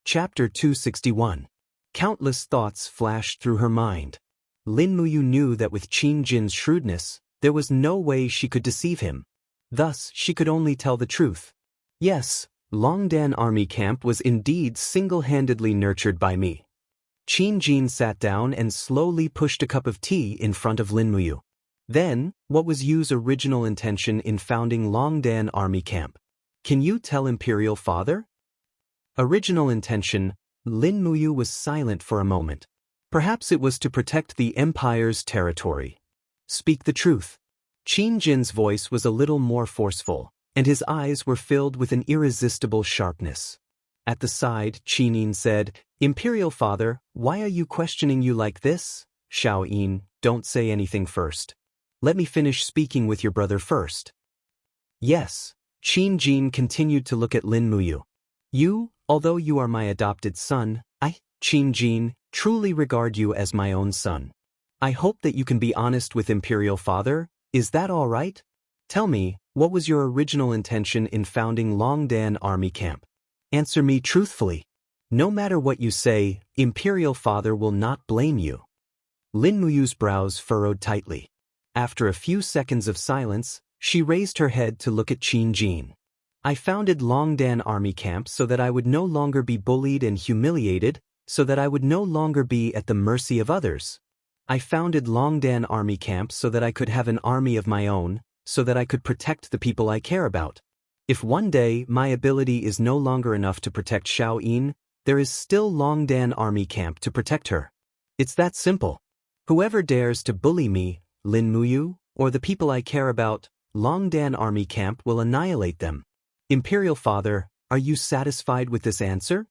Chapter 261. Countless thoughts flashed through her mind. Lin Muyu knew that with Qin Jin's shrewdness, there was no way she could deceive him. Thus, she could only tell the truth. Yes, Longdan army camp was indeed single-handedly nurtured by me. Qin Jin sat down and slowly pushed a cup of tea in front of Lin Muyu. Then, what was Yu's original intention in founding Longdan army camp? Can you tell Imperial Father? Original intention. Lin Muyu was silent for a moment. Perhaps it was to protect the Empire's territory. Speak the truth. Qin Jin's voice was a little more forceful, and his eyes were filled with an irresistible sharpness. At the side, Qin Yin said, Imperial Father, why are you questioning you like this? Xiao Yin, don't say anything first. Let me finish speaking with your brother first. Yes. Qin Jin continued to look at Lin Muyu. You, although you are my adopted son, I, Qin Jin, truly regard you as my own son. I hope that you can be honest with Imperial Father. Is that all right? Tell me, what was your original intention in founding Longdan army camp? Answer me truthfully. No matter what you say, Imperial Father will not blame you. Lin Muyu's brows furrowed tightly. After a few seconds of silence, she raised her head to look at Qin Jin. I founded Longdan army camp so that I would no longer be bullied and humiliated, so that I would no longer be at the mercy of others. I founded Longdan army camp so that I could have an army of my own, so that I could protect the people I care about. If one day my ability is no longer enough to protect Xiao Yin, there is still Longdan army camp to protect her. It's that simple. Whoever dares to bully me, Lin Muyu, or the people I care about, Longdan army camp will annihilate them. Imperial Father, are you satisfied with this answer?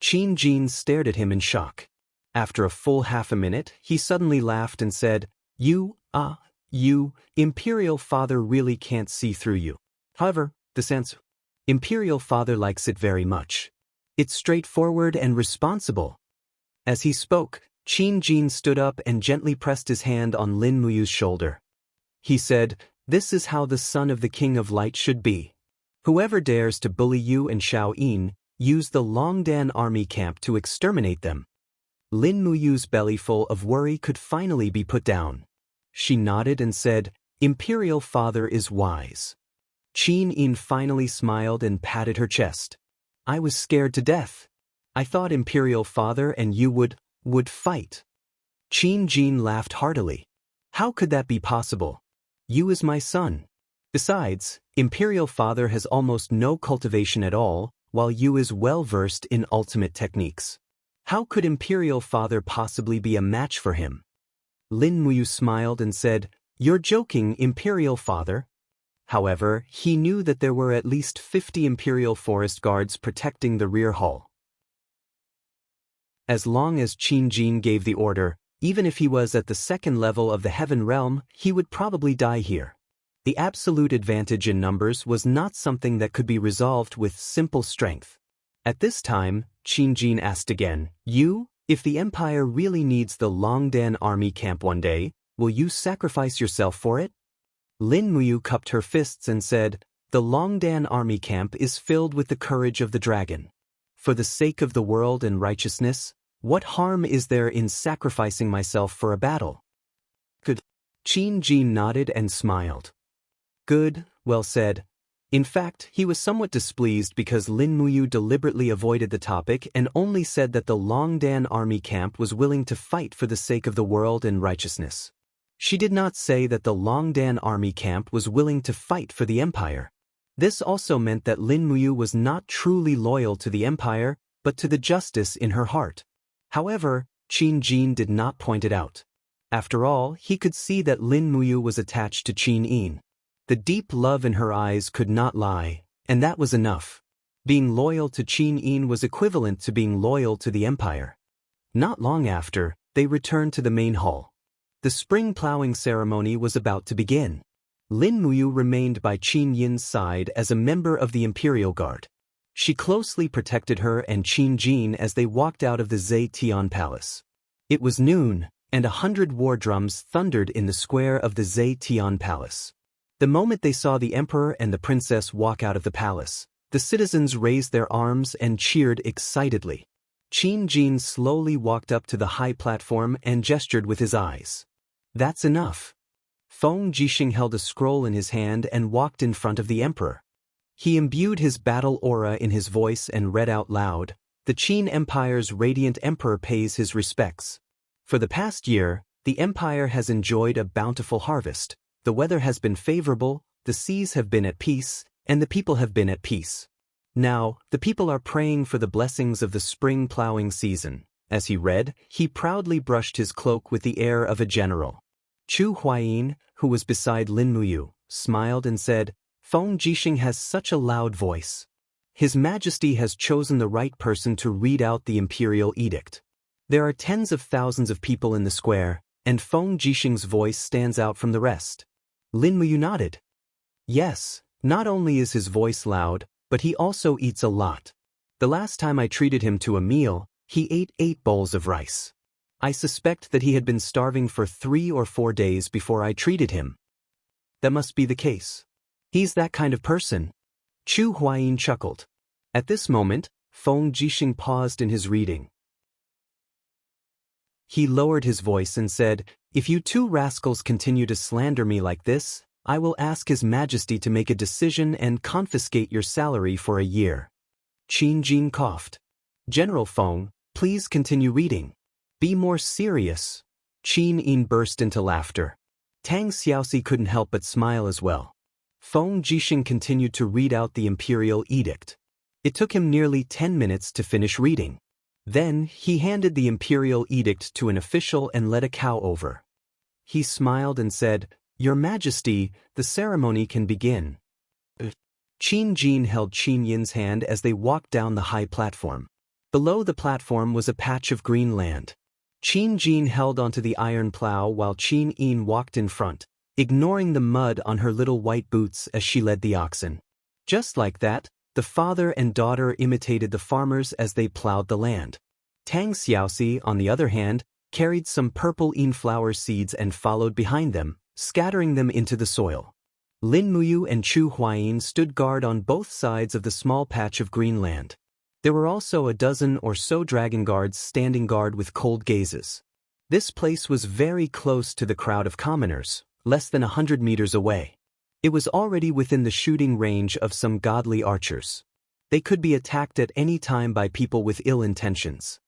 Qin Jin stared at him in shock. After a full half a minute, he suddenly laughed and said, You, Imperial Father really can't see through you. However, this answer, Imperial Father likes it very much. It's straightforward and responsible. As he spoke, Qin Jin stood up and gently pressed his hand on Lin Muyu's shoulder. He said, This is how the son of the King of Light should be. Whoever dares to bully you and Xiao Yin, use the Longdan army camp to exterminate them. Lin Muyu's bellyful of worry could finally be put down. She nodded and said, Imperial Father is wise. Qin Yin finally smiled and patted her chest. I was scared to death. I thought Imperial Father and you would fight. Qin Jin laughed heartily. How could that be possible? You is my son. Besides, Imperial Father has almost no cultivation at all, while you is well-versed in ultimate techniques. How could Imperial Father possibly be a match for him? Lin Muyu smiled and said, You're joking, Imperial Father. However, he knew that there were at least 50 Imperial Forest Guards protecting the rear hall. As long as Qin Jin gave the order, even if he was at the second level of the Heaven Realm, he would probably die here. The absolute advantage in numbers was not something that could be resolved with simple strength. At this time, Qin Jin asked again, If the Empire really needs the Longdan army camp one day, will you sacrifice yourself for it? Lin Muyu cupped her fists and said, The Longdan army camp is filled with the courage of the dragon. For the sake of the world and righteousness, what harm is there in sacrificing myself for a battle? Good. Qin Jin nodded and smiled. Good, well said. In fact, he was somewhat displeased because Lin Muyu deliberately avoided the topic and only said that the Longdan army camp was willing to fight for the sake of the world and righteousness. She did not say that the Longdan army camp was willing to fight for the Empire. This also meant that Lin Muyu was not truly loyal to the Empire, but to the justice in her heart. However, Qin Jin did not point it out. After all, he could see that Lin Muyu was attached to Qin Yin. The deep love in her eyes could not lie, and that was enough. Being loyal to Qin Yin was equivalent to being loyal to the Empire. Not long after, they returned to the main hall. The spring plowing ceremony was about to begin. Lin Muyu remained by Qin Yin's side as a member of the Imperial Guard. She closely protected her and Qin Jin as they walked out of the Zetian Palace. It was noon, and 100 war drums thundered in the square of the Zetian Palace. The moment they saw the emperor and the princess walk out of the palace, The citizens raised their arms and cheered excitedly. Qin Jin slowly walked up to the high platform and gestured with his eyes. That's enough. Feng Jixing held a scroll in his hand and walked in front of the emperor. He imbued his battle aura in his voice and read out loud, "The Qin Empire's radiant emperor pays his respects. For the past year, the empire has enjoyed a bountiful harvest. The weather has been favorable, the seas have been at peace, and the people have been at peace. Now, the people are praying for the blessings of the spring plowing season." As he read, he proudly brushed his cloak with the air of a general. Chu Huayin, who was beside Lin Muyu, smiled and said, "Feng Jixing has such a loud voice. His Majesty has chosen the right person to read out the imperial edict. There are tens of thousands of people in the square, and Feng Jixing's voice stands out from the rest." Lin Muyu nodded. "Yes, not only is his voice loud, but he also eats a lot. The last time I treated him to a meal, he ate 8 bowls of rice. I suspect that he had been starving for 3 or 4 days before I treated him." "That must be the case. He's that kind of person." Chu Huayin chuckled. At this moment, Feng Jixing paused in his reading. He lowered his voice and said, "If you two rascals continue to slander me like this, I will ask His Majesty to make a decision and confiscate your salary for a year." Qin Jin coughed. "General Feng, please continue reading. Be more serious." Qin Yin burst into laughter. Tang Xiaoxi couldn't help but smile as well. Feng Jixing continued to read out the imperial edict. It took him nearly 10 minutes to finish reading. Then, he handed the imperial edict to an official and led a cow over. He smiled and said, "Your Majesty, the ceremony can begin." Qin Jin held Qin Yin's hand as they walked down the high platform. Below the platform was a patch of green land. Qin Jin held onto the iron plow while Qin Yin walked in front, ignoring the mud on her little white boots as she led the oxen. Just like that, the father and daughter imitated the farmers as they plowed the land. Tang Xiaoxi, on the other hand, carried some purple yin flower seeds and followed behind them, scattering them into the soil. Lin Muyu and Chu Huayin stood guard on both sides of the small patch of green land. There were also a dozen or so dragon guards standing guard with cold gazes. This place was very close to the crowd of commoners, less than 100 meters away. It was already within the shooting range of some godly archers. They could be attacked at any time by people with ill intentions.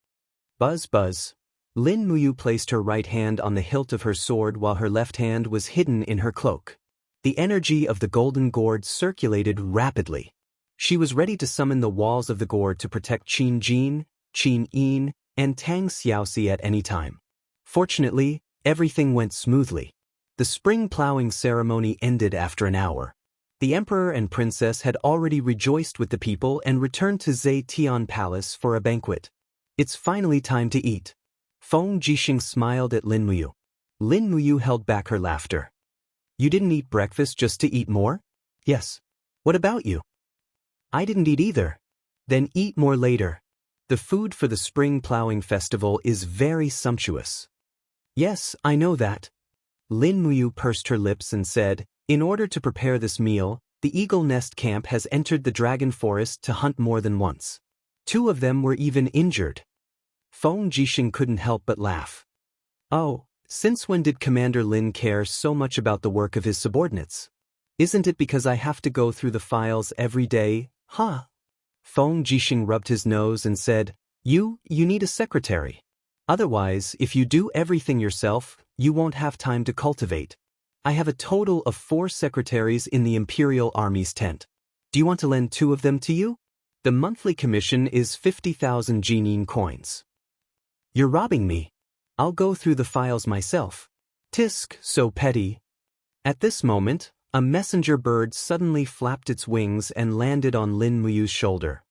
Buzz buzz. Lin Muyu placed her right hand on the hilt of her sword while her left hand was hidden in her cloak. The energy of the golden gourd circulated rapidly. She was ready to summon the walls of the gourd to protect Qin Jin, Qin Yin, and Tang Xiaoxi at any time. Fortunately, everything went smoothly. The spring plowing ceremony ended after an hour. The emperor and princess had already rejoiced with the people and returned to Zetian Palace for a banquet. "It's finally time to eat." Feng Jixing smiled at Lin Muyu. Lin Muyu held back her laughter. "You didn't eat breakfast just to eat more?" "Yes." "What about you?" "I didn't eat either." "Then eat more later. The food for the spring plowing festival is very sumptuous." "Yes, I know that." Lin Muyu pursed her lips and said, "In order to prepare this meal, the Eagle Nest camp has entered the dragon forest to hunt more than once. 2 of them were even injured." Feng Jixing couldn't help but laugh. "Oh, since when did Commander Lin care so much about the work of his subordinates? Isn't it because I have to go through the files every day, huh?" Feng Jixing rubbed his nose and said, You need a secretary. Otherwise, if you do everything yourself, you won't have time to cultivate. I have a total of 4 secretaries in the Imperial Army's tent. Do you want to lend 2 of them to you? The monthly commission is 50,000 Jinin coins. You're robbing me. I'll go through the files myself. Tisk, so petty. At this moment, a messenger bird suddenly flapped its wings and landed on Lin Muyu's shoulder.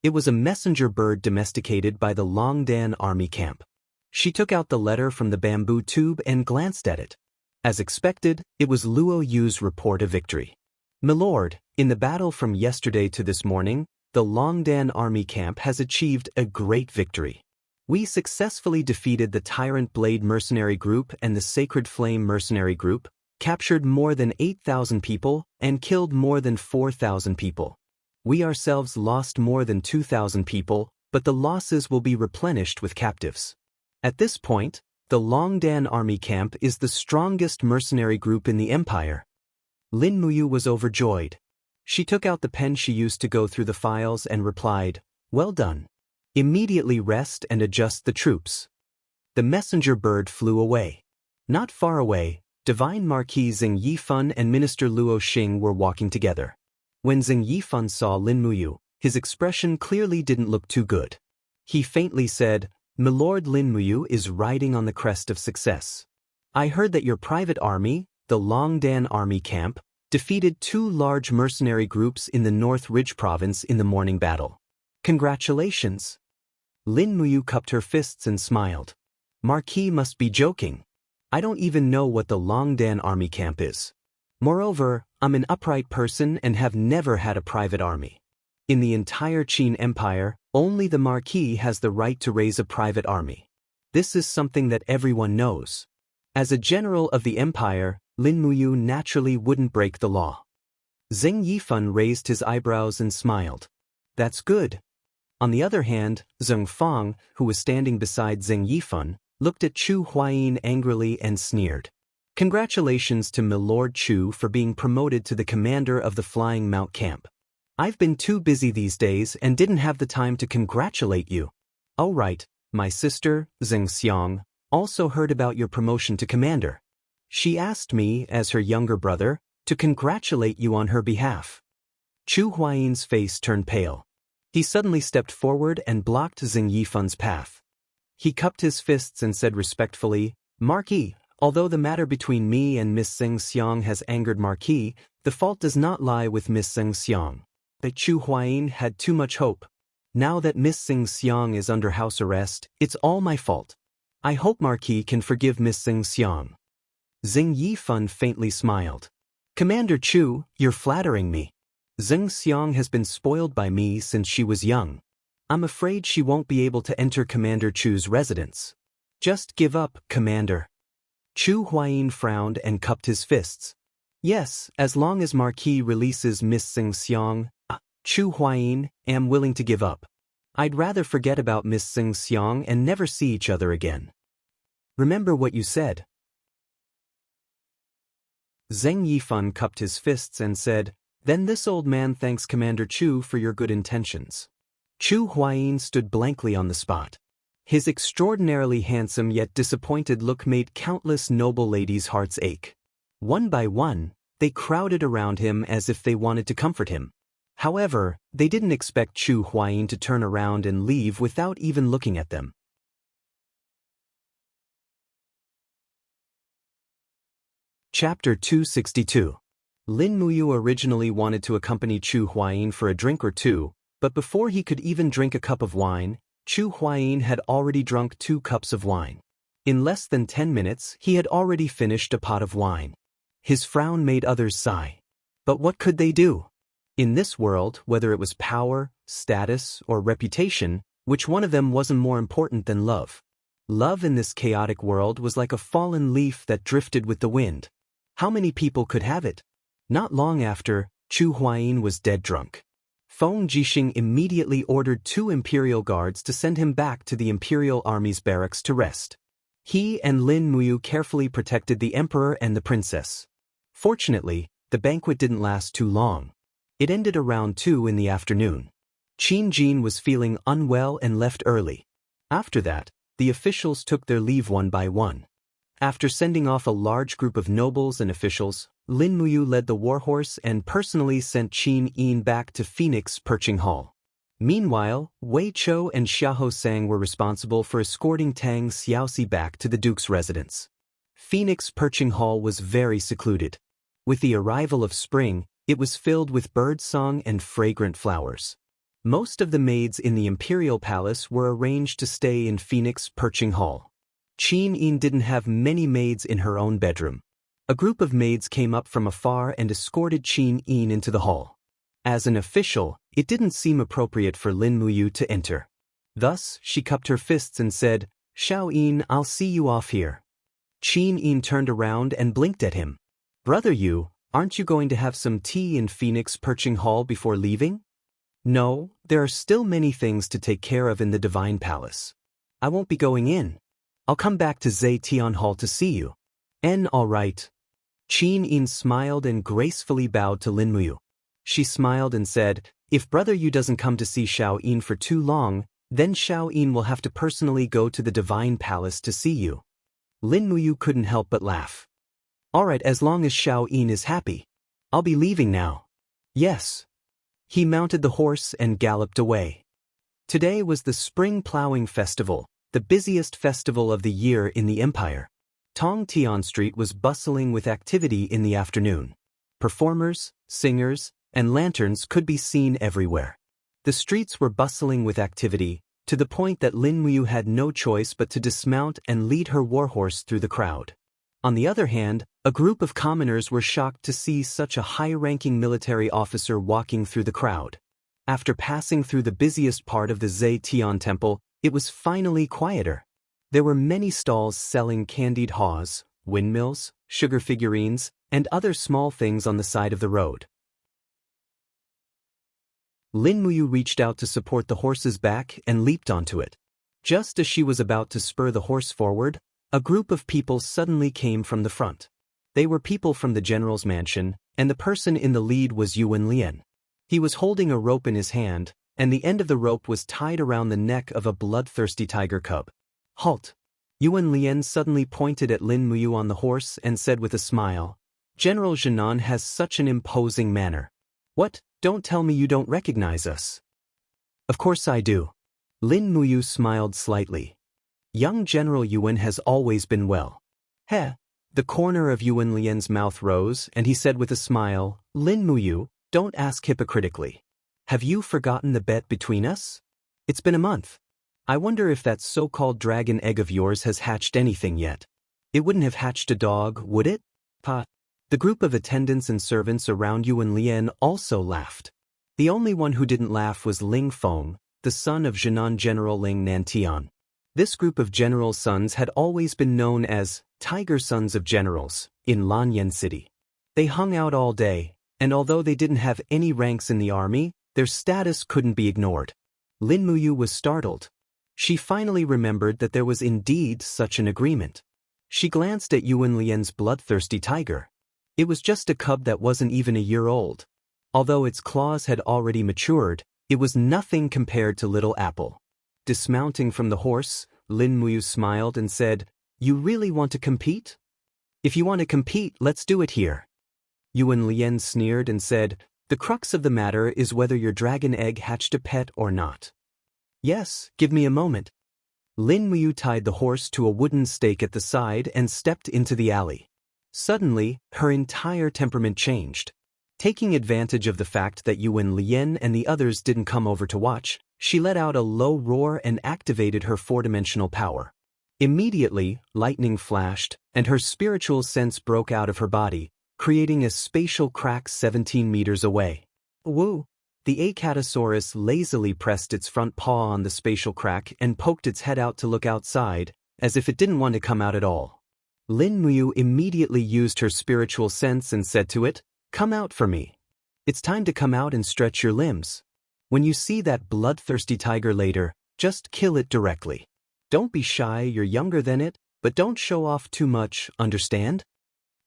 It was a messenger bird domesticated by the Longdan army camp. She took out the letter from the bamboo tube and glanced at it. As expected, it was Luo Yu's report of victory. Milord, in the battle from yesterday to this morning, the Longdan army camp has achieved a great victory. We successfully defeated the Tyrant Blade mercenary group and the Sacred Flame mercenary group, captured more than 8,000 people, and killed more than 4,000 people. We ourselves lost more than 2,000 people, but the losses will be replenished with captives. At this point, the Longdan army camp is the strongest mercenary group in the empire. Lin Muyu was overjoyed. She took out the pen she used to go through the files and replied, "Well done. Immediately rest and adjust the troops." The messenger bird flew away. Not far away, Divine Marquis Xing Yifan and Minister Luo Xing were walking together. When Xing Yifan saw Lin Muyu, his expression clearly didn't look too good. He faintly said, "Milord Lin Muyu is riding on the crest of success. I heard that your private army, the Longdan army camp, defeated 2 large mercenary groups in the North Ridge province in the morning battle. Congratulations." Lin Muyu cupped her fists and smiled. Marquis must be joking. I don't even know what the Longdan army camp is. Moreover, I'm an upright person and have never had a private army. In the entire Qin Empire, only the Marquis has the right to raise a private army. This is something that everyone knows. As a general of the empire, Lin Muyu naturally wouldn't break the law. Xing Yifan raised his eyebrows and smiled. That's good. On the other hand, Zheng Fang, who was standing beside Xing Yifan, looked at Chu Huayin angrily and sneered. Congratulations to Milord Chu for being promoted to the commander of the Flying Mount Camp. I've been too busy these days and didn't have the time to congratulate you. Oh right, my sister, Xianxia, also heard about your promotion to commander. She asked me, as her younger brother, to congratulate you on her behalf. Chu Huayin's face turned pale. He suddenly stepped forward and blocked Xing Yifan's path. He cupped his fists and said respectfully, "Marquis, although the matter between me and Miss Xianxia has angered Marquis, the fault does not lie with Miss Xianxia. That Chu Huayin had too much hope. Now that Miss Xianxia is under house arrest, it's all my fault. I hope Marquis can forgive Miss Xianxia." Xing Yifan faintly smiled. "Commander Chu, you're flattering me. Xianxia has been spoiled by me since she was young. I'm afraid she won't be able to enter Commander Chu's residence. Just give up, Commander." Chu Huayin frowned and cupped his fists. "Yes, as long as Marquis releases Miss Xianxia, Chu Huayin, am willing to give up. I'd rather forget about Miss Xianxia and never see each other again. Remember what you said." Zheng Yifan cupped his fists and said, "Then this old man thanks Commander Chu for your good intentions." Chu Huayin stood blankly on the spot. His extraordinarily handsome yet disappointed look made countless noble ladies' hearts ache. One by one, they crowded around him as if they wanted to comfort him. However, they didn't expect Chu Huayin to turn around and leave without even looking at them. Chapter 262. Lin Muyu originally wanted to accompany Chu Huayin for a drink or two, but before he could even drink a cup of wine, Chu Huayin had already drunk 2 cups of wine. In less than 10 minutes, he had already finished a pot of wine. His frown made others sigh. But what could they do? In this world, whether it was power, status, or reputation, which one of them wasn't more important than love? Love in this chaotic world was like a fallen leaf that drifted with the wind. How many people could have it? Not long after, Chu Huayin was dead drunk. Feng Jixing immediately ordered 2 imperial guards to send him back to the imperial army's barracks to rest. He and Lin Muyu carefully protected the emperor and the princess. Fortunately, the banquet didn't last too long. It ended around 2 in the afternoon. Qin Jin was feeling unwell and left early. After that, the officials took their leave one by one. After sending off a large group of nobles and officials, Lin Muyu led the warhorse and personally sent Qin Yin back to Phoenix Perching Hall. Meanwhile, Wei Chou and Xiahou Sang were responsible for escorting Tang Xiaoxi back to the Duke's residence. Phoenix Perching Hall was very secluded. With the arrival of spring, it was filled with birdsong and fragrant flowers. Most of the maids in the imperial palace were arranged to stay in Phoenix Perching Hall. Qin Yin didn't have many maids in her own bedroom. A group of maids came up from afar and escorted Qin Yin into the hall. As an official, it didn't seem appropriate for Lin Muyu to enter. Thus, she cupped her fists and said, "Xiao Yin, I'll see you off here." Qin Yin turned around and blinked at him. Brother Yu, aren't you going to have some tea in Phoenix Perching Hall before leaving? No, there are still many things to take care of in the Divine Palace. I won't be going in. I'll come back to Zetian Hall to see you. All right. Qin Yin smiled and gracefully bowed to Lin Muyu. She smiled and said, if Brother Yu doesn't come to see Xiao Yin for too long, then Xiao Yin will have to personally go to the Divine Palace to see you. Lin Muyu couldn't help but laugh. All right, as long as Xiao Yin is happy. I'll be leaving now. Yes. He mounted the horse and galloped away. Today was the Spring Plowing Festival, the busiest festival of the year in the empire. Tongtian Street was bustling with activity in the afternoon. Performers, singers, and lanterns could be seen everywhere. The streets were bustling with activity, to the point that Lin Muyu had no choice but to dismount and lead her warhorse through the crowd. On the other hand, a group of commoners were shocked to see such a high-ranking military officer walking through the crowd. After passing through the busiest part of the Zetian Temple, it was finally quieter. There were many stalls selling candied haws, windmills, sugar figurines, and other small things on the side of the road. Lin Muyu reached out to support the horse's back and leaped onto it. Just as she was about to spur the horse forward, a group of people suddenly came from the front. They were people from the general's mansion, and the person in the lead was Yuan Lian. He was holding a rope in his hand, and the end of the rope was tied around the neck of a bloodthirsty tiger cub. Halt! Yuan Lian suddenly pointed at Lin Muyu on the horse and said with a smile, General Jinan has such an imposing manner. What? Don't tell me you don't recognize us. Of course I do. Lin Muyu smiled slightly. Young General Yuan has always been well. Heh. The corner of Yuan Lian's mouth rose, and he said with a smile, Lin Muyu, don't ask hypocritically. Have you forgotten the bet between us? It's been a month. I wonder if that so-called dragon egg of yours has hatched anything yet. It wouldn't have hatched a dog, would it? Pa. The group of attendants and servants around Yuan Lian also laughed. The only one who didn't laugh was Ling Feng, the son of Jinan General Ling Nantian. This group of generals' sons had always been known as Tiger Sons of Generals in Lanyan City. They hung out all day, and although they didn't have any ranks in the army, their status couldn't be ignored. Lin Muyu was startled. She finally remembered that there was indeed such an agreement. She glanced at Yuan Lian's bloodthirsty tiger. It was just a cub that wasn't even a year old. Although its claws had already matured, it was nothing compared to Little Apple. Dismounting from the horse, Lin Muyu smiled and said, You really want to compete? If you want to compete, let's do it here. Yuan Lian sneered and said, The crux of the matter is whether your dragon egg hatched a pet or not. Yes, give me a moment. Lin Muyu tied the horse to a wooden stake at the side and stepped into the alley. Suddenly, her entire temperament changed. Taking advantage of the fact that Yuan Lian and the others didn't come over to watch, she let out a low roar and activated her four-dimensional power. Immediately, lightning flashed, and her spiritual sense broke out of her body, creating a spatial crack 17 meters away. Woo! The Acatosaurus lazily pressed its front paw on the spatial crack and poked its head out to look outside, as if it didn't want to come out at all. Lin Muyu immediately used her spiritual sense and said to it, Come out for me. It's time to come out and stretch your limbs. When you see that bloodthirsty tiger later, just kill it directly. Don't be shy, you're younger than it, but don't show off too much, understand?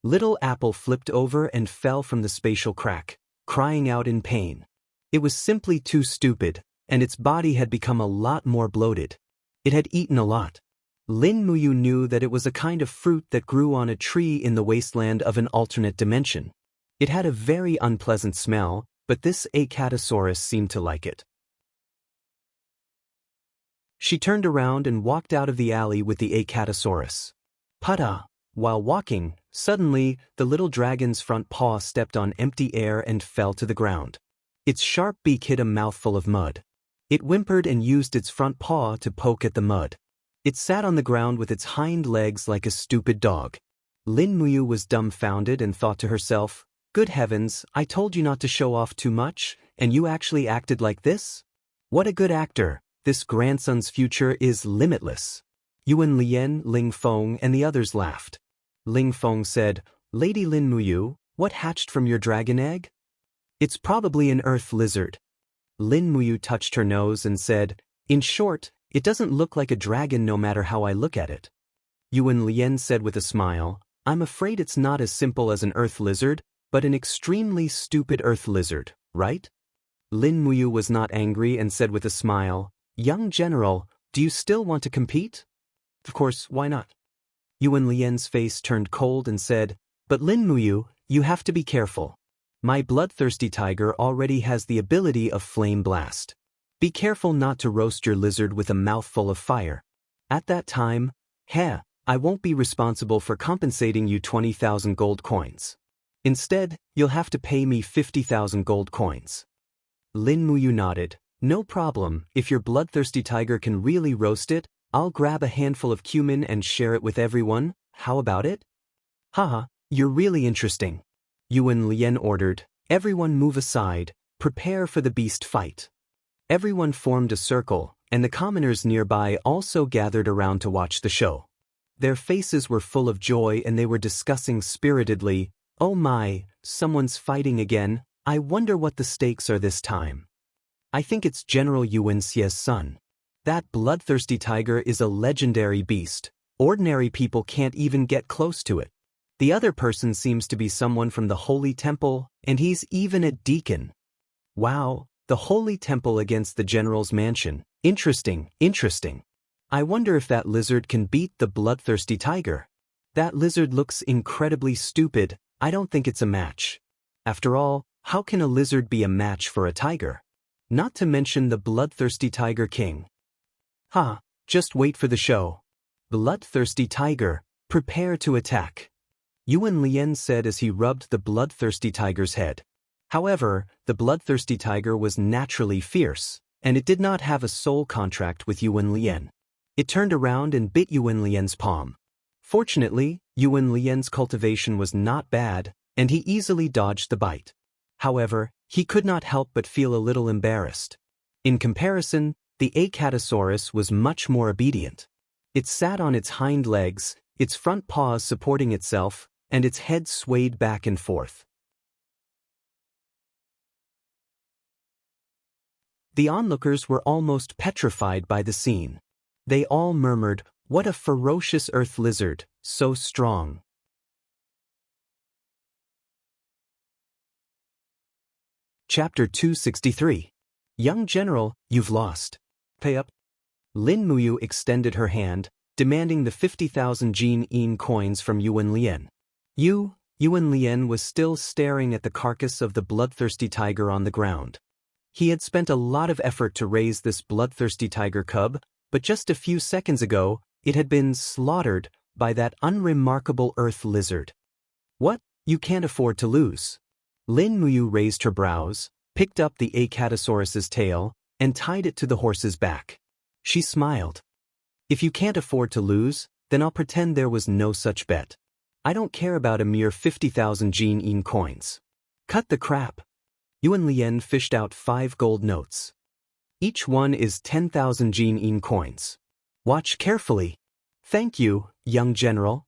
Little Apple flipped over and fell from the spatial crack, crying out in pain. It was simply too stupid, and its body had become a lot more bloated. It had eaten a lot. Lin Muyu knew that it was a kind of fruit that grew on a tree in the wasteland of an alternate dimension. It had a very unpleasant smell, but this Acatosaurus seemed to like it. She turned around and walked out of the alley with the Acatosaurus. Pada! While walking, suddenly, the little dragon's front paw stepped on empty air and fell to the ground. Its sharp beak hit a mouthful of mud. It whimpered and used its front paw to poke at the mud. It sat on the ground with its hind legs like a stupid dog. Lin Muyu was dumbfounded and thought to herself, Good heavens, I told you not to show off too much, and you actually acted like this? What a good actor! This grandson's future is limitless. Yuan Lian, Ling Feng, and the others laughed. Ling Feng said, Lady Lin Muyu, what hatched from your dragon egg? It's probably an earth lizard. Lin Muyu touched her nose and said, in short, it doesn't look like a dragon no matter how I look at it. Yuan Lian said with a smile, I'm afraid it's not as simple as an earth lizard, but an extremely stupid earth lizard, right? Lin Muyu was not angry and said with a smile, young general, do you still want to compete? Of course, why not? Yuan Lian's face turned cold and said, but Lin Muyu, you have to be careful. My bloodthirsty tiger already has the ability of flame blast. Be careful not to roast your lizard with a mouthful of fire. At that time, I won't be responsible for compensating you 20,000 gold coins. Instead, you'll have to pay me 50,000 gold coins. Lin Muyu nodded. No problem, if your bloodthirsty tiger can really roast it, I'll grab a handful of cumin and share it with everyone, how about it? Haha, you're really interesting. Yuan Lian ordered, everyone move aside, prepare for the beast fight. Everyone formed a circle, and the commoners nearby also gathered around to watch the show. Their faces were full of joy and they were discussing spiritedly, oh my, someone's fighting again, I wonder what the stakes are this time. I think it's General Xianxia's son. That bloodthirsty tiger is a legendary beast. Ordinary people can't even get close to it. The other person seems to be someone from the Holy Temple, and he's even a deacon. Wow, the Holy Temple against the General's mansion. Interesting. I wonder if that lizard can beat the bloodthirsty tiger. That lizard looks incredibly stupid. I don't think it's a match. After all, how can a lizard be a match for a tiger? Not to mention the bloodthirsty tiger king. Just wait for the show. Bloodthirsty tiger, prepare to attack. Yuan Lian said as he rubbed the bloodthirsty tiger's head. However, the bloodthirsty tiger was naturally fierce, and it did not have a soul contract with Yuan Lian. It turned around and bit Yuan Lian's palm. Fortunately, Yuan Lian's cultivation was not bad, and he easily dodged the bite. However, he could not help but feel a little embarrassed. In comparison, the Acatosaurus was much more obedient. It sat on its hind legs, its front paws supporting itself, and its head swayed back and forth. The onlookers were almost petrified by the scene. They all murmured, what a ferocious earth lizard, so strong. Chapter 263. Young General, you've lost. Pay up. Lin Muyu extended her hand, demanding the 50,000 Jin coins from Yuan Lian. Yuan Lian was still staring at the carcass of the bloodthirsty tiger on the ground. He had spent a lot of effort to raise this bloodthirsty tiger cub, but just a few seconds ago, it had been slaughtered by that unremarkable earth lizard. What? You can't afford to lose. Lin Muyu raised her brows, picked up the Acatosaurus's tail, and tied it to the horse's back. She smiled. If you can't afford to lose, then I'll pretend there was no such bet. I don't care about a mere 50,000 Jin coins. Cut the crap. Yuan Lian fished out 5 gold notes. Each one is 10,000 Jin coins. Watch carefully. Thank you, young general.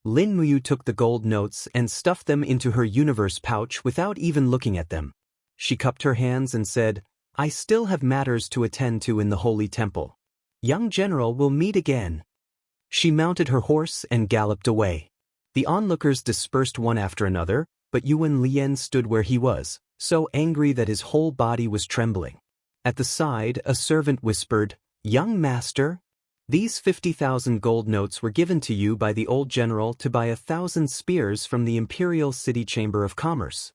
Lin Muyu took the gold notes and stuffed them into her universe pouch without even looking at them. She cupped her hands and said, I still have matters to attend to in the Holy Temple. Young general will meet again. She mounted her horse and galloped away. The onlookers dispersed one after another, but Yuan Lian stood where he was, so angry that his whole body was trembling. At the side, a servant whispered, Young master, these 50,000 gold notes were given to you by the old general to buy 1,000 spears from the Imperial City Chamber of Commerce.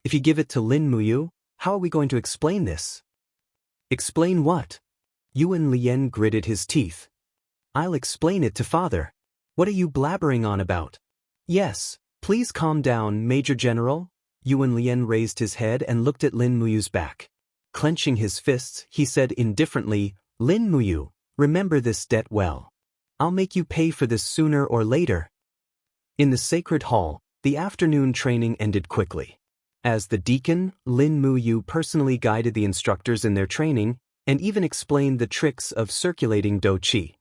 If you give it to Lin Muyu, how are we going to explain this? Explain what? Yuan Lian gritted his teeth. I'll explain it to father. What are you blabbering on about? Yes, please calm down, Major General. Yuan Lian raised his head and looked at Lin Muyu's back. Clenching his fists, he said indifferently, Lin Muyu, remember this debt well. I'll make you pay for this sooner or later. In the sacred hall, the afternoon training ended quickly. As the deacon, Lin Muyu personally guided the instructors in their training and even explained the tricks of circulating Do Qi.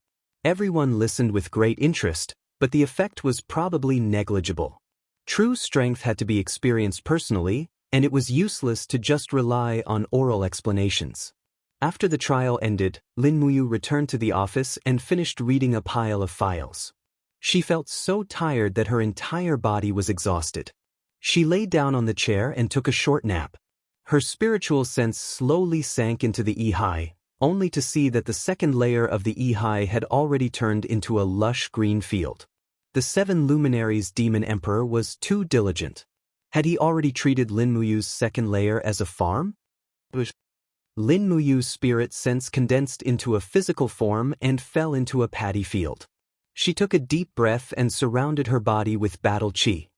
Everyone listened with great interest, but the effect was probably negligible. True strength had to be experienced personally, and it was useless to just rely on oral explanations. After the trial ended, Lin Muyu returned to the office and finished reading a pile of files. She felt so tired that her entire body was exhausted. She lay down on the chair and took a short nap. Her spiritual sense slowly sank into the Yi, only to see that the second layer of the Yi had already turned into a lush green field. The 7 luminaries demon emperor was too diligent. Had he already treated Lin Muyu's second layer as a farm? Lin Muyu's spirit sense condensed into a physical form and fell into a paddy field. She took a deep breath and surrounded her body with battle qi.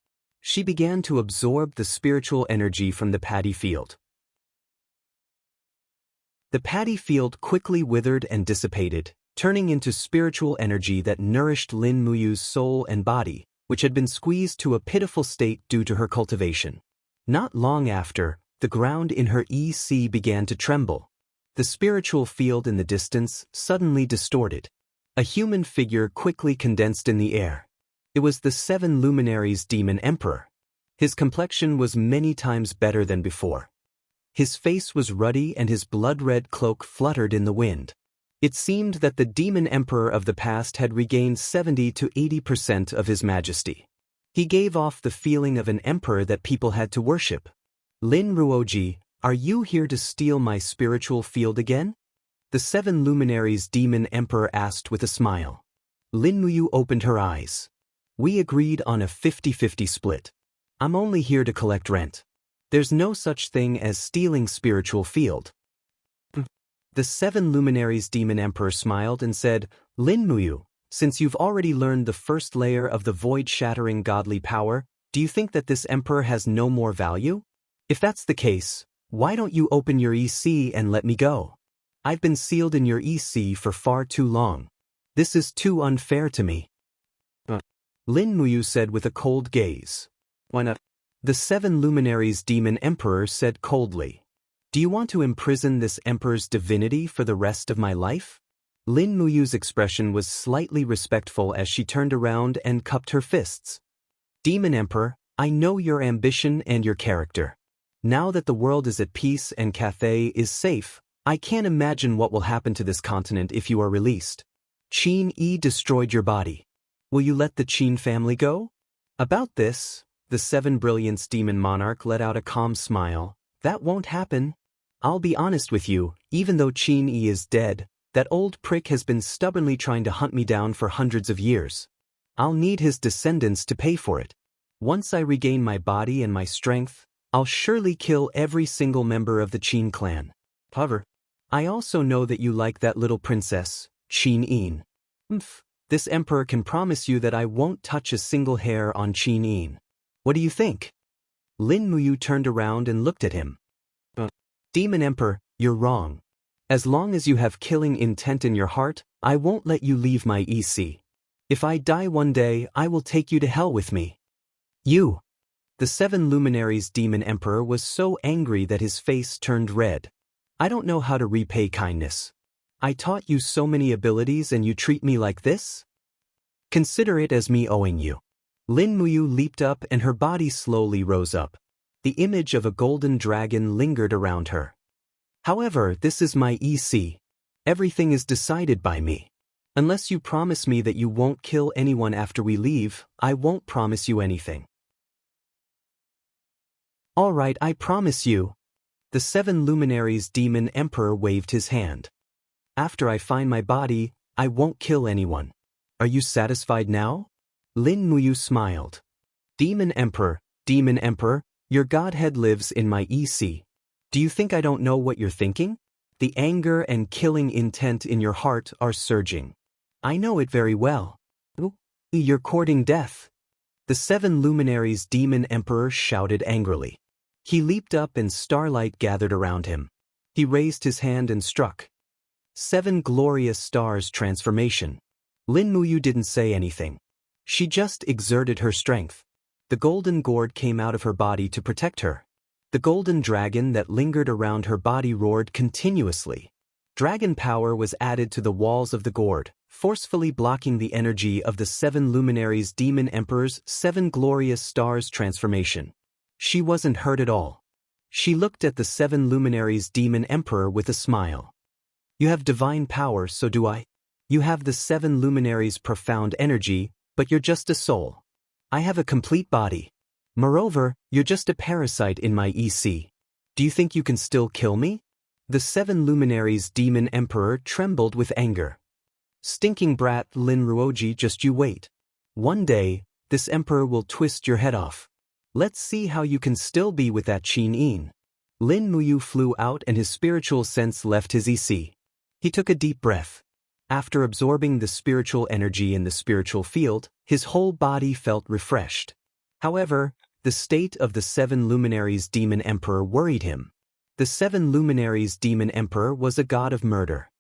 She began to absorb the spiritual energy from the paddy field. The paddy field quickly withered and dissipated, turning into spiritual energy that nourished Lin Muyu's soul and body, which had been squeezed to a pitiful state due to her cultivation. Not long after, the ground in her EC began to tremble. The spiritual field in the distance suddenly distorted. A human figure quickly condensed in the air. It was the 7 luminaries demon emperor. His complexion was many times better than before. His face was ruddy and his blood-red cloak fluttered in the wind. It seemed that the demon emperor of the past had regained 70 to 80% of his majesty. He gave off the feeling of an emperor that people had to worship. Lin Ruoji, are you here to steal my spiritual field again? The 7 luminaries demon emperor asked with a smile. Lin Muyu opened her eyes. We agreed on a 50-50 split. I'm only here to collect rent. There's no such thing as stealing spiritual field. The 7 luminaries demon emperor smiled and said, Lin Muyu, since you've already learned the first layer of the void-shattering godly power, do you think that this emperor has no more value? If that's the case, why don't you open your EC and let me go? I've been sealed in your EC for far too long. This is too unfair to me. Lin Muyu said with a cold gaze. Why not? The 7 luminaries demon emperor said coldly. Do you want to imprison this emperor's divinity for the rest of my life? Lin Muyu's expression was slightly respectful as she turned around and cupped her fists. Demon Emperor, I know your ambition and your character. Now that the world is at peace and Cathay is safe, I can't imagine what will happen to this continent if you are released. Qin Yi destroyed your body. Will you let the Qin family go? About this, the 7 Brilliance demon monarch let out a calm smile. That won't happen. I'll be honest with you, even though Qin Yi is dead, that old prick has been stubbornly trying to hunt me down for hundreds of years. I'll need his descendants to pay for it. Once I regain my body and my strength, I'll surely kill every single member of the Qin clan. However, I also know that you like that little princess, Qin Yin. This emperor can promise you that I won't touch a single hair on Qin Yin. What do you think? Lin Muyu turned around and looked at him. Demon Emperor, you're wrong. As long as you have killing intent in your heart, I won't let you leave my EC. If I die one day, I will take you to hell with me. You! The 7 luminaries demon emperor was so angry that his face turned red. I don't know how to repay kindness. I taught you so many abilities and you treat me like this? Consider it as me owing you. Lin Muyu leaped up and her body slowly rose up. The image of a golden dragon lingered around her. However, this is my EC. Everything is decided by me. Unless you promise me that you won't kill anyone after we leave, I won't promise you anything. All right, I promise you. The 7 luminaries demon emperor waved his hand. After I find my body, I won't kill anyone. Are you satisfied now? Lin Muyu smiled. Demon Emperor, your godhead lives in my EC. Do you think I don't know what you're thinking? The anger and killing intent in your heart are surging. I know it very well. You're courting death. The 7 luminaries demon emperor shouted angrily. He leaped up and starlight gathered around him. He raised his hand and struck. 7 glorious stars transformation. Lin Muyu didn't say anything. She just exerted her strength. The golden gourd came out of her body to protect her. The golden dragon that lingered around her body roared continuously. Dragon power was added to the walls of the gourd, forcefully blocking the energy of the 7 luminaries Demon Emperor's 7 glorious stars transformation. She wasn't hurt at all. She looked at the 7 luminaries Demon Emperor with a smile. You have divine power, so do I. You have the 7 luminaries' profound energy, but you're just a soul. I have a complete body. Moreover, you're just a parasite in my EC. Do you think you can still kill me? The 7 luminaries Demon Emperor trembled with anger. Stinking brat Lin Ruoji, just you wait. One day, this emperor will twist your head off. Let's see how you can still be with that Qin Yin. Lin Muyu flew out and his spiritual sense left his EC. He took a deep breath. After absorbing the spiritual energy in the spiritual field, his whole body felt refreshed. However, the state of the 7 luminaries Demon Emperor worried him. The 7 luminaries Demon Emperor was a god of murder.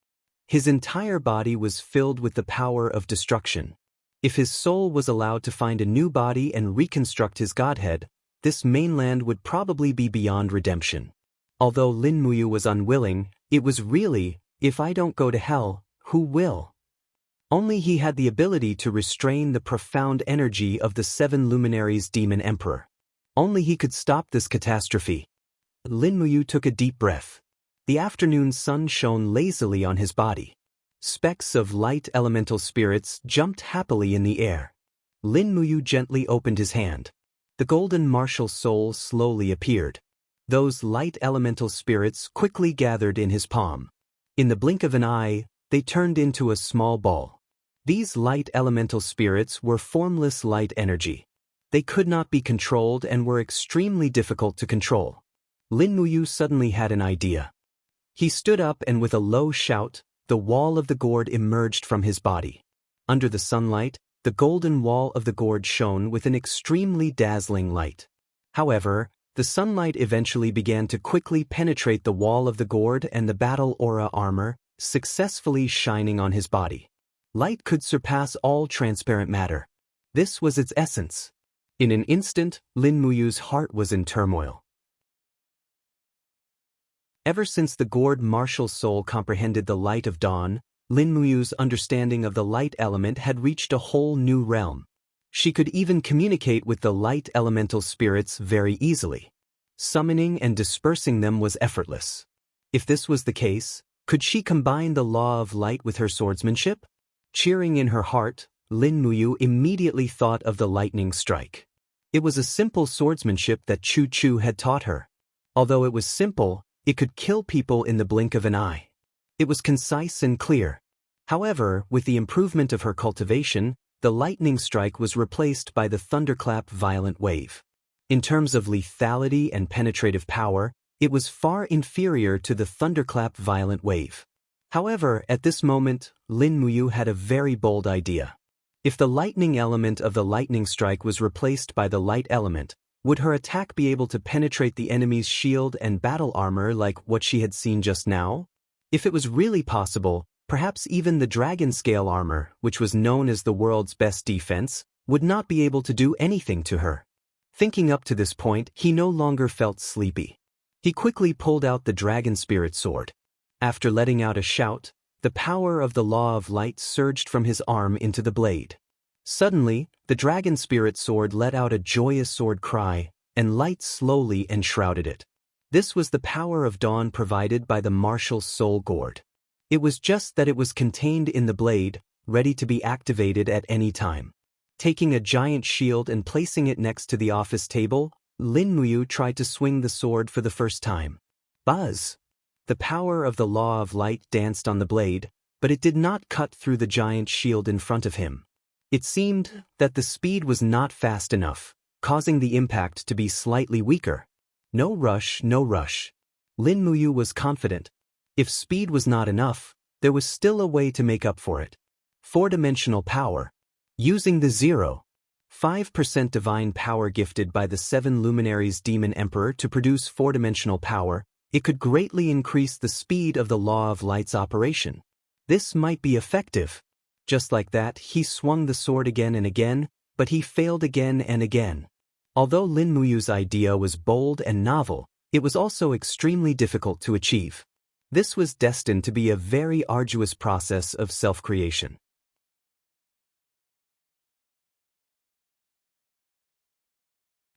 His entire body was filled with the power of destruction. If his soul was allowed to find a new body and reconstruct his godhead, this mainland would probably be beyond redemption. Although Lin Muyu was unwilling, it was really, if I don't go to hell, who will? Only he had the ability to restrain the profound energy of the 7 luminaries Demon Emperor. Only he could stop this catastrophe. Lin Muyu took a deep breath. The afternoon sun shone lazily on his body. Specks of light elemental spirits jumped happily in the air. Lin Muyu gently opened his hand. The golden martial soul slowly appeared. Those light elemental spirits quickly gathered in his palm. In the blink of an eye, they turned into a small ball. These light elemental spirits were formless light energy. They could not be controlled and were extremely difficult to control. Lin Muyu suddenly had an idea. He stood up and with a low shout, the wall of the gourd emerged from his body. Under the sunlight, the golden wall of the gourd shone with an extremely dazzling light. However, the sunlight eventually began to quickly penetrate the wall of the gourd and the battle aura armor, successfully shining on his body. Light could surpass all transparent matter. This was its essence. In an instant, Lin Muyu's heart was in turmoil. Ever since the gourd martial soul comprehended the light of dawn, Lin Muyu's understanding of the light element had reached a whole new realm. She could even communicate with the light elemental spirits very easily. Summoning and dispersing them was effortless. If this was the case, could she combine the law of light with her swordsmanship? Cheering in her heart, Lin Muyu immediately thought of the lightning strike. It was a simple swordsmanship that Chu Chu had taught her. Although it was simple, it could kill people in the blink of an eye. It was concise and clear. However, with the improvement of her cultivation, the lightning strike was replaced by the thunderclap violent wave. In terms of lethality and penetrative power, it was far inferior to the thunderclap violent wave. However, at this moment, Lin Muyu had a very bold idea. If the lightning element of the lightning strike was replaced by the light element, would her attack be able to penetrate the enemy's shield and battle armor like what she had seen just now? If it was really possible, perhaps even the dragon scale armor, which was known as the world's best defense, would not be able to do anything to her. Thinking up to this point, he no longer felt sleepy. He quickly pulled out the dragon spirit sword. After letting out a shout, the power of the law of light surged from his arm into the blade. Suddenly, the dragon spirit sword let out a joyous sword cry, and light slowly enshrouded it. This was the power of dawn provided by the martial soul gourd. It was just that it was contained in the blade, ready to be activated at any time. Taking a giant shield and placing it next to the office table, Lin Muyu tried to swing the sword for the first time. Buzz! The power of the law of light danced on the blade, but it did not cut through the giant shield in front of him. It seemed that the speed was not fast enough, causing the impact to be slightly weaker. No rush, no rush. Lin Muyu was confident. If speed was not enough, there was still a way to make up for it. 4-dimensional power. Using the 0.5% divine power gifted by the 7 luminaries Demon Emperor to produce 4-dimensional power, it could greatly increase the speed of the law of light's operation. This might be effective. Just like that, he swung the sword again and again, but he failed again and again. Although Lin Muyu's idea was bold and novel, it was also extremely difficult to achieve. This was destined to be a very arduous process of self-creation.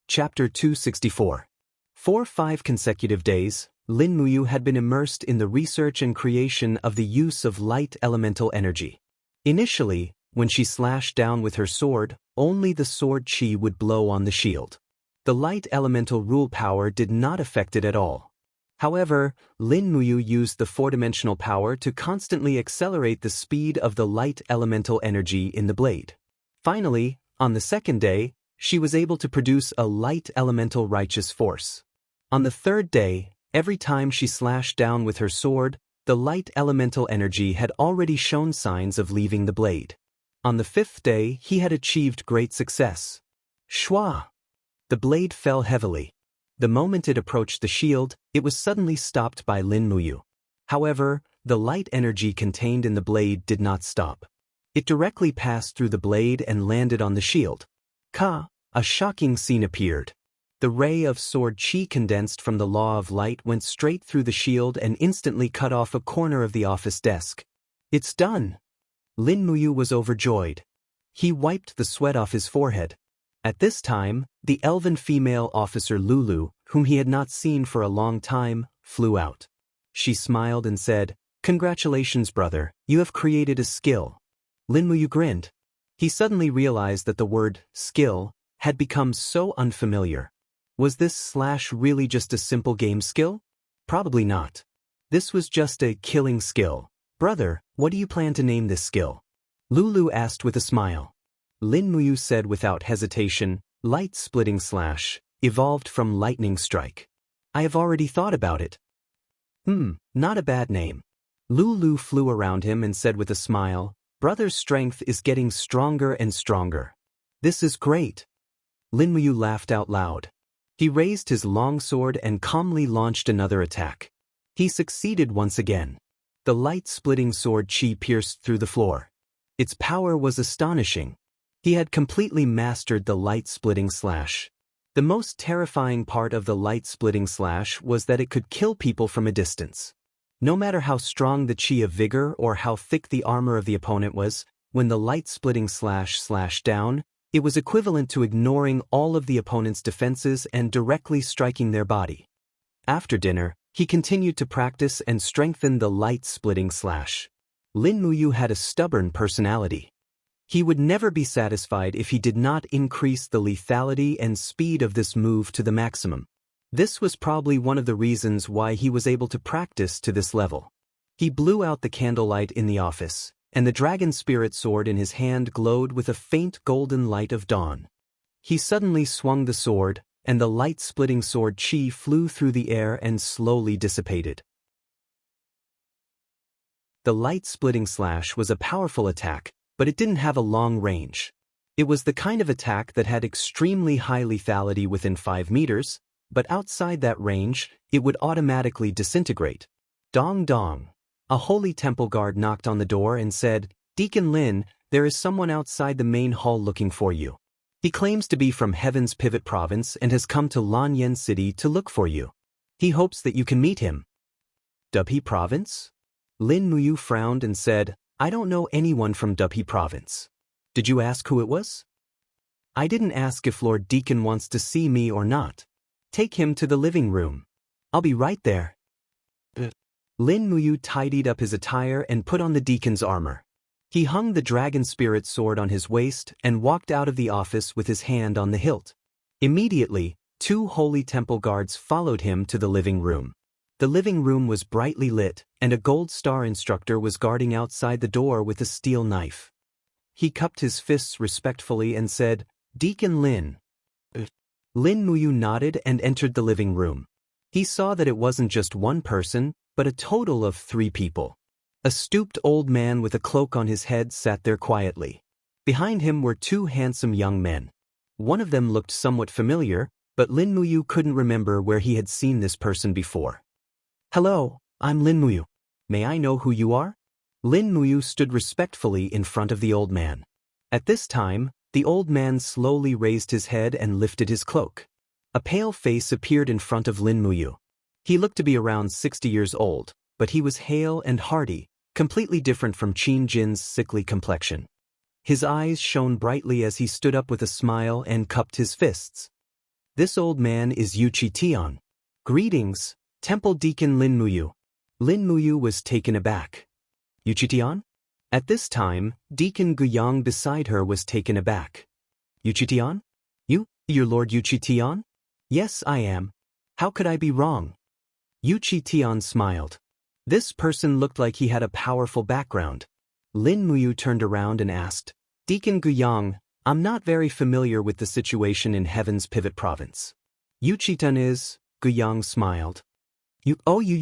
Chapter 264. For 5 consecutive days, Lin Muyu had been immersed in the research and creation of the use of light elemental energy. Initially, when she slashed down with her sword, only the sword chi would blow on the shield. The light elemental rule power did not affect it at all. However, Lin Muyu used the 4-dimensional power to constantly accelerate the speed of the light elemental energy in the blade. Finally, on the 2nd day, she was able to produce a light elemental righteous force. On the 3rd day, every time she slashed down with her sword, the light elemental energy had already shown signs of leaving the blade. On the 5th day, he had achieved great success. Shwa! The blade fell heavily. The moment it approached the shield, it was suddenly stopped by Lin Muyu. However, the light energy contained in the blade did not stop. It directly passed through the blade and landed on the shield. A shocking scene appeared. The ray of sword chi condensed from the law of light went straight through the shield and instantly cut off a corner of the office desk. It's done! Lin Muyu was overjoyed. He wiped the sweat off his forehead. At this time, the elven female officer Lulu, whom he had not seen for a long time, flew out. She smiled and said, "Congratulations, brother, you have created a skill." Lin Muyu grinned. He suddenly realized that the word skill had become so unfamiliar. Was this slash really just a simple game skill? Probably not. This was just a killing skill. Brother, what do you plan to name this skill? Lulu asked with a smile. Lin Muyu said without hesitation, light splitting slash, evolved from lightning strike. I have already thought about it. Not a bad name. Lulu flew around him and said with a smile, brother's strength is getting stronger and stronger. This is great. Lin Muyu laughed out loud. He raised his long sword and calmly launched another attack. He succeeded once again. The light-splitting sword chi pierced through the floor. Its power was astonishing. He had completely mastered the light-splitting slash. The most terrifying part of the light-splitting slash was that it could kill people from a distance. No matter how strong the chi of vigor or how thick the armor of the opponent was, when the light-splitting slash slashed down, it was equivalent to ignoring all of the opponent's defenses and directly striking their body. After dinner, he continued to practice and strengthen the light-splitting slash. Lin Muyu had a stubborn personality. He would never be satisfied if he did not increase the lethality and speed of this move to the maximum. This was probably one of the reasons why he was able to practice to this level. He blew out the candlelight in the office, and the dragon spirit sword in his hand glowed with a faint golden light of dawn. He suddenly swung the sword, and the light-splitting sword chi flew through the air and slowly dissipated. The light-splitting slash was a powerful attack, but it didn't have a long range. It was the kind of attack that had extremely high lethality within 5 meters, but outside that range, it would automatically disintegrate. Dong dong. A holy temple guard knocked on the door and said, "Deacon Lin, there is someone outside the main hall looking for you. He claims to be from Heaven's Pivot Province and has come to Lanyan City to look for you. He hopes that you can meet him." Dubhe Province? Lin Muyu frowned and said, "I don't know anyone from Dubhe Province. Did you ask who it was?" "I didn't ask if Lord Deacon wants to see me or not. Take him to the living room. I'll be right there." Lin Muyu tidied up his attire and put on the deacon's armor. He hung the dragon spirit sword on his waist and walked out of the office with his hand on the hilt. Immediately, 2 holy temple guards followed him to the living room. The living room was brightly lit, and a gold star instructor was guarding outside the door with a steel knife. He cupped his fists respectfully and said, "Deacon Lin." Lin Muyu nodded and entered the living room. He saw that it wasn't just one person, but a total of 3 people. A stooped old man with a cloak on his head sat there quietly. Behind him were 2 handsome young men. One of them looked somewhat familiar, but Lin Muyu couldn't remember where he had seen this person before. "Hello, I'm Lin Muyu. May I know who you are?" Lin Muyu stood respectfully in front of the old man. At this time, the old man slowly raised his head and lifted his cloak. A pale face appeared in front of Lin Muyu. He looked to be around 60 years old, but he was hale and hearty, completely different from Qin Jin's sickly complexion. His eyes shone brightly as he stood up with a smile and cupped his fists. This old man is Yuqi Tian. Greetings, Temple Deacon Lin Muyu. Lin Muyu was taken aback. Yuqi Tian? At this time, Deacon Guyang beside her was taken aback. Yuqi Tian? You're Lord Yuqi Tian? Yes, I am. How could I be wrong? Yuqi Tian smiled. This person looked like he had a powerful background. Lin Muyu turned around and asked, Deacon Guyang, I'm not very familiar with the situation in Heaven's Pivot Province. Yuqi Tian is, Guyang smiled. You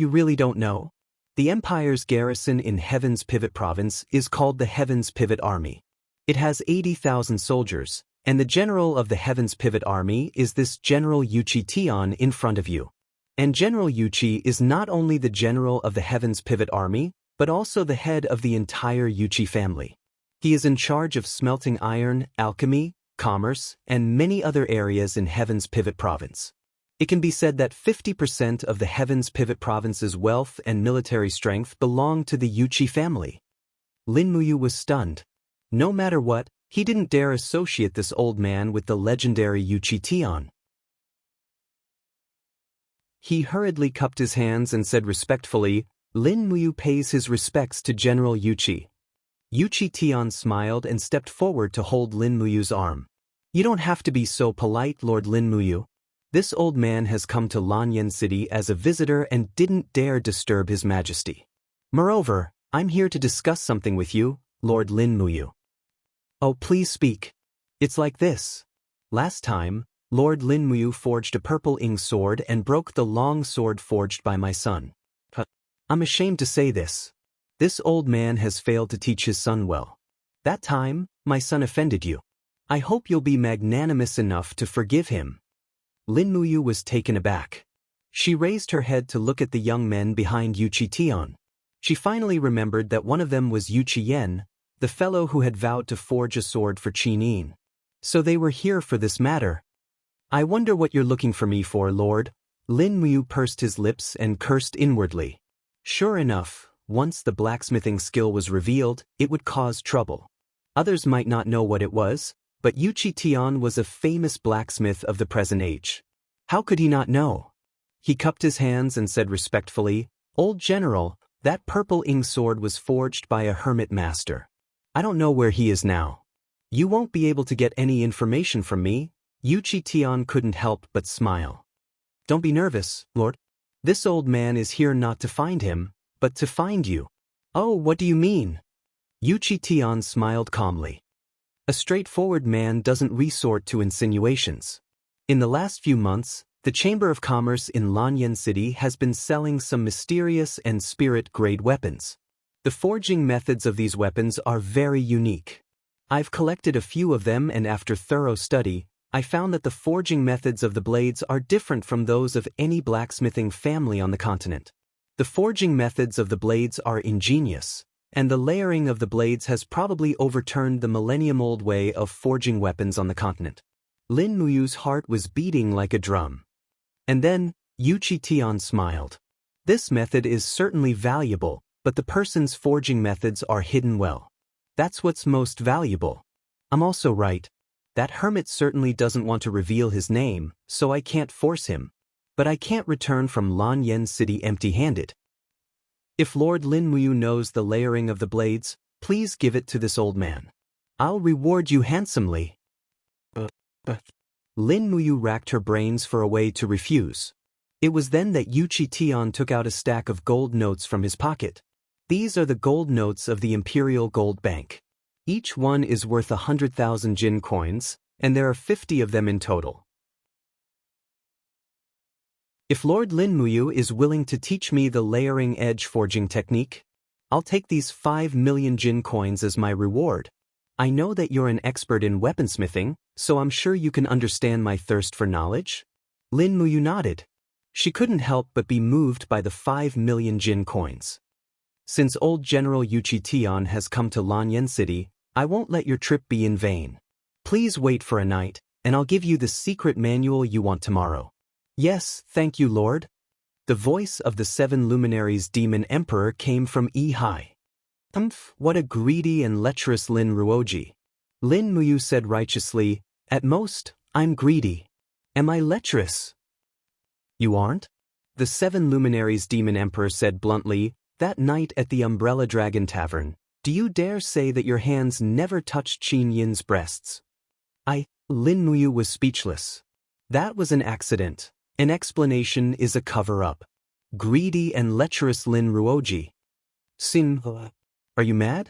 really don't know? The Empire's garrison in Heaven's Pivot Province is called the Heaven's Pivot Army. It has 80,000 soldiers, and the general of the Heaven's Pivot Army is this General Yuqi Tian in front of you. And General Yuqi is not only the general of the Heaven's Pivot Army, but also the head of the entire Yuqi family. He is in charge of smelting iron, alchemy, commerce, and many other areas in Heaven's Pivot Province. It can be said that 50% of the Heaven's Pivot Province's wealth and military strength belong to the Yuqi family. Lin Muyu was stunned. No matter what, he didn't dare associate this old man with the legendary Yuqi Tian. He hurriedly cupped his hands and said respectfully, Lin Muyu pays his respects to General Yuqi. Yuqi Tian smiled and stepped forward to hold Lin Muyu's arm. You don't have to be so polite, Lord Lin Muyu. This old man has come to Lanyan City as a visitor and didn't dare disturb His Majesty. Moreover, I'm here to discuss something with you, Lord Lin Muyu. Oh, please speak. It's like this. Last time, Lord Lin Muyu forged a purple ink sword and broke the long sword forged by my son. I'm ashamed to say this. This old man has failed to teach his son well. That time, my son offended you. I hope you'll be magnanimous enough to forgive him. Lin Muyu was taken aback. She raised her head to look at the young men behind Yuqi Tian. She finally remembered that one of them was Yuqi Yan, the fellow who had vowed to forge a sword for Qin Yin. So they were here for this matter. I wonder what you're looking for me for, Lord. Lin Muyu pursed his lips and cursed inwardly. Sure enough, once the blacksmithing skill was revealed, it would cause trouble. Others might not know what it was, but Yuqi Tian was a famous blacksmith of the present age. How could he not know? He cupped his hands and said respectfully, Old General, that purple ink sword was forged by a hermit master. I don't know where he is now. You won't be able to get any information from me. Yuqi Tian couldn't help but smile. Don't be nervous, Lord. This old man is here not to find him, but to find you. Oh, what do you mean? Yuqi Tian smiled calmly. A straightforward man doesn't resort to insinuations. In the last few months, the Chamber of Commerce in Lanyan City has been selling some mysterious and spirit-grade weapons. The forging methods of these weapons are very unique. I've collected a few of them, and after thorough study, I found that the forging methods of the blades are different from those of any blacksmithing family on the continent. The forging methods of the blades are ingenious, and the layering of the blades has probably overturned the millennium-old way of forging weapons on the continent. Lin Muyu's heart was beating like a drum. And then, Yuqi Tian smiled. This method is certainly valuable, but the person's forging methods are hidden well. That's what's most valuable. I'm also right. That hermit certainly doesn't want to reveal his name, so I can't force him. But I can't return from Lanyan City empty-handed. If Lord Lin Muyu knows the layering of the blades, please give it to this old man. I'll reward you handsomely. Lin Muyu racked her brains for a way to refuse. It was then that Yuqi Tian took out a stack of gold notes from his pocket. These are the gold notes of the Imperial Gold Bank. Each one is worth 100,000 Jin coins, and there are 50 of them in total. If Lord Lin Muyu is willing to teach me the layering edge forging technique, I'll take these 5 million Jin coins as my reward. I know that you're an expert in weaponsmithing, so I'm sure you can understand my thirst for knowledge. Lin Muyu nodded. She couldn't help but be moved by the 5 million Jin coins. Since old General Yuqi Tian has come to Lanyan City, I won't let your trip be in vain. Please wait for a night, and I'll give you the secret manual you want tomorrow. Yes, thank you, Lord. The voice of the seven luminaries demon emperor came from Yi. What a greedy and lecherous Lin Ruoji. Lin Muyu said righteously, at most, I'm greedy. Am I lecherous? You aren't? The seven luminaries demon emperor said bluntly, that night at the Umbrella Dragon Tavern, do you dare say that your hands never touched Qin Yin's breasts? Lin Muyu was speechless. That was an accident. An explanation is a cover-up. Greedy and lecherous Lin Ruoji. Are you mad?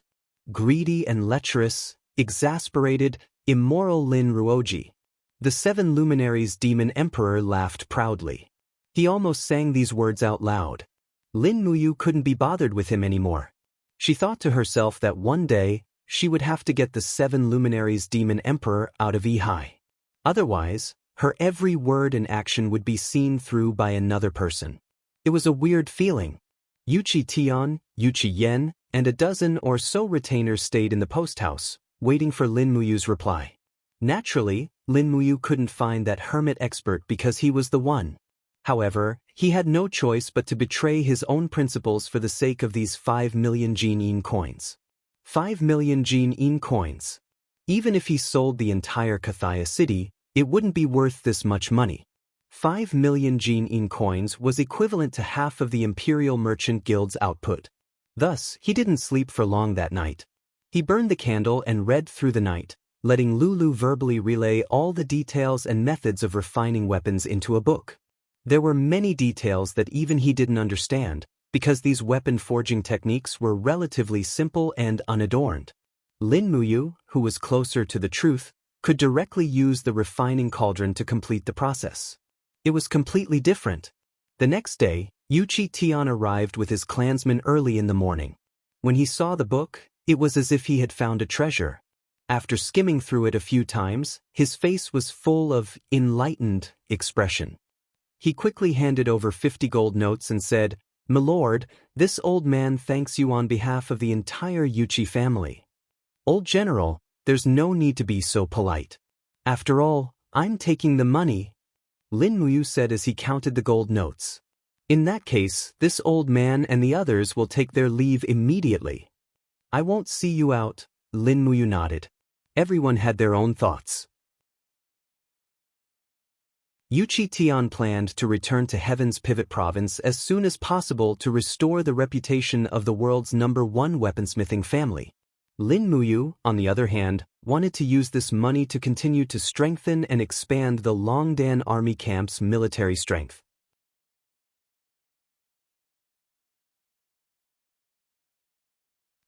Greedy and lecherous, exasperated, immoral Lin Ruoji. The seven luminaries demon emperor laughed proudly. He almost sang these words out loud. Lin Muyu couldn't be bothered with him anymore. She thought to herself that one day, she would have to get the seven luminaries demon emperor out of Yi. Otherwise, her every word and action would be seen through by another person. It was a weird feeling. Yuqi Tian, Yuqi Yen, and a dozen or so retainers stayed in the post house, waiting for Lin Muyu's reply. Naturally, Lin Muyu couldn't find that hermit expert because he was the one. However, he had no choice but to betray his own principles for the sake of these 5 million Jin Yin coins. 5 million Jin Yin coins. Even if he sold the entire Kathaya city, it wouldn't be worth this much money. 5 million Jin Yin coins was equivalent to half of the Imperial Merchant Guild's output. Thus, he didn't sleep for long that night. He burned the candle and read through the night, letting Lulu verbally relay all the details and methods of refining weapons into a book. There were many details that even he didn't understand, because these weapon forging techniques were relatively simple and unadorned. Lin Muyu, who was closer to the truth, could directly use the refining cauldron to complete the process. It was completely different. The next day, Yuqi Tian arrived with his clansmen early in the morning. When he saw the book, it was as if he had found a treasure. After skimming through it a few times, his face was full of enlightened expression. He quickly handed over 50 gold notes and said, "My lord, this old man thanks you on behalf of the entire Yuqi family." "Old general, there's no need to be so polite. After all, I'm taking the money," Lin Muyu said as he counted the gold notes. "In that case, this old man and the others will take their leave immediately." "I won't see you out," Lin Muyu nodded. Everyone had their own thoughts. Yuqi Tian planned to return to Heaven's Pivot Province as soon as possible to restore the reputation of the world's #1 weaponsmithing family. Lin Muyu, on the other hand, wanted to use this money to continue to strengthen and expand the Longdan army camp's military strength.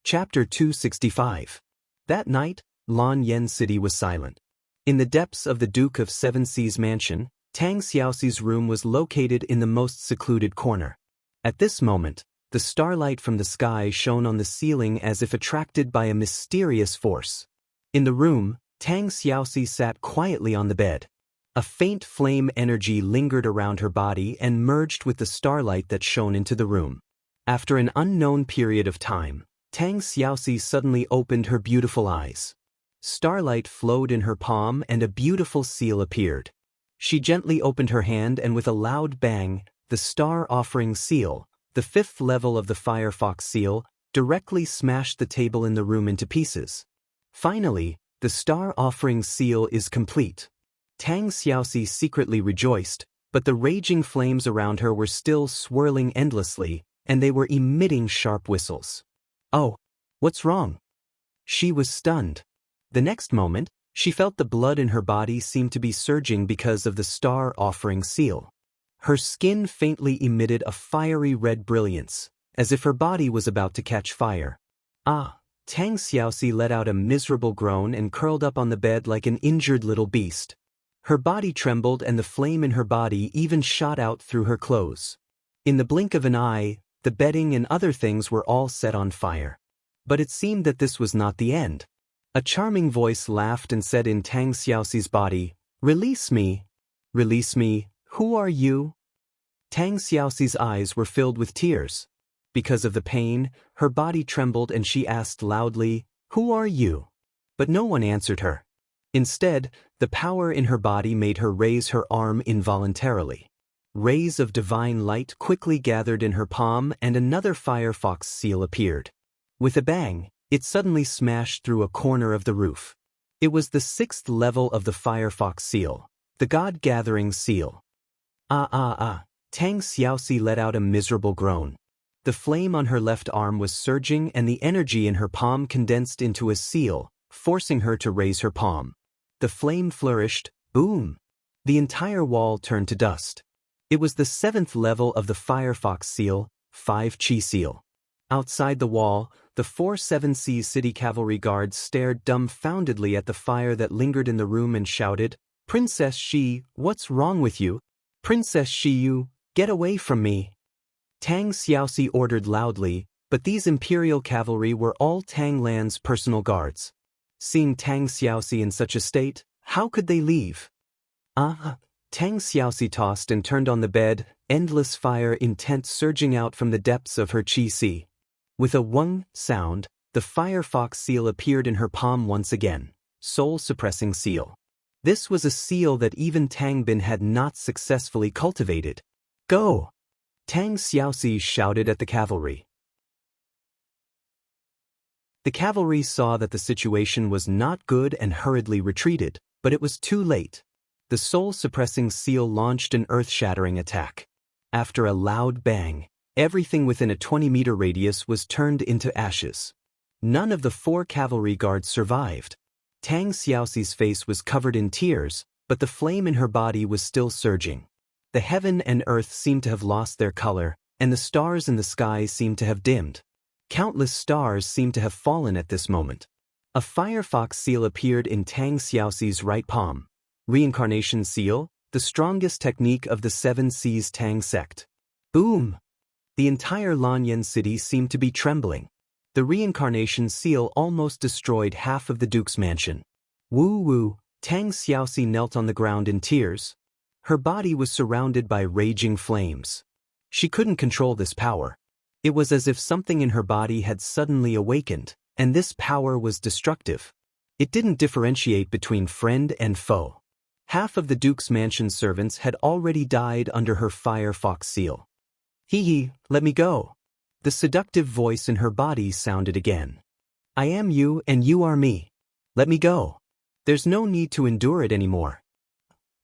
Chapter 265. That night, Lan Yen City was silent. In the depths of the Duke of Seven Seas mansion, Tang Xiaoxi's room was located in the most secluded corner. At this moment, the starlight from the sky shone on the ceiling as if attracted by a mysterious force. In the room, Tang Xiaoxi sat quietly on the bed. A faint flame energy lingered around her body and merged with the starlight that shone into the room. After an unknown period of time, Tang Xiaoxi suddenly opened her beautiful eyes. Starlight flowed in her palm and a beautiful seal appeared. She gently opened her hand and with a loud bang, the Star Offering Seal, the 5th level of the Firefox seal, directly smashed the table in the room into pieces. Finally, the Star Offering Seal is complete. Tang Xiaoxi secretly rejoiced, but the raging flames around her were still swirling endlessly, and they were emitting sharp whistles. "Oh, what's wrong?" She was stunned. The next moment, she felt the blood in her body seem to be surging because of the Star Offering Seal. Her skin faintly emitted a fiery red brilliance, as if her body was about to catch fire. Tang Xiaoxi let out a miserable groan and curled up on the bed like an injured little beast. Her body trembled and the flame in her body even shot out through her clothes. In the blink of an eye, the bedding and other things were all set on fire. But it seemed that this was not the end. A charming voice laughed and said in Tang Xiaoxi's body, "Release me. Release me. Who are you?" Tang Xiaoxi's eyes were filled with tears. Because of the pain, her body trembled and she asked loudly, "Who are you?" But no one answered her. Instead, the power in her body made her raise her arm involuntarily. Rays of divine light quickly gathered in her palm and another firefox seal appeared. With a bang, it suddenly smashed through a corner of the roof. It was the 6th level of the firefox seal, the God-gathering seal. Tang Xiaoxi let out a miserable groan. The flame on her left arm was surging and the energy in her palm condensed into a seal, forcing her to raise her palm. The flame flourished, boom! The entire wall turned to dust. It was the 7th level of the firefox seal, 5 Qi seal. Outside the wall, the 4 7 Seas city cavalry guards stared dumbfoundedly at the fire that lingered in the room and shouted, "Princess Shi, what's wrong with you? Princess Shi, you, get away from me!" Tang Xiaoxi ordered loudly, but these imperial cavalry were all Tang Lan's personal guards. Seeing Tang Xiaoxi in such a state, how could they leave? Tang Xiaoxi tossed and turned on the bed, endless fire intent surging out from the depths of her qi si. With a wung sound, the firefox seal appeared in her palm once again, soul-suppressing seal. This was a seal that even Tang Bin had not successfully cultivated. "Go!" Tang Xiaoxi shouted at the cavalry. The cavalry saw that the situation was not good and hurriedly retreated, but it was too late. The soul-suppressing seal launched an earth-shattering attack. After a loud bang, everything within a 20-meter radius was turned into ashes. None of the 4 cavalry guards survived. Tang Xiaoxi's face was covered in tears, but the flame in her body was still surging. The heaven and earth seemed to have lost their color, and the stars in the sky seemed to have dimmed. Countless stars seemed to have fallen at this moment. A firefox seal appeared in Tang Xiaoxi's right palm. Reincarnation seal, the strongest technique of the 7 Seas Tang sect. Boom! The entire Lanyan city seemed to be trembling. The reincarnation seal almost destroyed half of the Duke's mansion. Woo! Tang Xiaoxi knelt on the ground in tears. Her body was surrounded by raging flames. She couldn't control this power. It was as if something in her body had suddenly awakened, and this power was destructive. It didn't differentiate between friend and foe. Half of the Duke's mansion servants had already died under her firefox seal. "Hee, let me go." The seductive voice in her body sounded again. "I am you and you are me. Let me go. There's no need to endure it anymore."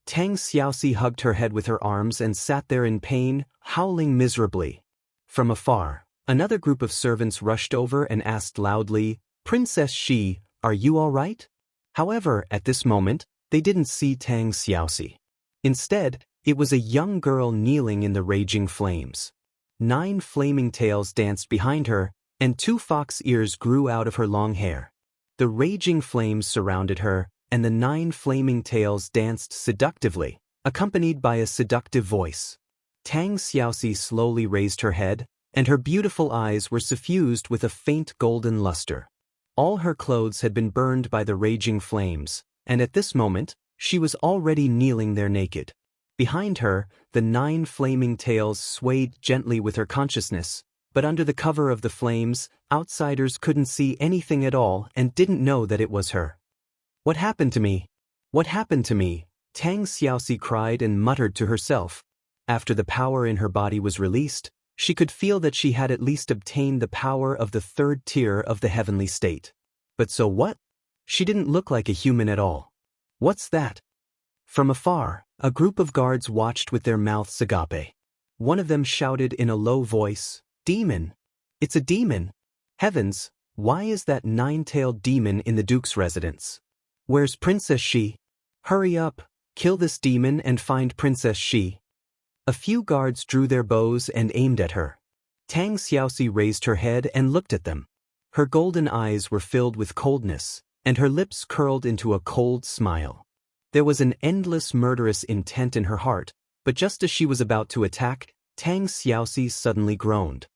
Tang Xiaoxi hugged her head with her arms and sat there in pain, howling miserably. From afar, another group of servants rushed over and asked loudly, "Princess Shi, are you all right?" However, at this moment, they didn't see Tang Xiaoxi. Instead, it was a young girl kneeling in the raging flames. 9 flaming tails danced behind her, and 2 fox ears grew out of her long hair. The raging flames surrounded her, and the 9 flaming tails danced seductively, accompanied by a seductive voice. Tang Xiaoxi slowly raised her head, and her beautiful eyes were suffused with a faint golden luster. All her clothes had been burned by the raging flames, and at this moment, she was already kneeling there naked. Behind her, the 9 flaming tails swayed gently with her consciousness, but under the cover of the flames, outsiders couldn't see anything at all and didn't know that it was her. "What happened to me? What happened to me?" Tang Xiaoxi cried and muttered to herself. After the power in her body was released, she could feel that she had at least obtained the power of the 3rd tier of the heavenly state. But so what? She didn't look like a human at all. "What's that?" From afar, a group of guards watched with their mouths agape. One of them shouted in a low voice, "Demon! It's a demon! Heavens, why is that 9-tailed demon in the Duke's residence? Where's Princess Shi? Hurry up, kill this demon and find Princess Shi." A few guards drew their bows and aimed at her. Tang Xiaoxi raised her head and looked at them. Her golden eyes were filled with coldness, and her lips curled into a cold smile. There was an endless murderous intent in her heart, but just as she was about to attack, Tang Xiaoxi suddenly groaned.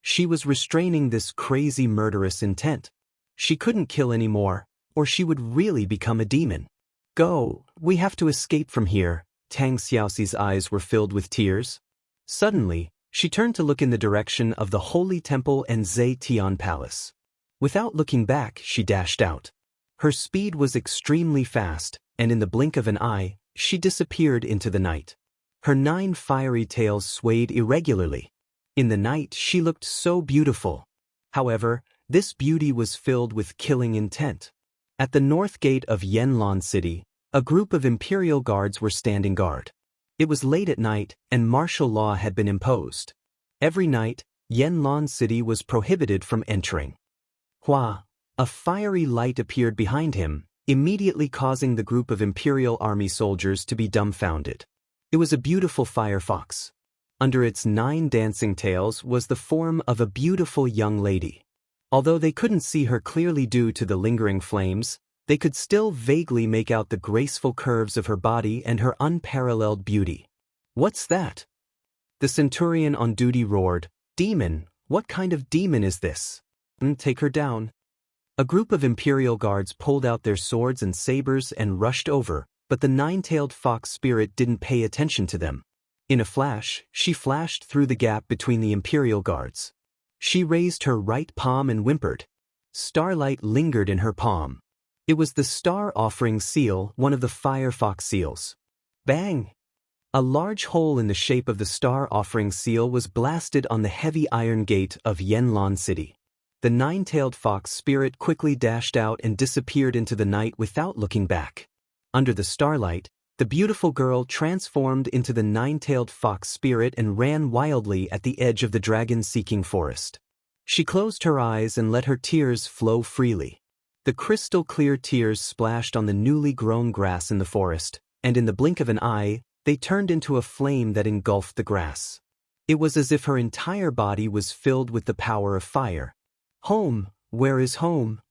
She was restraining this crazy murderous intent. She couldn't kill anymore, or she would really become a demon. "Go, we have to escape from here." Tang Xiaoxi's eyes were filled with tears. Suddenly, she turned to look in the direction of the Holy Temple and Zetian Palace. Without looking back, she dashed out. Her speed was extremely fast, and in the blink of an eye, she disappeared into the night. Her 9 fiery tails swayed irregularly. In the night she looked so beautiful. However, this beauty was filled with killing intent. At the north gate of Yanlan City, a group of imperial guards were standing guard. It was late at night, and martial law had been imposed. Every night, Yanlan City was prohibited from entering. Hua, a fiery light appeared behind him, immediately causing the group of imperial army soldiers to be dumbfounded. It was a beautiful fire fox. Under its 9 dancing tails was the form of a beautiful young lady. Although they couldn't see her clearly due to the lingering flames, they could still vaguely make out the graceful curves of her body and her unparalleled beauty. "What's that?" The centurion on duty roared. "Demon, what kind of demon is this? Take her down." A group of imperial guards pulled out their swords and sabers and rushed over, but the 9-tailed fox spirit didn't pay attention to them. In a flash, she flashed through the gap between the imperial guards. She raised her right palm and whimpered. Starlight lingered in her palm. It was the Star Offering Seal, one of the Fire Fox seals. Bang! A large hole in the shape of the Star Offering Seal was blasted on the heavy iron gate of Yanlan City. The 9-tailed fox spirit quickly dashed out and disappeared into the night without looking back. Under the starlight, the beautiful girl transformed into the 9-tailed fox spirit and ran wildly at the edge of the dragon-seeking forest. She closed her eyes and let her tears flow freely. The crystal-clear tears splashed on the newly grown grass in the forest, and in the blink of an eye, they turned into a flame that engulfed the grass. It was as if her entire body was filled with the power of fire. "Home, where is home?"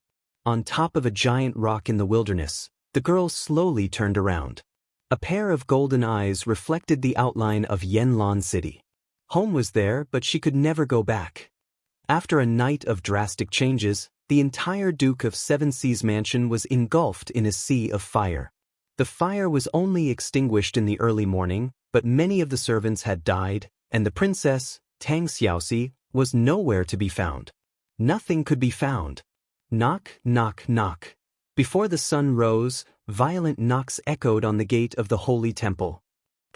On top of a giant rock in the wilderness, the girl slowly turned around. A pair of golden eyes reflected the outline of Yanlan City. Home was there, but she could never go back. After a night of drastic changes, the entire Duke of Seven Seas mansion was engulfed in a sea of fire. The fire was only extinguished in the early morning, but many of the servants had died, and the princess, Xianxia, was nowhere to be found. Nothing could be found. Knock, knock, knock. Before the sun rose, violent knocks echoed on the gate of the holy temple.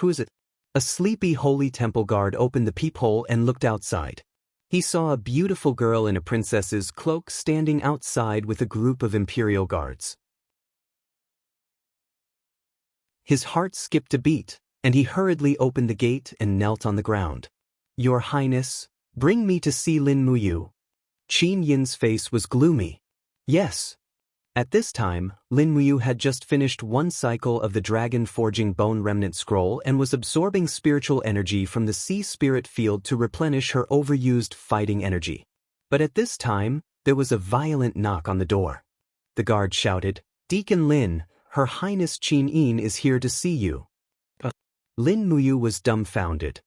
"Who is it?" A sleepy holy temple guard opened the peephole and looked outside. He saw a beautiful girl in a princess's cloak standing outside with a group of imperial guards. His heart skipped a beat, and he hurriedly opened the gate and knelt on the ground. "Your Highness, bring me to see Lin Muyu." Qin Yin's face was gloomy. "Yes." At this time, Lin Muyu had just finished one cycle of the Dragon Forging Bone Remnant Scroll and was absorbing spiritual energy from the Sea Spirit Field to replenish her overused fighting energy. But at this time, there was a violent knock on the door. The guard shouted, "Deacon Lin, Her Highness Qin Yin is here to see you." Lin Muyu was dumbfounded.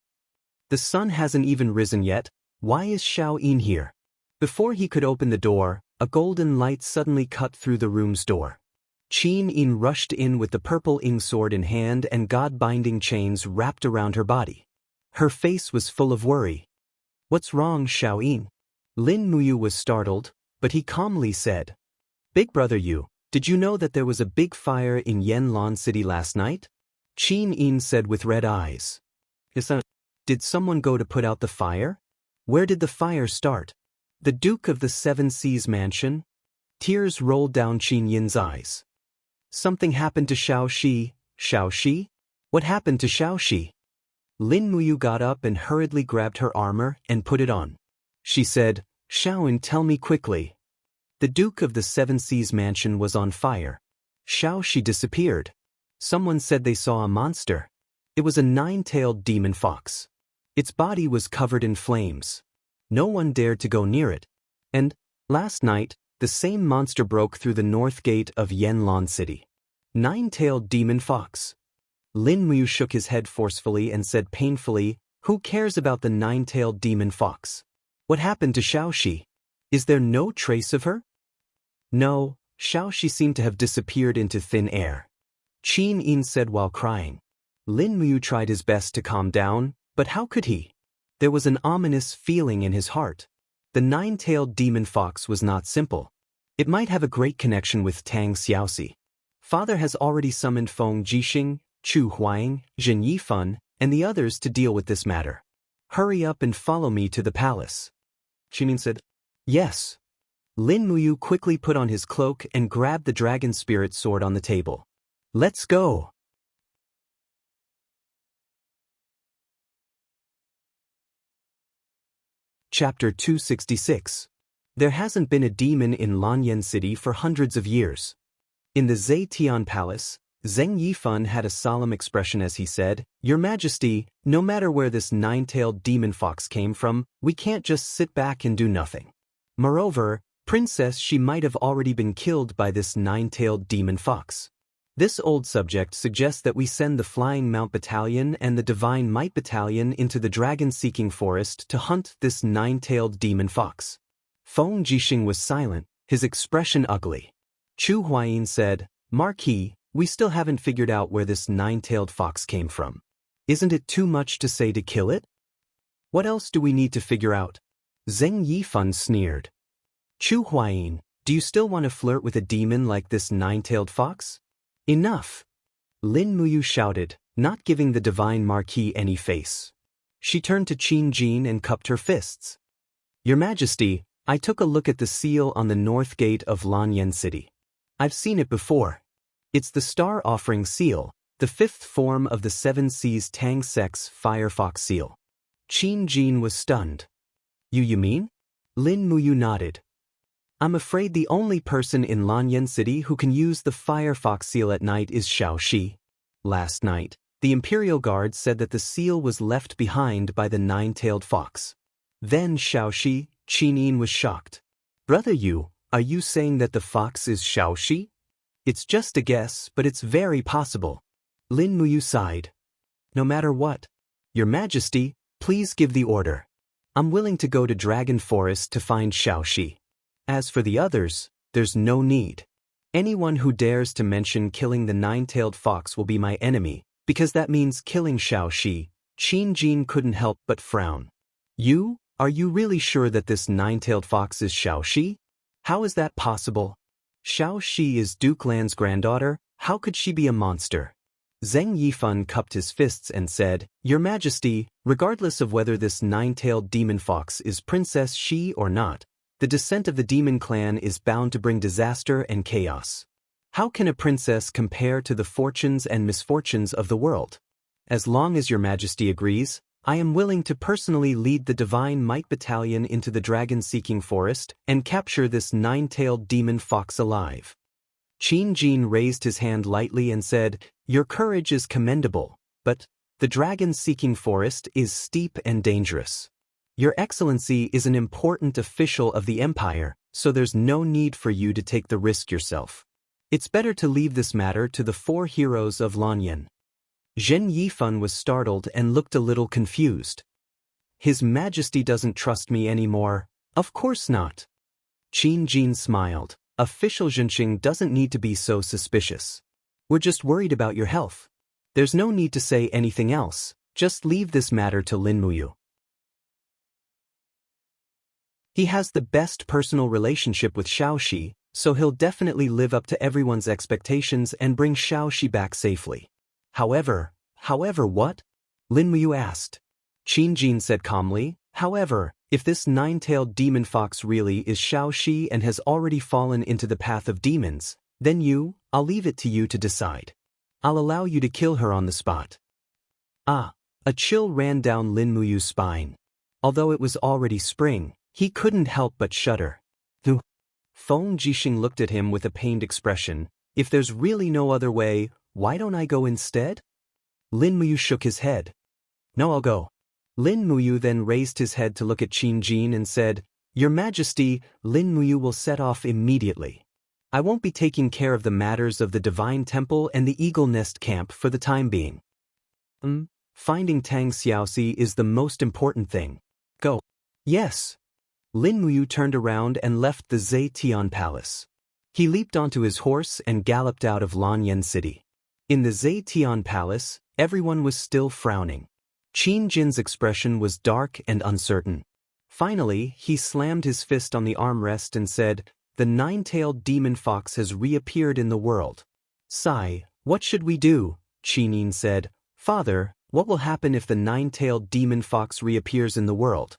"The sun hasn't even risen yet, why is Xiao Yin here?" Before he could open the door, a golden light suddenly cut through the room's door. Qin Yin rushed in with the purple ing sword in hand and god-binding chains wrapped around her body. Her face was full of worry. "What's wrong, Xiao Yin?" Lin Muyu was startled, but he calmly said, "Big brother Yu, did you know that there was a big fire in Yanlan City last night?" Qin Yin said with red eyes. "Did someone go to put out the fire? Where did the fire start?" "The Duke of the Seven Seas mansion?" Tears rolled down Qin Yin's eyes. "Something happened to Xiao Shi." "Xiao Shi? What happened to Xiao Shi?" Lin Muyu got up and hurriedly grabbed her armor and put it on. She said, "Xiao Yin, tell me quickly." The Duke of the Seven Seas mansion was on fire. Xiao Shi disappeared. Someone said they saw a monster. It was a 9-tailed demon fox. Its body was covered in flames. No one dared to go near it. And, last night, the same monster broke through the north gate of Yanlan City. 9-tailed demon fox. Lin Muyu shook his head forcefully and said painfully, "Who cares about the 9-tailed demon fox? What happened to Xiao Shi? Is there no trace of her?" "No, Xiao Shi seemed to have disappeared into thin air," Qin Yin said while crying. Lin Muyu tried his best to calm down, but how could he? There was an ominous feeling in his heart. The 9-tailed demon fox was not simple. It might have a great connection with Tang Xiaoxi. Father has already summoned Feng Jixing, Chu Huaying, Zhen Yifan, and the others to deal with this matter. Hurry up and follow me to the palace. Qinin said, Yes. Lin Muyu quickly put on his cloak and grabbed the dragon spirit sword on the table. Let's go. Chapter 266. There hasn't been a demon in Lanyan City for hundreds of years. In the Zetian Palace, Zheng Yifan had a solemn expression as he said, Your Majesty, no matter where this nine-tailed demon fox came from, we can't just sit back and do nothing. Moreover, Princess, she might have already been killed by this nine-tailed demon fox. This old subject suggests that we send the Flying Mount Battalion and the Divine Might Battalion into the dragon-seeking forest to hunt this nine-tailed demon fox. Feng Jixing was silent, his expression ugly. Chu Huayin said, Marquis, we still haven't figured out where this nine-tailed fox came from. Isn't it too much to say to kill it? What else do we need to figure out? Zheng Yifan sneered. Chu Huayin, do you still want to flirt with a demon like this nine-tailed fox? Enough! Lin Muyu shouted, not giving the divine marquis any face. She turned to Qin Jin and cupped her fists. Your Majesty, I took a look at the seal on the north gate of Lanyan City. I've seen it before. It's the Star Offering Seal, the fifth form of the Seven Seas Tang sects Firefox seal. Qin Jin was stunned. You mean? Lin Muyu nodded. I'm afraid the only person in Lanyan City who can use the Firefox seal at night is Xiaoxi. Last night, the Imperial Guard said that the seal was left behind by the nine-tailed fox. Then Xiaoxi, Qinin was shocked. Brother Yu, are you saying that the fox is Xiaoxi? It's just a guess, but it's very possible. Lin Muyu sighed. No matter what. Your Majesty, please give the order. I'm willing to go to Dragon Forest to find Xiaoxi. As for the others, there's no need. Anyone who dares to mention killing the nine-tailed fox will be my enemy, because that means killing Xiaoxi. Qin Jin couldn't help but frown. Are you really sure that this nine-tailed fox is Xiaoxi? How is that possible? Xiaoxi is Duke Lan's granddaughter, how could she be a monster? Zheng Yifan cupped his fists and said, Your Majesty, regardless of whether this nine-tailed demon fox is Princess Xi or not, the descent of the demon clan is bound to bring disaster and chaos. How can a princess compare to the fortunes and misfortunes of the world? As long as Your Majesty agrees, I am willing to personally lead the Divine Might Battalion into the dragon-seeking forest and capture this nine-tailed demon fox alive. Qin Jin raised his hand lightly and said, Your courage is commendable, but the dragon-seeking forest is steep and dangerous. Your Excellency is an important official of the Empire, so there's no need for you to take the risk yourself. It's better to leave this matter to the four heroes of Lanyan. Zhen Yifan was startled and looked a little confused. His Majesty doesn't trust me anymore. Of course not. Qin Jin smiled. Official Zhenxing doesn't need to be so suspicious. We're just worried about your health. There's no need to say anything else. Just leave this matter to Lin Muyu. He has the best personal relationship with Xiaoxi, so he'll definitely live up to everyone's expectations and bring Xiaoxi back safely. However what? Lin Muyu asked. Qin Jin said calmly, However, if this nine-tailed demon fox really is Xiaoxi and has already fallen into the path of demons, then I'll leave it to you to decide. I'll allow you to kill her on the spot. A chill ran down Lin Muyu's spine. Although it was already spring, he couldn't help but shudder. Feng Jixing looked at him with a pained expression. If there's really no other way, why don't I go instead? Lin Muyu shook his head. No, I'll go. Lin Muyu then raised his head to look at Qin Jin and said, Your Majesty, Lin Muyu will set off immediately. I won't be taking care of the matters of the Divine Temple and the Eagle Nest Camp for the time being. Finding Tang Xiaoxi is the most important thing. Go. Yes. Lin Muyu turned around and left the Zetian Palace. He leaped onto his horse and galloped out of Lanyan City. In the Zetian Palace, everyone was still frowning. Qin Jin's expression was dark and uncertain. Finally, he slammed his fist on the armrest and said, The nine-tailed demon fox has reappeared in the world. Sai, what should we do? Qin said, "Father, what will happen if the nine-tailed demon fox reappears in the world?"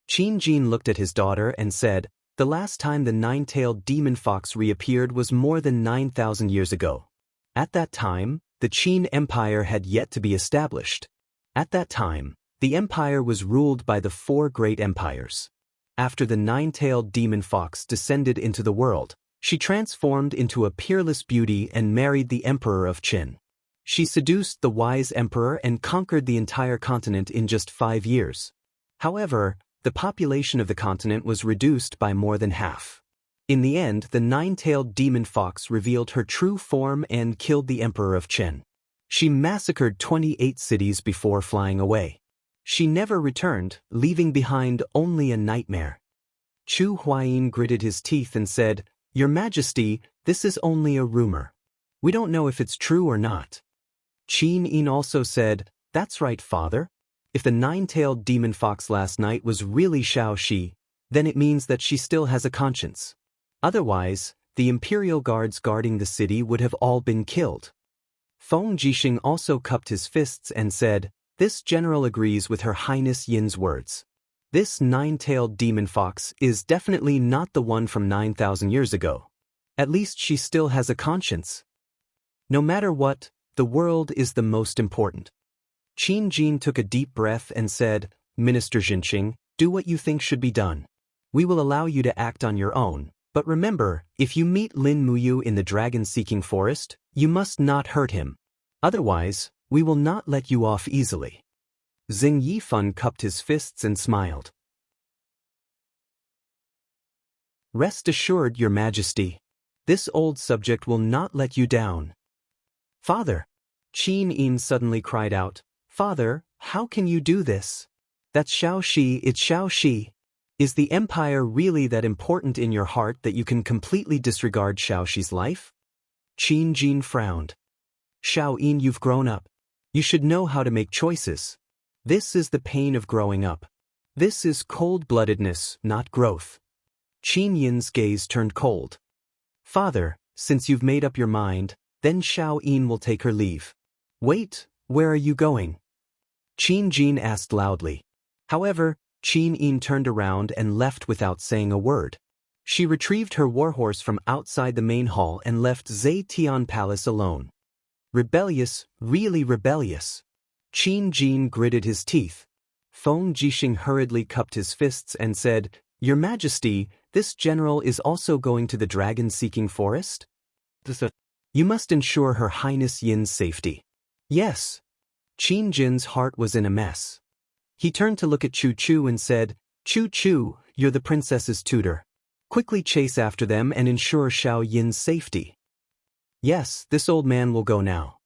Qin looked at his daughter and said, "The last time the nine-tailed demon fox reappeared was more than 9,000 years ago. At that time, the Qin Empire had yet to be established. At that time, the empire was ruled by the four great empires. After the nine-tailed demon fox descended into the world, she transformed into a peerless beauty and married the emperor of Qin. She seduced the wise emperor and conquered the entire continent in just 5 years. However, the population of the continent was reduced by more than half. In the end, the nine-tailed demon fox revealed her true form and killed the emperor of Qin. She massacred 28 cities before flying away. She never returned, leaving behind only a nightmare." Chu Huayin gritted his teeth and said, "Your Majesty, this is only a rumor. We don't know if it's true or not." Qin also said, "That's right, father. If the nine-tailed demon fox last night was really Xianxia, then it means that she still has a conscience. Otherwise, the imperial guards guarding the city would have all been killed." Feng Jixing also cupped his fists and said, "This general agrees with Her Highness Yin's words. This nine-tailed demon fox is definitely not the one from 9,000 years ago. At least she still has a conscience. No matter what, the world is the most important." Qin took a deep breath and said, "Minister Jinqing, do what you think should be done. We will allow you to act on your own, but remember, if you meet Lin Muyu in the dragon-seeking forest, you must not hurt him. Otherwise, we will not let you off easily." Xing Yifan cupped his fists and smiled. "Rest assured, Your Majesty. This old subject will not let you down." "Father!" Qin suddenly cried out, "Father, how can you do this? That's Xianxia, it's Xianxia. Is the empire really that important in your heart that you can completely disregard Xiaoxi's life?" Qin frowned. "Xiaoyin, you've grown up. You should know how to make choices. This is the pain of growing up. This is cold-bloodedness, not growth." Qin Yin's gaze turned cold. "Father, since you've made up your mind, then Xiaoyin will take her leave." "Wait, where are you going?" Qin asked loudly. However, Qin turned around and left without saying a word. She retrieved her warhorse from outside the main hall and left Zetian Palace alone. Rebellious, really rebellious. Qin gritted his teeth. Feng Jixing hurriedly cupped his fists and said, "Your Majesty, this general is also going to the dragon-seeking forest? You must ensure Her Highness Yin's safety." "Yes." Qin's heart was in a mess. He turned to look at Chu and said, "Chu, you're the princess's tutor. Quickly chase after them and ensure Xiao Yin's safety." "Yes, this old man will go now."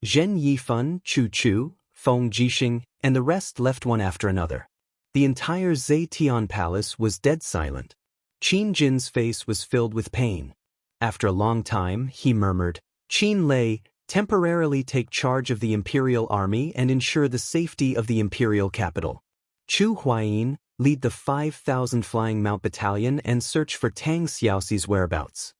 Zhen Yifan, Chu, Feng Jixing, and the rest left one after another. The entire Zetian Palace was dead silent. Qin's face was filled with pain. After a long time, he murmured, "Qin Lei, temporarily take charge of the imperial army and ensure the safety of the imperial capital. Chu Huayin, lead the 5,000 Flying Mount Battalion and search for Tang Xiaoxi's whereabouts."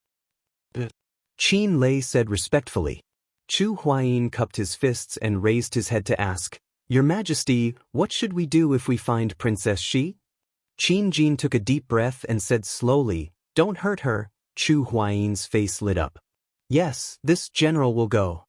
Qin Lei said respectfully. Chu Huayin cupped his fists and raised his head to ask, "Your Majesty, what should we do if we find Princess Xi?" Qin took a deep breath and said slowly, "Don't hurt her." Chu Huayin's face lit up. "Yes, this general will go."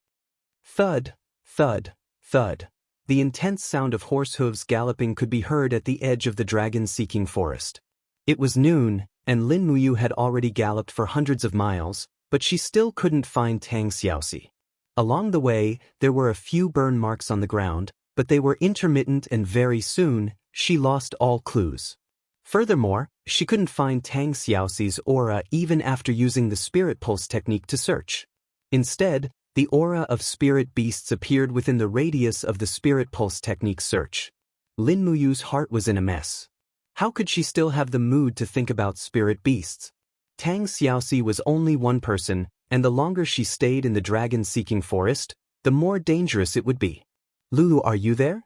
Thud, thud, thud. The intense sound of horse hooves galloping could be heard at the edge of the dragon-seeking forest. It was noon, and Lin Muyu had already galloped for hundreds of miles, but she still couldn't find Tang Xiaoxi. Along the way, there were a few burn marks on the ground, but they were intermittent and very soon, she lost all clues. Furthermore, she couldn't find Tang Xiaoxi's aura even after using the spirit pulse technique to search. Instead, the aura of spirit beasts appeared within the radius of the spirit pulse technique search. Lin Muyu's heart was in a mess. How could she still have the mood to think about spirit beasts? Tang Xiaoxi was only one person, and the longer she stayed in the dragon-seeking forest, the more dangerous it would be. "Lulu, are you there?"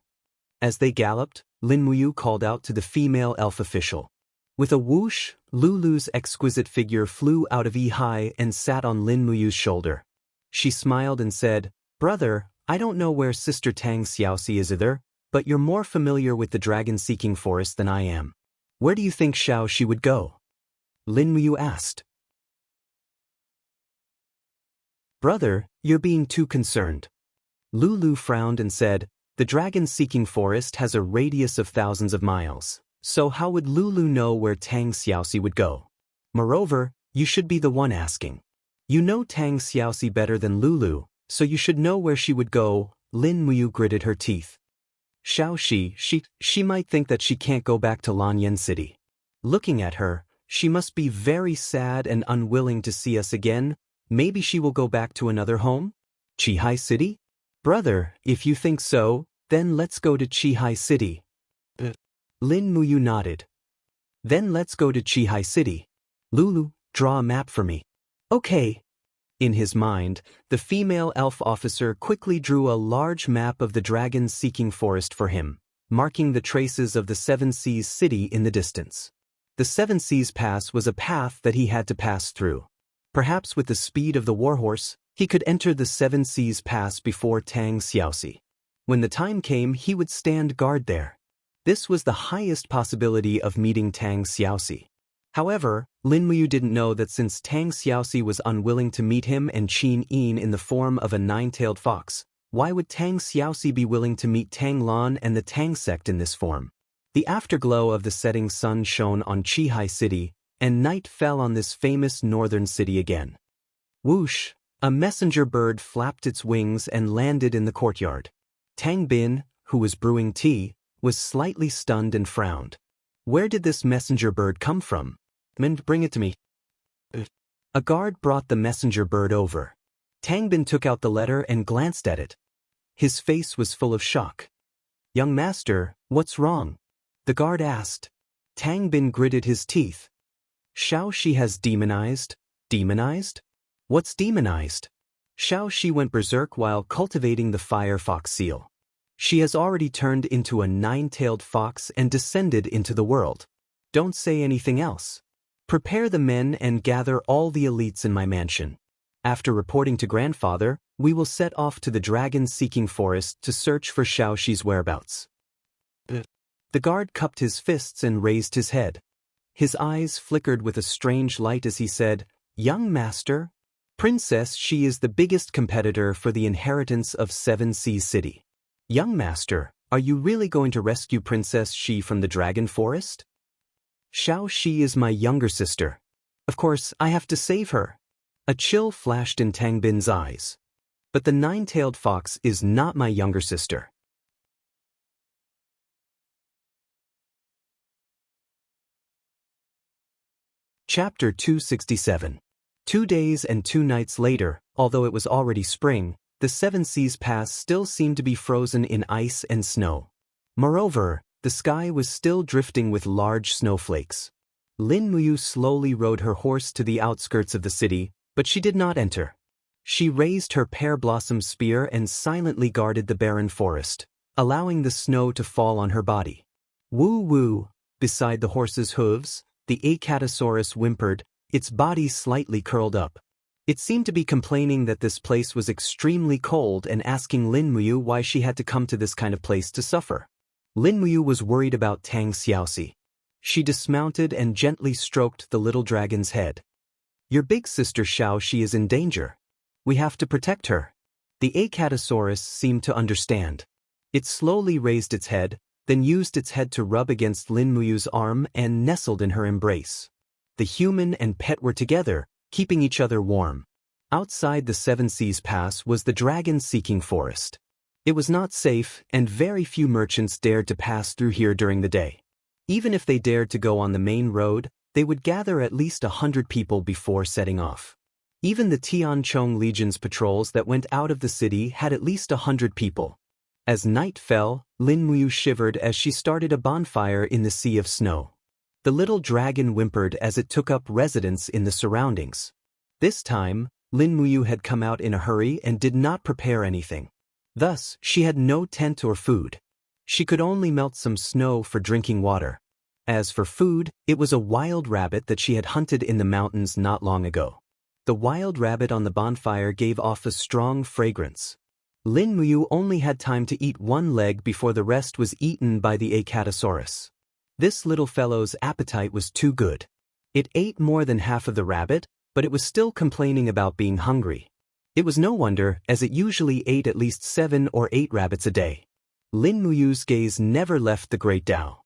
As they galloped, Lin Muyu called out to the female elf official. With a whoosh, Lulu's exquisite figure flew out of Yi and sat on Lin Muyu's shoulder. She smiled and said, "Brother, I don't know where Sister Tang Xiaoxi is either, but you're more familiar with the dragon-seeking forest than I am. Where do you think Xiaoxi would go? Lin Muyu asked. Brother, you're being too concerned. Lulu frowned and said, the dragon-seeking forest has a radius of thousands of miles, so how would Lulu know where Tang Xiaoxi would go? Moreover, you should be the one asking. You know Tang Xiaoxi better than Lulu, so you should know where she would go. Lin Muyu gritted her teeth. Xiaoxi, she might think that she can't go back to Lanyan City. Looking at her, she must be very sad and unwilling to see us again. Maybe she will go back to another home? Qihai City? Brother, if you think so, then let's go to Qihai City. Lin Muyu nodded. Then let's go to Qihai City. Lulu, draw a map for me. Okay. In his mind, the female elf officer quickly drew a large map of the dragon-seeking forest for him, marking the traces of the Seven Seas City in the distance. The Seven Seas Pass was a path that he had to pass through. Perhaps with the speed of the warhorse, he could enter the Seven Seas Pass before Tang Xiaoxi. When the time came, he would stand guard there. This was the highest possibility of meeting Tang Xiaoxi. However, Lin Muyu didn't know that since Tang Xiaoxi was unwilling to meet him and Qin Yin in the form of a nine-tailed fox, why would Tang Xiaoxi be willing to meet Tang Lan and the Tang sect in this form? The afterglow of the setting sun shone on Qihai City, and night fell on this famous northern city again. Whoosh! A messenger bird flapped its wings and landed in the courtyard. Tang Bin, who was brewing tea, was slightly stunned and frowned. Where did this messenger bird come from? Bring it to me. A guard brought the messenger bird over. Tang Bin took out the letter and glanced at it. His face was full of shock. Young master, what's wrong? The guard asked. Tang Bin gritted his teeth. Xiaoxi has demonized? Demonized? What's demonized? Xiaoxi went berserk while cultivating the fire fox seal. She has already turned into a nine-tailed fox and descended into the world. Don't say anything else. Prepare the men and gather all the elites in my mansion. After reporting to grandfather, we will set off to the dragon-seeking forest to search for Xiaoxi's whereabouts. The guard cupped his fists and raised his head. His eyes flickered with a strange light as he said, Young master, Princess Xi is the biggest competitor for the inheritance of Seven Seas City. Young master, are you really going to rescue Princess Xi from the dragon forest? Xiaoxi is my younger sister. Of course, I have to save her. A chill flashed in Tang Bin's eyes. But the nine-tailed fox is not my younger sister. Chapter 267. 2 days and 2 nights later, although it was already spring, the Seven Seas Pass still seemed to be frozen in ice and snow. Moreover, the sky was still drifting with large snowflakes. Lin Muyu slowly rode her horse to the outskirts of the city, but she did not enter. She raised her pear-blossom spear and silently guarded the barren forest, allowing the snow to fall on her body. Woo-woo! Beside the horse's hooves, the Acatosaurus whimpered, its body slightly curled up. It seemed to be complaining that this place was extremely cold and asking Lin Muyu why she had to come to this kind of place to suffer. Lin Muyu was worried about Tang Xiaoxi. She dismounted and gently stroked the little dragon's head. Your big sister Xiaoxi is in danger. We have to protect her. The Acatosaurus seemed to understand. It slowly raised its head, then used its head to rub against Lin Muyu's arm and nestled in her embrace. The human and pet were together, keeping each other warm. Outside the Seven Seas Pass was the dragon-seeking forest. It was not safe, and very few merchants dared to pass through here during the day. Even if they dared to go on the main road, they would gather at least 100 people before setting off. Even the Tianchong Legion's patrols that went out of the city had at least 100 people. As night fell, Lin Muyu shivered as she started a bonfire in the sea of snow. The little dragon whimpered as it took up residence in the surroundings. This time, Lin Muyu had come out in a hurry and did not prepare anything. Thus, she had no tent or food. She could only melt some snow for drinking water. As for food, it was a wild rabbit that she had hunted in the mountains not long ago. The wild rabbit on the bonfire gave off a strong fragrance. Lin Muyu only had time to eat one leg before the rest was eaten by the Acatosaurus. This little fellow's appetite was too good. It ate more than half of the rabbit, but it was still complaining about being hungry. It was no wonder, as it usually ate at least 7 or 8 rabbits a day. Lin Muyu's gaze never left the Great Tao.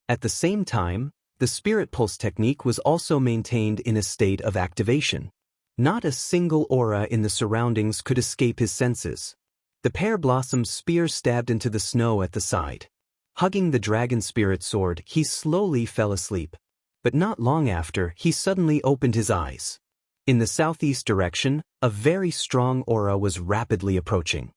At the same time, the spirit pulse technique was also maintained in a state of activation. Not a single aura in the surroundings could escape his senses. The pear blossom spear stabbed into the snow at the side. Hugging the dragon spirit sword, he slowly fell asleep. But not long after, he suddenly opened his eyes. In the southeast direction, a very strong aura was rapidly approaching.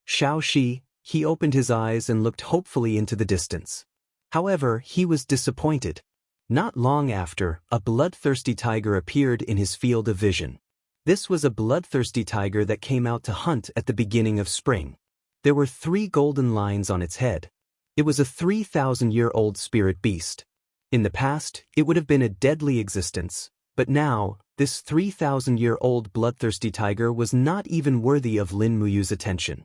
Xiaoxi, he opened his eyes and looked hopefully into the distance. However, he was disappointed. Not long after, a bloodthirsty tiger appeared in his field of vision. This was a bloodthirsty tiger that came out to hunt at the beginning of spring. There were 3 golden lines on its head. It was a 3,000-year-old spirit beast. In the past, it would have been a deadly existence, but now, this 3,000-year-old bloodthirsty tiger was not even worthy of Lin Muyu's attention.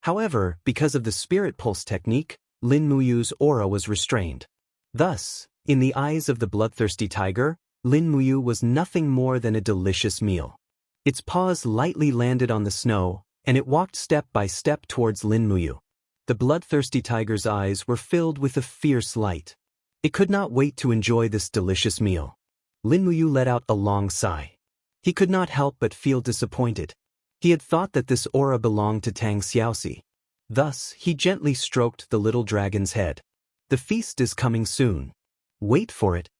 However, because of the spirit pulse technique, Lin Muyu's aura was restrained. Thus, in the eyes of the bloodthirsty tiger, Lin Muyu was nothing more than a delicious meal. Its paws lightly landed on the snow, and it walked step by step towards Lin Muyu. The bloodthirsty tiger's eyes were filled with a fierce light. It could not wait to enjoy this delicious meal. Lin Muyu let out a long sigh. He could not help but feel disappointed. He had thought that this aura belonged to Tang Xiaoxi. Thus, he gently stroked the little dragon's head. The feast is coming soon. Wait for it.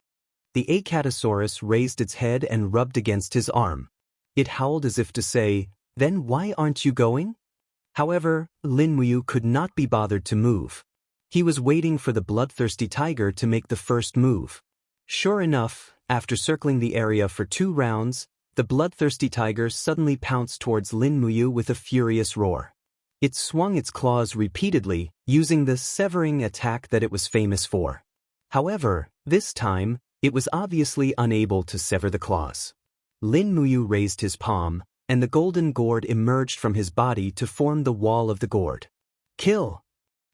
The Acatosaurus raised its head and rubbed against his arm. It howled as if to say, "Then why aren't you going?" However, Lin Muyu could not be bothered to move. He was waiting for the bloodthirsty tiger to make the first move. Sure enough, after circling the area for 2 rounds, the bloodthirsty tiger suddenly pounced towards Lin Muyu with a furious roar. It swung its claws repeatedly, using the severing attack that it was famous for. However, this time, it was obviously unable to sever the claws. Lin Muyu raised his palm, and the golden gourd emerged from his body to form the wall of the gourd. Kill!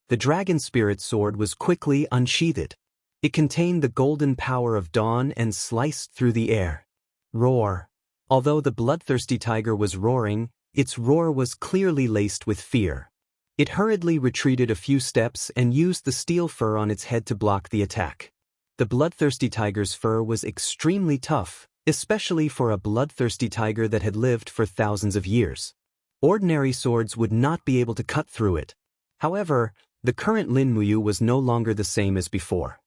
The dragon spirit sword was quickly unsheathed. It contained the golden power of dawn and sliced through the air. Roar! Although the bloodthirsty tiger was roaring, its roar was clearly laced with fear. It hurriedly retreated a few steps and used the steel fur on its head to block the attack. The bloodthirsty tiger's fur was extremely tough, especially for a bloodthirsty tiger that had lived for thousands of years. Ordinary swords would not be able to cut through it. However, the current Lin Muyu was no longer the same as before.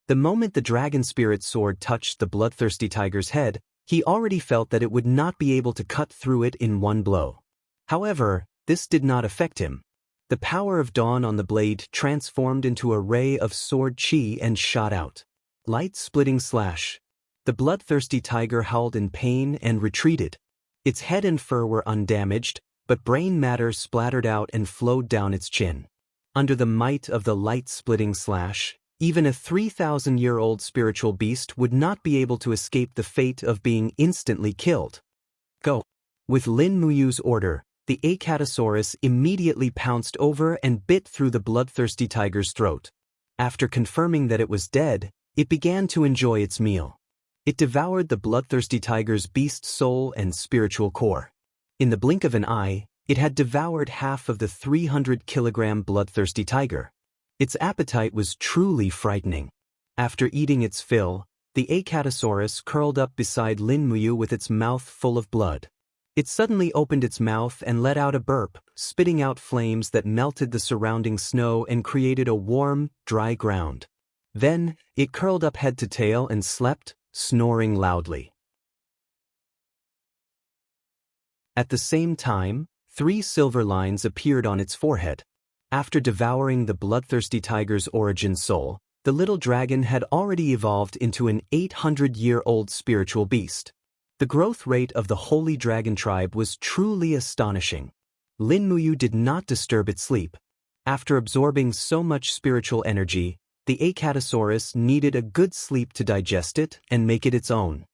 The moment the dragon spirit sword touched the bloodthirsty tiger's head, he already felt that it would not be able to cut through it in one blow. However, this did not affect him. The power of dawn on the blade transformed into a ray of sword chi and shot out. Light-splitting slash. The bloodthirsty tiger howled in pain and retreated. Its head and fur were undamaged, but brain matter splattered out and flowed down its chin. Under the might of the light-splitting slash, even a 3,000-year-old spiritual beast would not be able to escape the fate of being instantly killed. Go! With Lin Muyu's order, the Acatosaurus immediately pounced over and bit through the bloodthirsty tiger's throat. After confirming that it was dead, it began to enjoy its meal. It devoured the bloodthirsty tiger's beast soul and spiritual core. In the blink of an eye, it had devoured half of the 300-kilogram bloodthirsty tiger. Its appetite was truly frightening. After eating its fill, the Acatosaurus curled up beside Lin Muyu with its mouth full of blood. It suddenly opened its mouth and let out a burp, spitting out flames that melted the surrounding snow and created a warm, dry ground. Then, it curled up head to tail and slept, snoring loudly. At the same time, 3 silver lines appeared on its forehead. After devouring the bloodthirsty tiger's origin soul, the little dragon had already evolved into an 800-year-old spiritual beast. The growth rate of the holy dragon tribe was truly astonishing. Lin Muyu did not disturb its sleep. After absorbing so much spiritual energy, the Acatosaurus needed a good sleep to digest it and make it its own.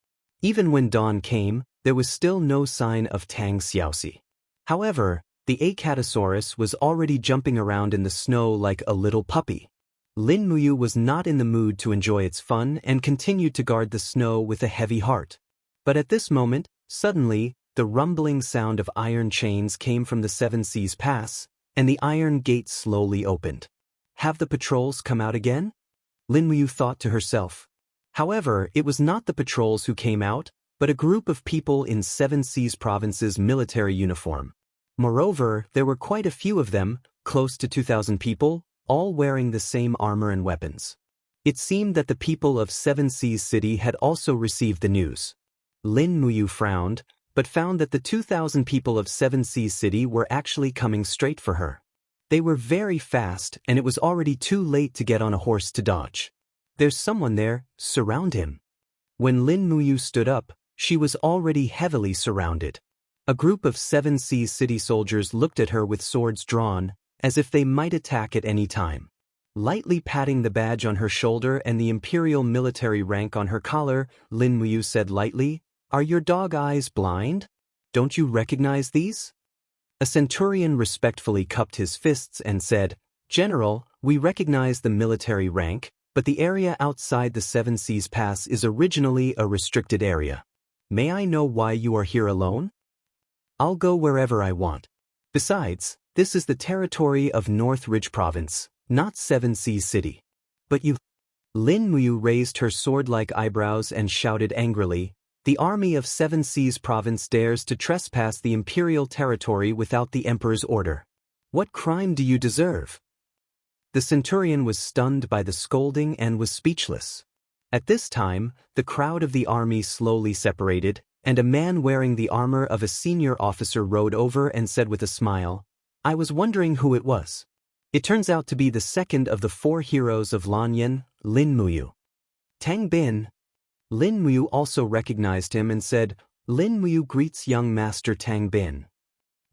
Even when dawn came, there was still no sign of Tang Xiaoxi. However, the Acatosaurus was already jumping around in the snow like a little puppy. Lin Muyu was not in the mood to enjoy its fun and continued to guard the snow with a heavy heart. But at this moment, suddenly, the rumbling sound of iron chains came from the Seven Seas Pass, and the iron gate slowly opened. Have the patrols come out again? Lin Muyu thought to herself. However, it was not the patrols who came out, but a group of people in Seven Seas Province's military uniform. Moreover, there were quite a few of them, close to 2,000 people, all wearing the same armor and weapons. It seemed that the people of Seven Seas City had also received the news. Lin Muyu frowned, but found that the 2,000 people of Seven Seas City were actually coming straight for her. They were very fast, and it was already too late to get on a horse to dodge. There's someone there, surround him. When Lin Muyu stood up, she was already heavily surrounded. A group of Seven Seas City soldiers looked at her with swords drawn, as if they might attack at any time. Lightly patting the badge on her shoulder and the imperial military rank on her collar, Lin Muyu said lightly, "Are your dog eyes blind? Don't you recognize these?" A centurion respectfully cupped his fists and said, "General, we recognize the military rank, but the area outside the Seven Seas Pass is originally a restricted area. May I know why you are here alone? I'll go wherever I want. Besides, this is the territory of North Ridge Province, not Seven Seas City." "But you—" Lin Muyu raised her sword-like eyebrows and shouted angrily, "The army of Seven Seas Province dares to trespass the imperial territory without the emperor's order. What crime do you deserve?" The centurion was stunned by the scolding and was speechless. At this time, the crowd of the army slowly separated, and a man wearing the armor of a senior officer rode over and said with a smile, "I was wondering who it was. It turns out to be the second of the 4 heroes of Lanyan, Lin Muyu. Tang Bin." Lin Muyu also recognized him and said, "Lin Muyu greets young master Tang Bin.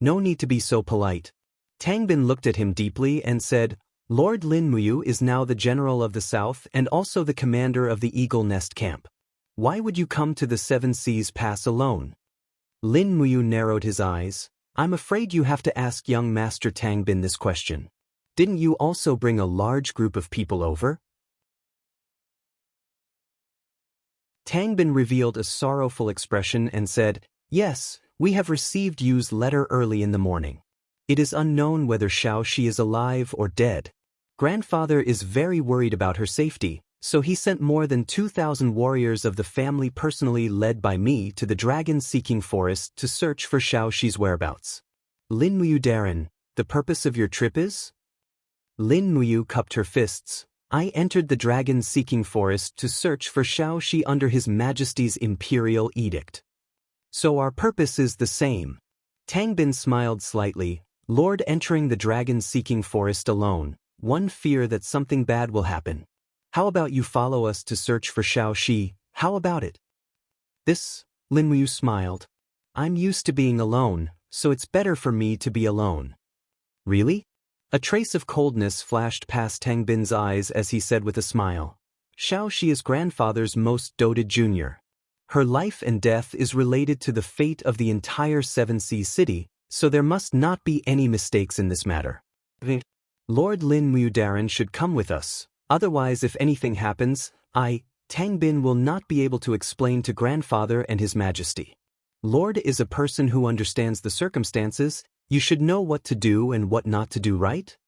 No need to be so polite." Tang Bin looked at him deeply and said, "Lord Lin Muyu is now the general of the south and also the commander of the Eagle Nest camp. Why would you come to the Seven Seas Pass alone?" Lin Muyu narrowed his eyes. "I'm afraid you have to ask young master Tang Bin this question. Didn't you also bring a large group of people over?" Tang Bin revealed a sorrowful expression and said, "Yes, we have received Yu's letter early in the morning. It is unknown whether Xiaoxi is alive or dead. Grandfather is very worried about her safety, so he sent more than 2,000 warriors of the family personally led by me to the dragon-seeking forest to search for Xiaoxi's whereabouts. Lin Muyu Darren, the purpose of your trip is?" Lin Muyu cupped her fists. "I entered the dragon-seeking forest to search for Xiaoxi under His Majesty's imperial edict. So our purpose is the same." Tang Bin smiled slightly. "Lord, entering the dragon-seeking forest alone, one fear that something bad will happen. How about you follow us to search for Xiaoxi? How about it?" "This," Lin Muyu smiled. "I'm used to being alone, so it's better for me to be alone." "Really?" A trace of coldness flashed past Tang Bin's eyes as he said with a smile, "Xiaoxi is grandfather's most doted junior. Her life and death is related to the fate of the entire Seven Seas City, so there must not be any mistakes in this matter. Lord Lin Muyu Darren should come with us, otherwise if anything happens, Tang Bin will not be able to explain to grandfather and His Majesty. Lord is a person who understands the circumstances. You should know what to do and what not to do, right?"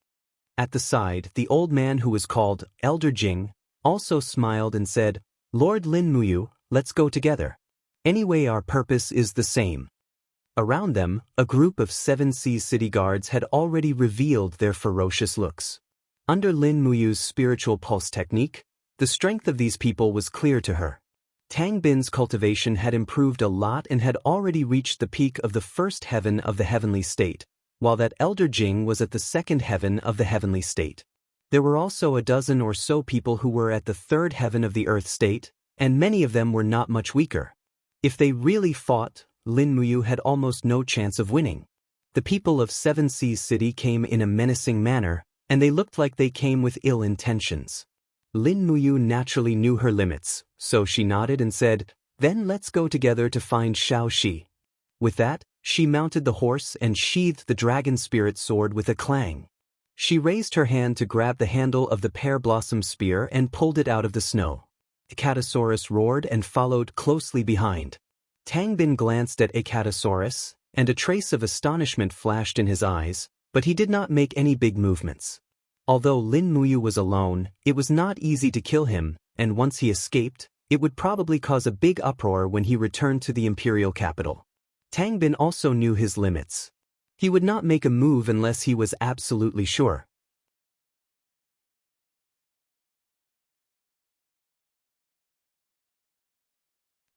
At the side, the old man who was called Elder Jing also smiled and said, "Lord Lin Muyu, let's go together. Anyway, our purpose is the same." Around them, a group of Seven Seas City guards had already revealed their ferocious looks. Under Lin Muyu's spiritual pulse technique, the strength of these people was clear to her. Tang Bin's cultivation had improved a lot and had already reached the peak of the first heaven of the heavenly state, while that Elder Jing was at the second heaven of the heavenly state. There were also a dozen or so people who were at the third heaven of the earth state, and many of them were not much weaker. If they really fought, Lin Muyu had almost no chance of winning. The people of Seven Seas City came in a menacing manner, and they looked like they came with ill intentions. Lin Muyu naturally knew her limits, so she nodded and said, Then let's go together to find Xiaoxi. With that, she mounted the horse and sheathed the dragon spirit sword with a clang. She raised her hand to grab the handle of the pear blossom spear and pulled it out of the snow. Icatosaurus roared and followed closely behind. Tangbin glanced at Icatosaurus, and a trace of astonishment flashed in his eyes, but he did not make any big movements. Although Lin Muyu was alone, it was not easy to kill him, and once he escaped, it would probably cause a big uproar when he returned to the imperial capital. Tangbin also knew his limits. He would not make a move unless he was absolutely sure.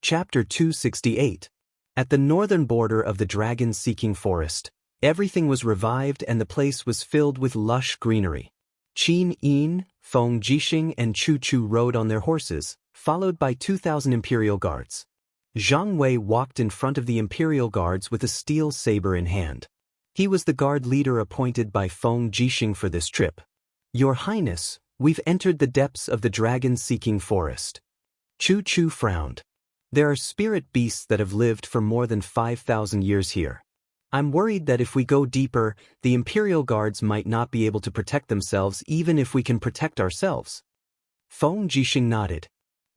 Chapter 268. At the northern border of the dragon-seeking forest, everything was revived and the place was filled with lush greenery. Qin Yin, Feng Jixing and Chu Chu rode on their horses, followed by 2,000 imperial guards. Zhang Wei walked in front of the imperial guards with a steel saber in hand. He was the guard leader appointed by Feng Jixing for this trip. Your Highness, we've entered the depths of the dragon-seeking forest. Chu Chu frowned. There are spirit beasts that have lived for more than 5,000 years here. I'm worried that if we go deeper, the imperial guards might not be able to protect themselves even if we can protect ourselves. Feng Jixing nodded.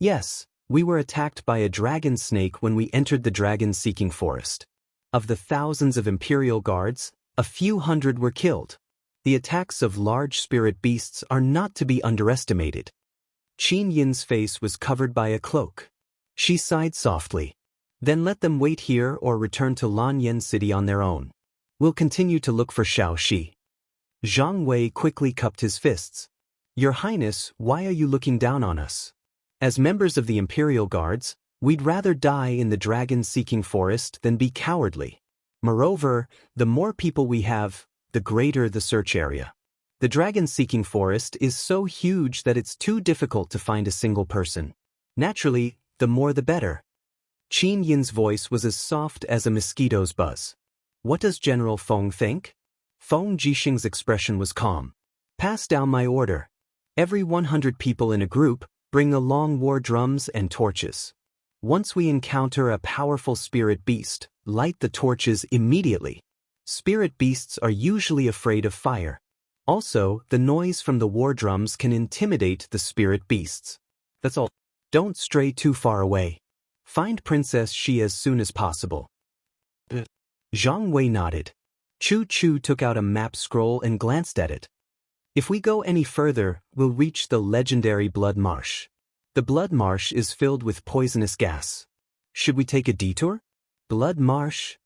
Yes, we were attacked by a dragon snake when we entered the dragon-seeking forest. Of the thousands of imperial guards, a few hundred were killed. The attacks of large spirit beasts are not to be underestimated. Qin Yin's face was covered by a cloak. She sighed softly. Then let them wait here or return to Lanyan City on their own. We'll continue to look for Xiaoxi. Zhang Wei quickly cupped his fists. Your Highness, why are you looking down on us? As members of the Imperial Guards, we'd rather die in the dragon-seeking forest than be cowardly. Moreover, the more people we have, the greater the search area. The dragon-seeking forest is so huge that it's too difficult to find a single person. Naturally, the more the better. Qin Yin's voice was as soft as a mosquito's buzz. What does General Feng think? Feng Jixing's expression was calm. Pass down my order. Every 100 people in a group, bring along war drums and torches. Once we encounter a powerful spirit beast, light the torches immediately. Spirit beasts are usually afraid of fire. Also, the noise from the war drums can intimidate the spirit beasts. That's all. Don't stray too far away. Find Princess Xi as soon as possible. Zhang Wei nodded. Chu Chu took out a map scroll and glanced at it. If we go any further, we'll reach the legendary Blood Marsh. The Blood Marsh is filled with poisonous gas. Should we take a detour? Blood Marsh?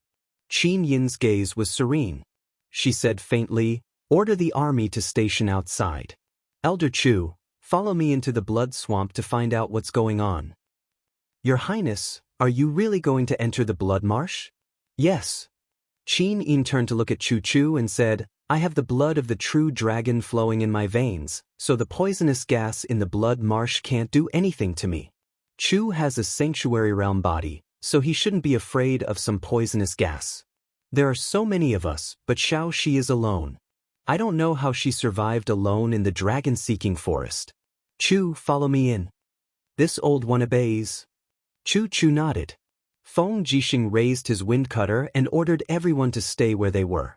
Qin Yin's gaze was serene. She said faintly, order the army to station outside. Elder Chu, follow me into the blood swamp to find out what's going on. Your Highness, are you really going to enter the Blood Marsh? Yes. Qin Yin turned to look at Chu Chu and said, I have the blood of the true dragon flowing in my veins, so the poisonous gas in the Blood Marsh can't do anything to me. Chu has a sanctuary realm body, so he shouldn't be afraid of some poisonous gas. There are so many of us, but Xiaoxi is alone. I don't know how she survived alone in the dragon-seeking forest. Chu, follow me in. This old one obeys. Chu Chu nodded. Feng Jixing raised his wind cutter and ordered everyone to stay where they were.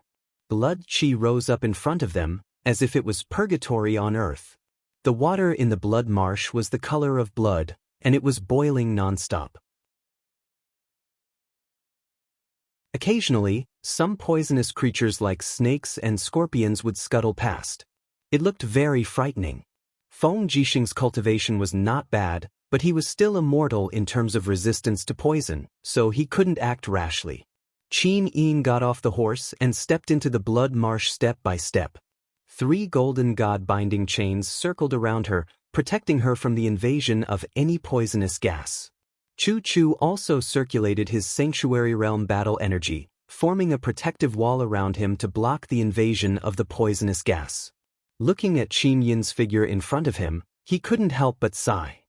Blood Qi rose up in front of them, as if it was purgatory on earth. The water in the Blood Marsh was the color of blood, and it was boiling non-stop. Occasionally, some poisonous creatures like snakes and scorpions would scuttle past. It looked very frightening. Feng Jixing's cultivation was not bad, but he was still immortal in terms of resistance to poison, so he couldn't act rashly. Qin Yin got off the horse and stepped into the Blood Marsh step by step. 3 golden god-binding chains circled around her, protecting her from the invasion of any poisonous gas. Chu Chu also circulated his sanctuary realm battle energy, forming a protective wall around him to block the invasion of the poisonous gas. Looking at Qin Yin's figure in front of him, he couldn't help but sigh.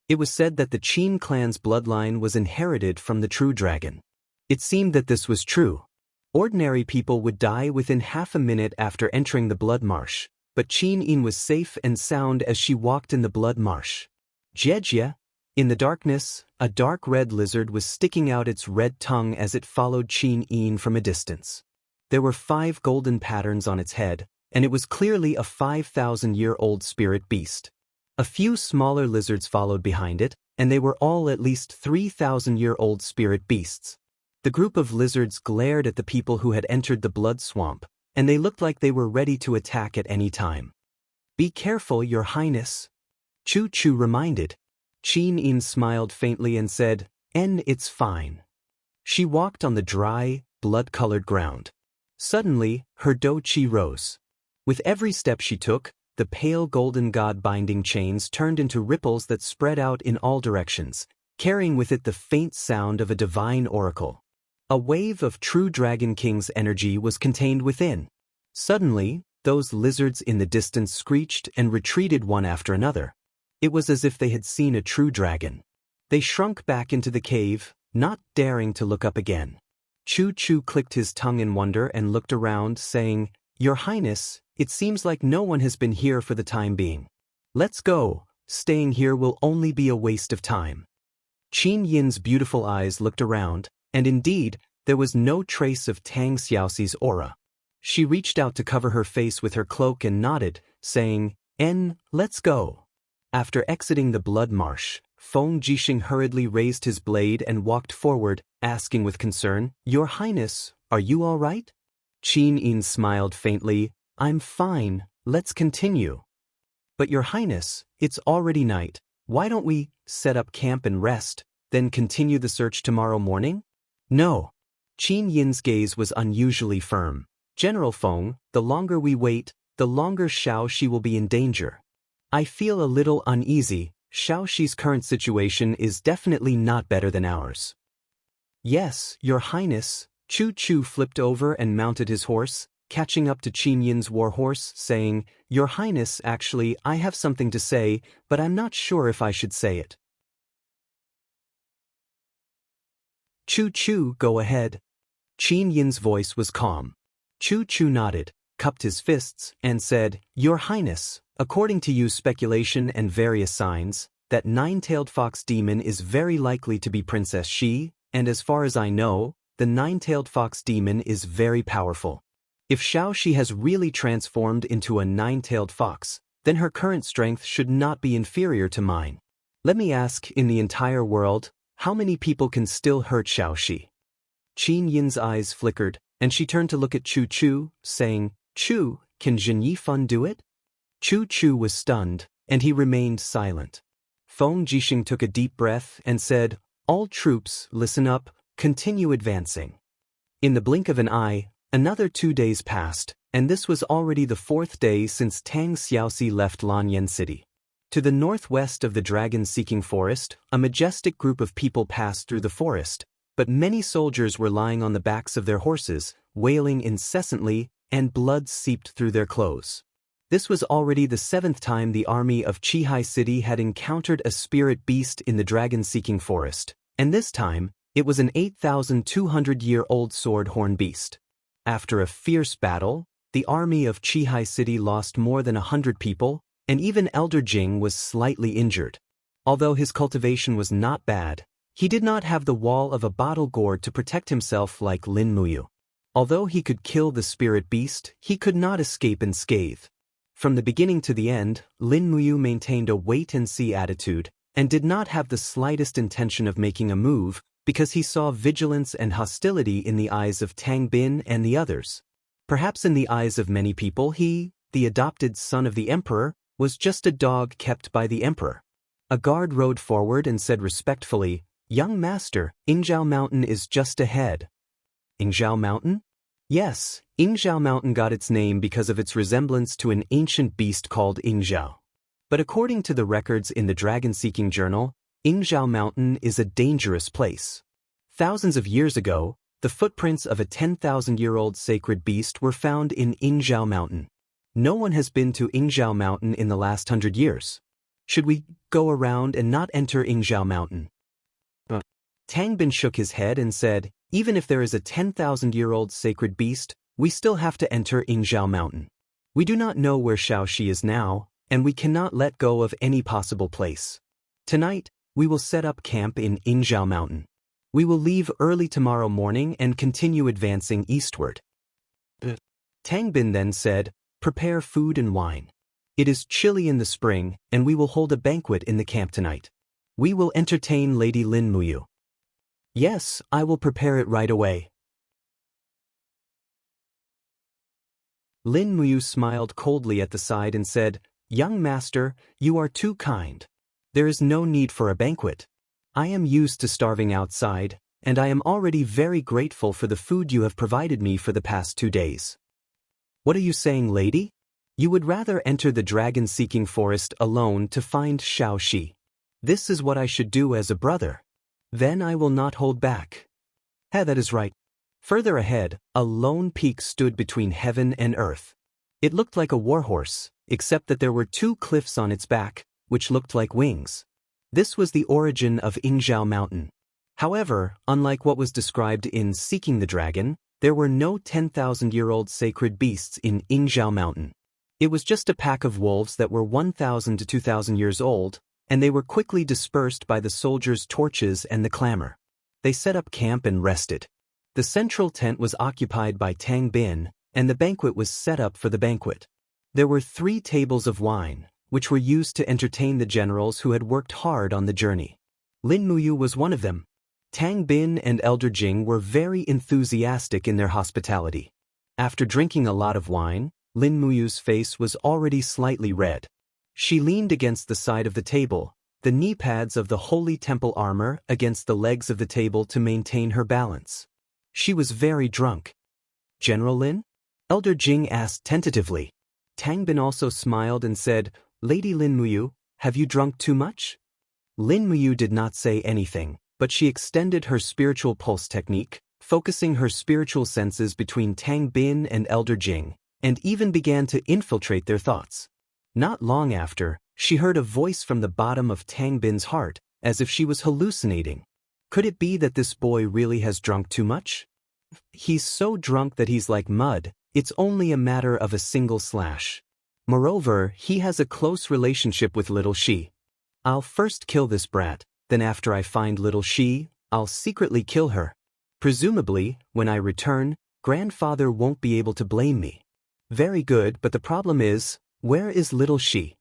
It was said that the Qin clan's bloodline was inherited from the true dragon. It seemed that this was true. Ordinary people would die within half a minute after entering the Blood Marsh, but Qin Yin was safe and sound as she walked in the Blood Marsh. Jejia, In the darkness, a dark red lizard was sticking out its red tongue as it followed Qin Yin from a distance. There were 5 golden patterns on its head, and it was clearly a 5,000-year-old spirit beast. A few smaller lizards followed behind it, and they were all at least 3,000-year-old spirit beasts. The group of lizards glared at the people who had entered the blood swamp, and they looked like they were ready to attack at any time. "Be careful, Your Highness," Chu Chu reminded. Qin Yin smiled faintly and said, It's fine." She walked on the dry, blood-colored ground. Suddenly, her do qi rose. With every step she took, the pale golden god-binding chains turned into ripples that spread out in all directions, carrying with it the faint sound of a divine oracle. A wave of true Dragon King's energy was contained within. Suddenly, those lizards in the distance screeched and retreated one after another. It was as if they had seen a true dragon. They shrunk back into the cave, not daring to look up again. Chu Chu clicked his tongue in wonder and looked around, saying, "Your Highness, it seems like no one has been here for the time being. Let's go. Staying here will only be a waste of time." Qin Yin's beautiful eyes looked around, and indeed, there was no trace of Tang Xiaoxi's aura. She reached out to cover her face with her cloak and nodded, saying, Let's go." After exiting the blood marsh, Feng Jixing hurriedly raised his blade and walked forward, asking with concern, "Your Highness, are you all right?" Qin Yin smiled faintly, "I'm fine, let's continue." "But Your Highness, it's already night. Why don't we set up camp and rest, then continue the search tomorrow morning?" "No." Qin Yin's gaze was unusually firm. "General Feng, the longer we wait, the longer Xiaoxi will be in danger. I feel a little uneasy. Xiaoxi's current situation is definitely not better than ours." "Yes, Your Highness." Chu Chu flipped over and mounted his horse, catching up to Qin Yin's warhorse, saying, "Your Highness, actually, I have something to say, but I'm not sure if I should say it." "Chu Chu, go ahead." Qin Yin's voice was calm. Chu Chu nodded, cupped his fists, and said, "Your Highness, according to you speculation and various signs, that 9-tailed fox demon is very likely to be Princess Xi, and as far as I know, the 9-tailed fox demon is very powerful. If Xiaoxi has really transformed into a 9-tailed fox, then her current strength should not be inferior to mine. Let me ask, in the entire world, how many people can still hurt Xiaoxi?" Qin Yin's eyes flickered, and she turned to look at Chu Chu, saying, "Chu, can Zhen Yifan do it?" Chu Chu was stunned, and he remained silent. Feng Jixing took a deep breath and said, "All troops, listen up, continue advancing." In the blink of an eye, another 2 days passed, and this was already the 4th day since Tang Xiaoxi left Lanyan City. To the northwest of the dragon-seeking forest, a majestic group of people passed through the forest, but many soldiers were lying on the backs of their horses, wailing incessantly, and blood seeped through their clothes. This was already the 7th time the army of Qihai City had encountered a spirit beast in the dragon-seeking forest, and this time, it was an 8,200-year-old sword-horn beast. After a fierce battle, the army of Qihai City lost more than 100 people, and even Elder Jing was slightly injured. Although his cultivation was not bad, he did not have the wall of a bottle gourd to protect himself like Lin Muyu. Although he could kill the spirit beast, he could not escape unscathed. From the beginning to the end, Lin Muyu maintained a wait-and-see attitude, and did not have the slightest intention of making a move, because he saw vigilance and hostility in the eyes of Tang Bin and the others. Perhaps in the eyes of many people he, the adopted son of the emperor, was just a dog kept by the emperor. A guard rode forward and said respectfully, "Young master, Yingzhao Mountain is just ahead." Yingzhao Mountain? Yes, Yingzhao Mountain got its name because of its resemblance to an ancient beast called Yingzhao. But according to the records in the Dragon-Seeking Journal, Yingzhao Mountain is a dangerous place. Thousands of years ago, the footprints of a 10,000-year-old sacred beast were found in Yingzhao Mountain. No one has been to Yingzhao Mountain in the last 100 years. Should we go around and not enter Yingzhao Mountain? Tang Bin shook his head and said, "Even if there is a 10,000-year-old sacred beast, we still have to enter Yingzhao Mountain. We do not know where Xiaoxi is now, and we cannot let go of any possible place. Tonight, We will set up camp in Inzhao Mountain. We will leave early tomorrow morning and continue advancing eastward. Tang Bin then said, prepare food and wine. It is chilly in the spring, and we will hold a banquet in the camp tonight. We will entertain Lady Lin Muyu. Yes, I will prepare it right away. Lin Muyu smiled coldly at the side and said, young master, you are too kind. There is no need for a banquet. I am used to starving outside, and I am already very grateful for the food you have provided me for the past 2 days. What are you saying, lady? You would rather enter the dragon-seeking forest alone to find Xiaoxi. This is what I should do as a brother. Then I will not hold back. That is right. Further ahead, a lone peak stood between heaven and earth. It looked like a warhorse, except that there were 2 cliffs on its back, which looked like wings. This was the origin of Inzhao Mountain. However, unlike what was described in Seeking the Dragon, there were no 10,000-year-old sacred beasts in Inzhao Mountain. It was just a pack of wolves that were 1,000 to 2,000 years old, and they were quickly dispersed by the soldiers' torches and the clamor. They set up camp and rested. The central tent was occupied by Tang Bin, and the banquet was set up for the banquet. There were 3 tables of wine, which were used to entertain the generals who had worked hard on the journey. Lin Muyu was one of them. Tang Bin and Elder Jing were very enthusiastic in their hospitality. After drinking a lot of wine, Lin Muyu's face was already slightly red. She leaned against the side of the table, the knee pads of the holy temple armor against the legs of the table to maintain her balance. She was very drunk. General Lin? Elder Jing asked tentatively. Tang Bin also smiled and said, Lady Lin Muyu, have you drunk too much? Lin Muyu did not say anything, but she extended her spiritual pulse technique, focusing her spiritual senses between Tang Bin and Elder Jing, and even began to infiltrate their thoughts. Not long after, she heard a voice from the bottom of Tang Bin's heart, as if she was hallucinating. Could it be that this boy really has drunk too much? He's so drunk that he's like mud, it's only a matter of a single slash. Moreover, he has a close relationship with little Shi. I'll first kill this brat, then after I find little Shi, I'll secretly kill her. Presumably, when I return, grandfather won't be able to blame me. Very good, but the problem is, where is little Shi?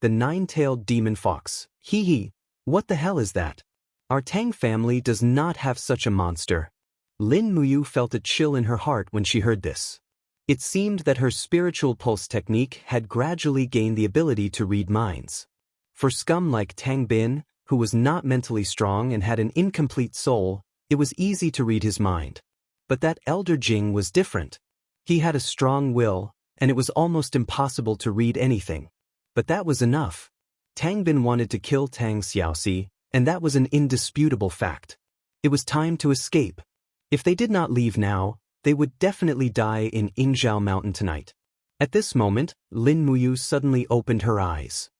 The 9-tailed demon fox. Hee, what the hell is that? Our Tang family does not have such a monster. Lin Muyu felt a chill in her heart when she heard this. It seemed that her spiritual pulse technique had gradually gained the ability to read minds. For scum like Tang Bin, who was not mentally strong and had an incomplete soul, it was easy to read his mind. But that Elder Jing was different. He had a strong will, and it was almost impossible to read anything. But that was enough. Tang Bin wanted to kill Tang Xiaoxi, and that was an indisputable fact. It was time to escape. If they did not leave now, they would definitely die in Inzhao Mountain tonight. At this moment, Lin Muyu suddenly opened her eyes.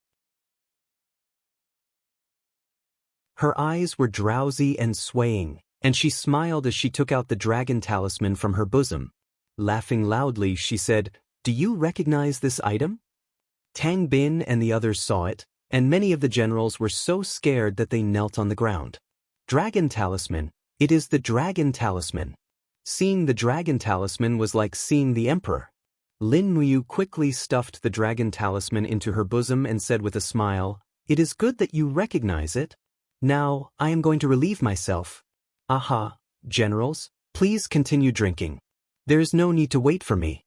Her eyes were drowsy and swaying, and she smiled as she took out the dragon talisman from her bosom. Laughing loudly, she said, Do you recognize this item? Tang Bin and the others saw it, and many of the generals were so scared that they knelt on the ground. Dragon talisman. It is the dragon talisman. Seeing the dragon talisman was like seeing the emperor. Lin Muyu quickly stuffed the dragon talisman into her bosom and said with a smile, It is good that you recognize it. Now, I am going to relieve myself. Aha, generals, please continue drinking. There is no need to wait for me.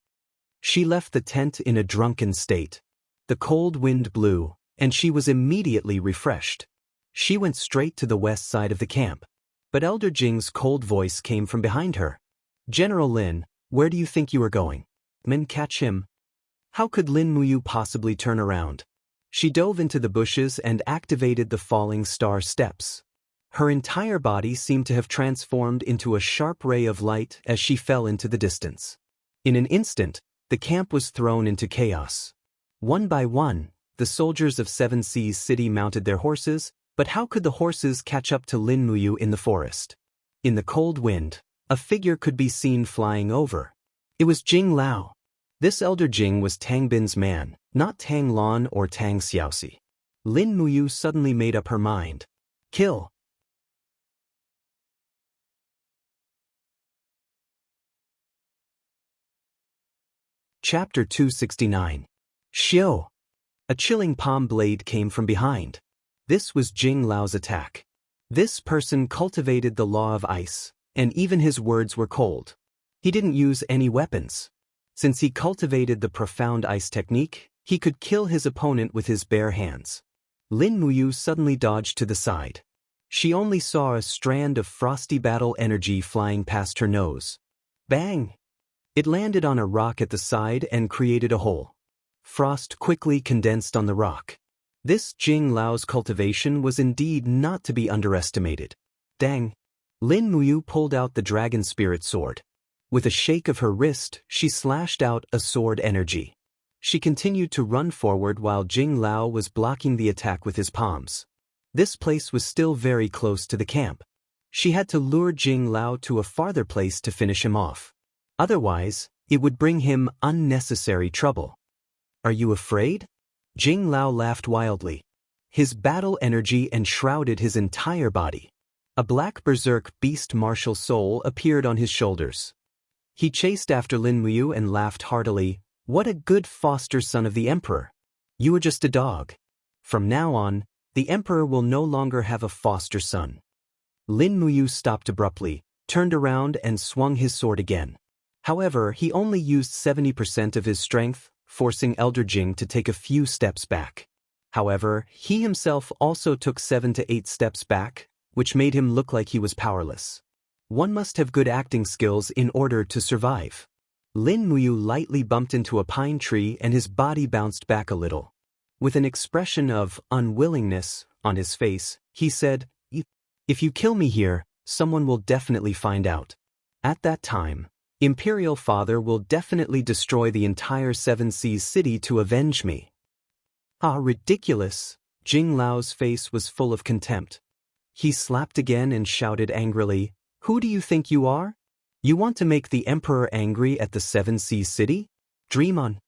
She left the tent in a drunken state. The cold wind blew, and she was immediately refreshed. She went straight to the west side of the camp. But Elder Jing's cold voice came from behind her. General Lin, where do you think you are going? Men, catch him. How could Lin Muyu possibly turn around? She dove into the bushes and activated the falling star steps. Her entire body seemed to have transformed into a sharp ray of light as she fell into the distance. In an instant, the camp was thrown into chaos. One by one, the soldiers of Seven Seas City mounted their horses, but how could the horses catch up to Lin Muyu in the forest? In the cold wind, a figure could be seen flying over. It was Jing Lao. This Elder Jing was Tang Bin's man, not Tang Lon or Tang Xiaoxi. Lin Muyu suddenly made up her mind. Kill. Chapter 269. Xiao. A chilling palm blade came from behind. This was Jing Lao's attack. This person cultivated the law of ice, and even his words were cold. He didn't use any weapons. Since he cultivated the profound ice technique, he could kill his opponent with his bare hands. Lin Muyu suddenly dodged to the side. She only saw a strand of frosty battle energy flying past her nose. Bang! It landed on a rock at the side and created a hole. Frost quickly condensed on the rock. This Jing Lao's cultivation was indeed not to be underestimated. Dang! Lin Muyu pulled out the dragon spirit sword. With a shake of her wrist, she slashed out a sword energy. She continued to run forward while Jing Lao was blocking the attack with his palms. This place was still very close to the camp. She had to lure Jing Lao to a farther place to finish him off. Otherwise, it would bring him unnecessary trouble. Are you afraid? Jing Lao laughed wildly. His battle energy enshrouded his entire body. A black berserk beast martial soul appeared on his shoulders. He chased after Lin Muyu and laughed heartily. What a good foster son of the emperor. You are just a dog. From now on, the emperor will no longer have a foster son. Lin Muyu stopped abruptly, turned around and swung his sword again. However, he only used 70% of his strength, forcing Elder Jing to take a few steps back. However, he himself also took 7 to 8 steps back, which made him look like he was powerless. One must have good acting skills in order to survive. Lin Muyu lightly bumped into a pine tree and his body bounced back a little. With an expression of unwillingness on his face, he said, "If you kill me here, someone will definitely find out. At that time, Imperial Father will definitely destroy the entire Seven Seas city to avenge me." Ah, ridiculous! Jing Lao's face was full of contempt. He slapped again and shouted angrily, "Who do you think you are? You want to make the Emperor angry at the Seven Seas city? Dream on."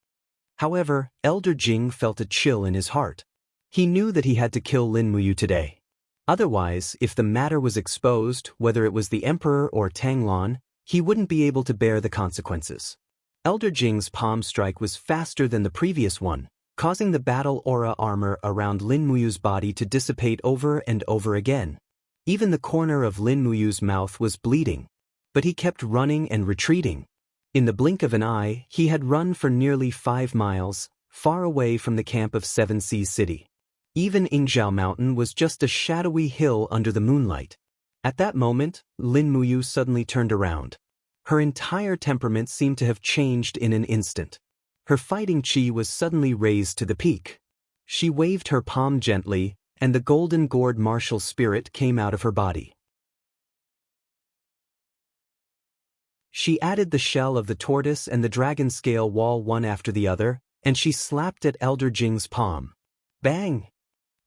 However, Elder Jing felt a chill in his heart. He knew that he had to kill Lin Muyu today. Otherwise, if the matter was exposed, whether it was the Emperor or Tanglon, he wouldn't be able to bear the consequences. Elder Jing's palm strike was faster than the previous one, causing the battle aura armor around Lin Muyu's body to dissipate over and over again. Even the corner of Lin Muyu's mouth was bleeding. But he kept running and retreating. In the blink of an eye, he had run for nearly 5 miles, far away from the camp of Seven Seas City. Even Ingzhao Mountain was just a shadowy hill under the moonlight. At that moment, Lin Muyu suddenly turned around. Her entire temperament seemed to have changed in an instant. Her fighting chi was suddenly raised to the peak. She waved her palm gently, and the golden gourd martial spirit came out of her body. She added the shell of the tortoise and the dragon scale wall one after the other, and she slapped at Elder Jing's palm. Bang!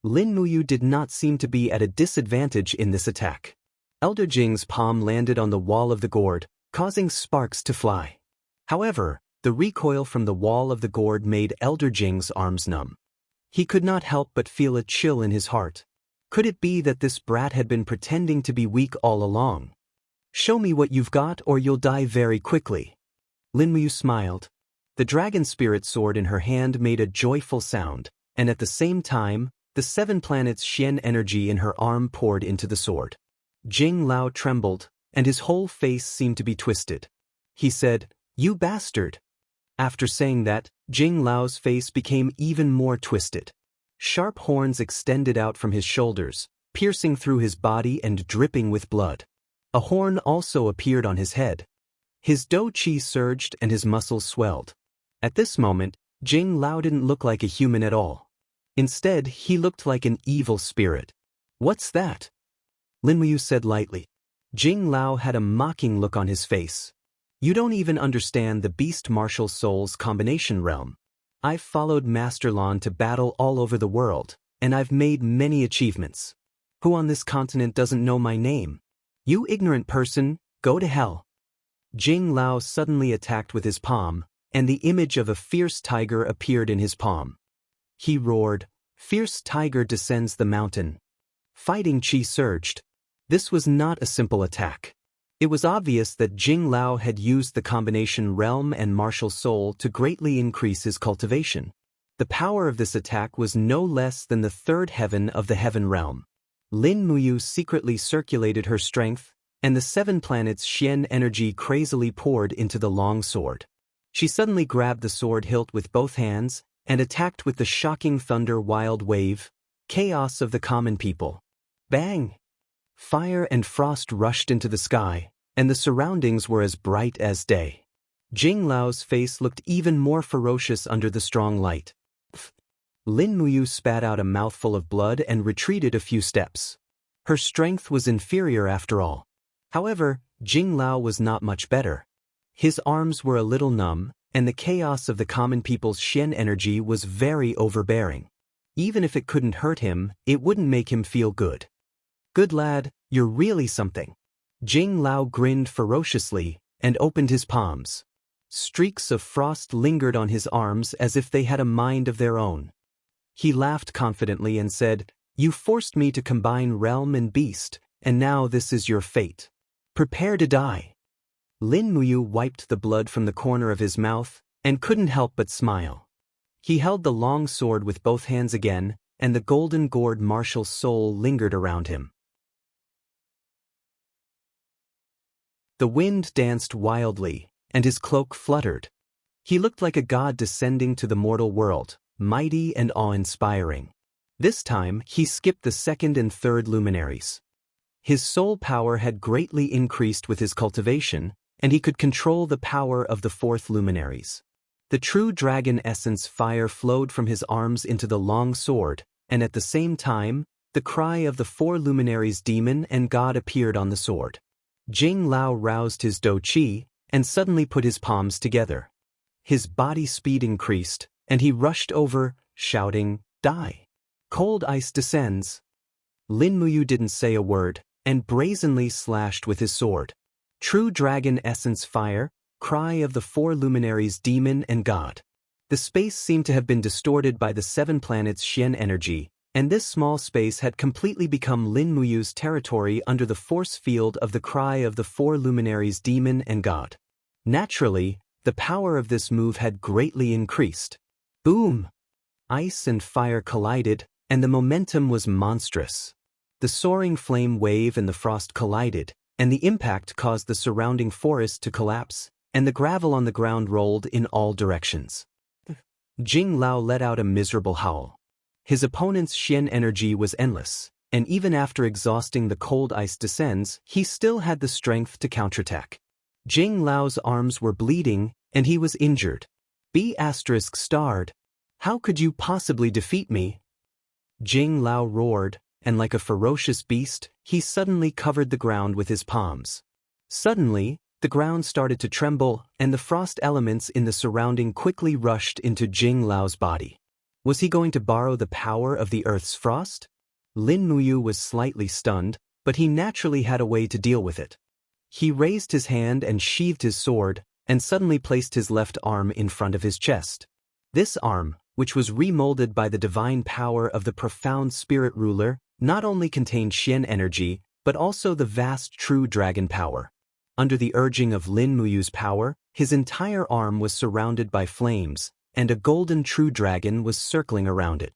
Lin Muyu did not seem to be at a disadvantage in this attack. Elder Jing's palm landed on the wall of the gourd, causing sparks to fly. However, the recoil from the wall of the gourd made Elder Jing's arms numb. He could not help but feel a chill in his heart. Could it be that this brat had been pretending to be weak all along? Show me what you've got or you'll die very quickly. Lin Muyu smiled. The dragon spirit sword in her hand made a joyful sound, and at the same time, the 7 planets Xian energy in her arm poured into the sword. Jing Lao trembled, and his whole face seemed to be twisted. He said, "You bastard." After saying that, Jing Lao's face became even more twisted. Sharp horns extended out from his shoulders, piercing through his body and dripping with blood. A horn also appeared on his head. His dou qi surged and his muscles swelled. At this moment, Jing Lao didn't look like a human at all. Instead, he looked like an evil spirit. "What's that?" Lin Muyu said lightly. Jing Lao had a mocking look on his face. "You don't even understand the beast martial soul's combination realm. I've followed Master Lan to battle all over the world, and I've made many achievements. Who on this continent doesn't know my name? You ignorant person, go to hell." Jing Lao suddenly attacked with his palm, and the image of a fierce tiger appeared in his palm. He roared, "Fierce tiger descends the mountain." Fighting chi surged. This was not a simple attack. It was obvious that Jing Lao had used the combination realm and martial soul to greatly increase his cultivation. The power of this attack was no less than the third heaven of the heaven realm. Lin Muyu secretly circulated her strength, and the 7 planets' Xian energy crazily poured into the long sword. She suddenly grabbed the sword hilt with both hands and attacked with the shocking thunder wild wave, chaos of the common people. Bang! Fire and frost rushed into the sky, and the surroundings were as bright as day. Jing Lao's face looked even more ferocious under the strong light. Lin Muyu spat out a mouthful of blood and retreated a few steps. Her strength was inferior after all. However, Jing Lao was not much better. His arms were a little numb, and the chaos of the common people's Xian energy was very overbearing. Even if it couldn't hurt him, it wouldn't make him feel good. Good lad, you're really something. Jing Lao grinned ferociously and opened his palms. Streaks of frost lingered on his arms as if they had a mind of their own. He laughed confidently and said, "You forced me to combine realm and beast, and now this is your fate. Prepare to die." Lin Muyu wiped the blood from the corner of his mouth and couldn't help but smile. He held the long sword with both hands again, and the golden gourd martial soul lingered around him. The wind danced wildly, and his cloak fluttered. He looked like a god descending to the mortal world, mighty and awe-inspiring. This time, he skipped the 2nd and 3rd luminaries. His soul power had greatly increased with his cultivation, and he could control the power of the 4th luminaries. The true dragon essence fire flowed from his arms into the long sword, and at the same time, the cry of the 4 luminaries demon and god appeared on the sword. Jing Lao roused his Do Qi, and suddenly put his palms together. His body speed increased, and he rushed over, shouting, "Die!" Cold ice descends. Lin Muyu didn't say a word, and brazenly slashed with his sword. True dragon essence fire, cry of the 4 luminaries demon and god. The space seemed to have been distorted by the 7 planets' Xian energy, and this small space had completely become Lin Muyu's territory under the force field of the cry of the 4 luminaries demon and god. Naturally, the power of this move had greatly increased. Boom! Ice and fire collided, and the momentum was monstrous. The soaring flame wave and the frost collided, and the impact caused the surrounding forest to collapse, and the gravel on the ground rolled in all directions. Jing Lao let out a miserable howl. His opponent's Xian energy was endless, and even after exhausting the cold ice descends, he still had the strength to counterattack. Jing Lao's arms were bleeding, and he was injured. B*****. How could you possibly defeat me? Jing Lao roared, and like a ferocious beast, he suddenly covered the ground with his palms. Suddenly, the ground started to tremble, and the frost elements in the surrounding quickly rushed into Jing Lao's body. Was he going to borrow the power of the earth's frost? Lin Muyu was slightly stunned, but he naturally had a way to deal with it. He raised his hand and sheathed his sword, and suddenly placed his left arm in front of his chest. This arm, which was remolded by the divine power of the profound spirit ruler, not only contained Xian energy, but also the vast true dragon power. Under the urging of Lin Muyu's power, his entire arm was surrounded by flames, and a golden true dragon was circling around it.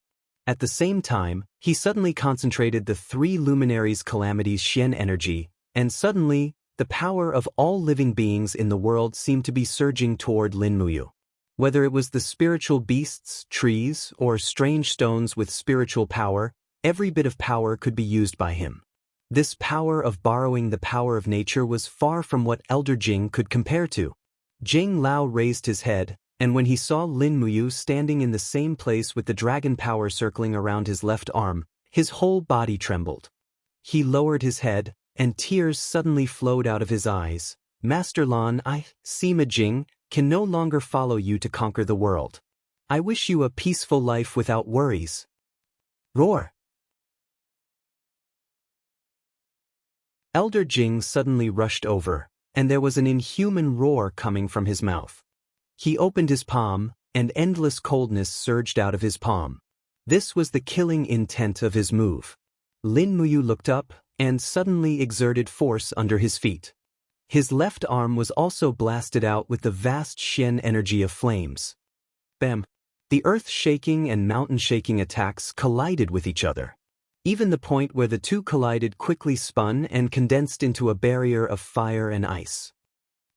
At the same time, he suddenly concentrated the 3 luminaries' calamity's Xian energy, and suddenly, the power of all living beings in the world seemed to be surging toward Lin Muyu. Whether it was the spiritual beasts, trees, or strange stones with spiritual power, every bit of power could be used by him. This power of borrowing the power of nature was far from what Elder Jing could compare to. Jing Lao raised his head, and when he saw Lin Muyu standing in the same place with the dragon power circling around his left arm, his whole body trembled. He lowered his head, and tears suddenly flowed out of his eyes. "Master Lan, I, Sima Jing, can no longer follow you to conquer the world. I wish you a peaceful life without worries." Roar! Elder Jing suddenly rushed over, and there was an inhuman roar coming from his mouth. He opened his palm, and endless coldness surged out of his palm. This was the killing intent of his move. Lin Muyu looked up and suddenly exerted force under his feet. His left arm was also blasted out with the vast Xian energy of flames. Bam! The earth-shaking and mountain-shaking attacks collided with each other. Even the point where the two collided quickly spun and condensed into a barrier of fire and ice.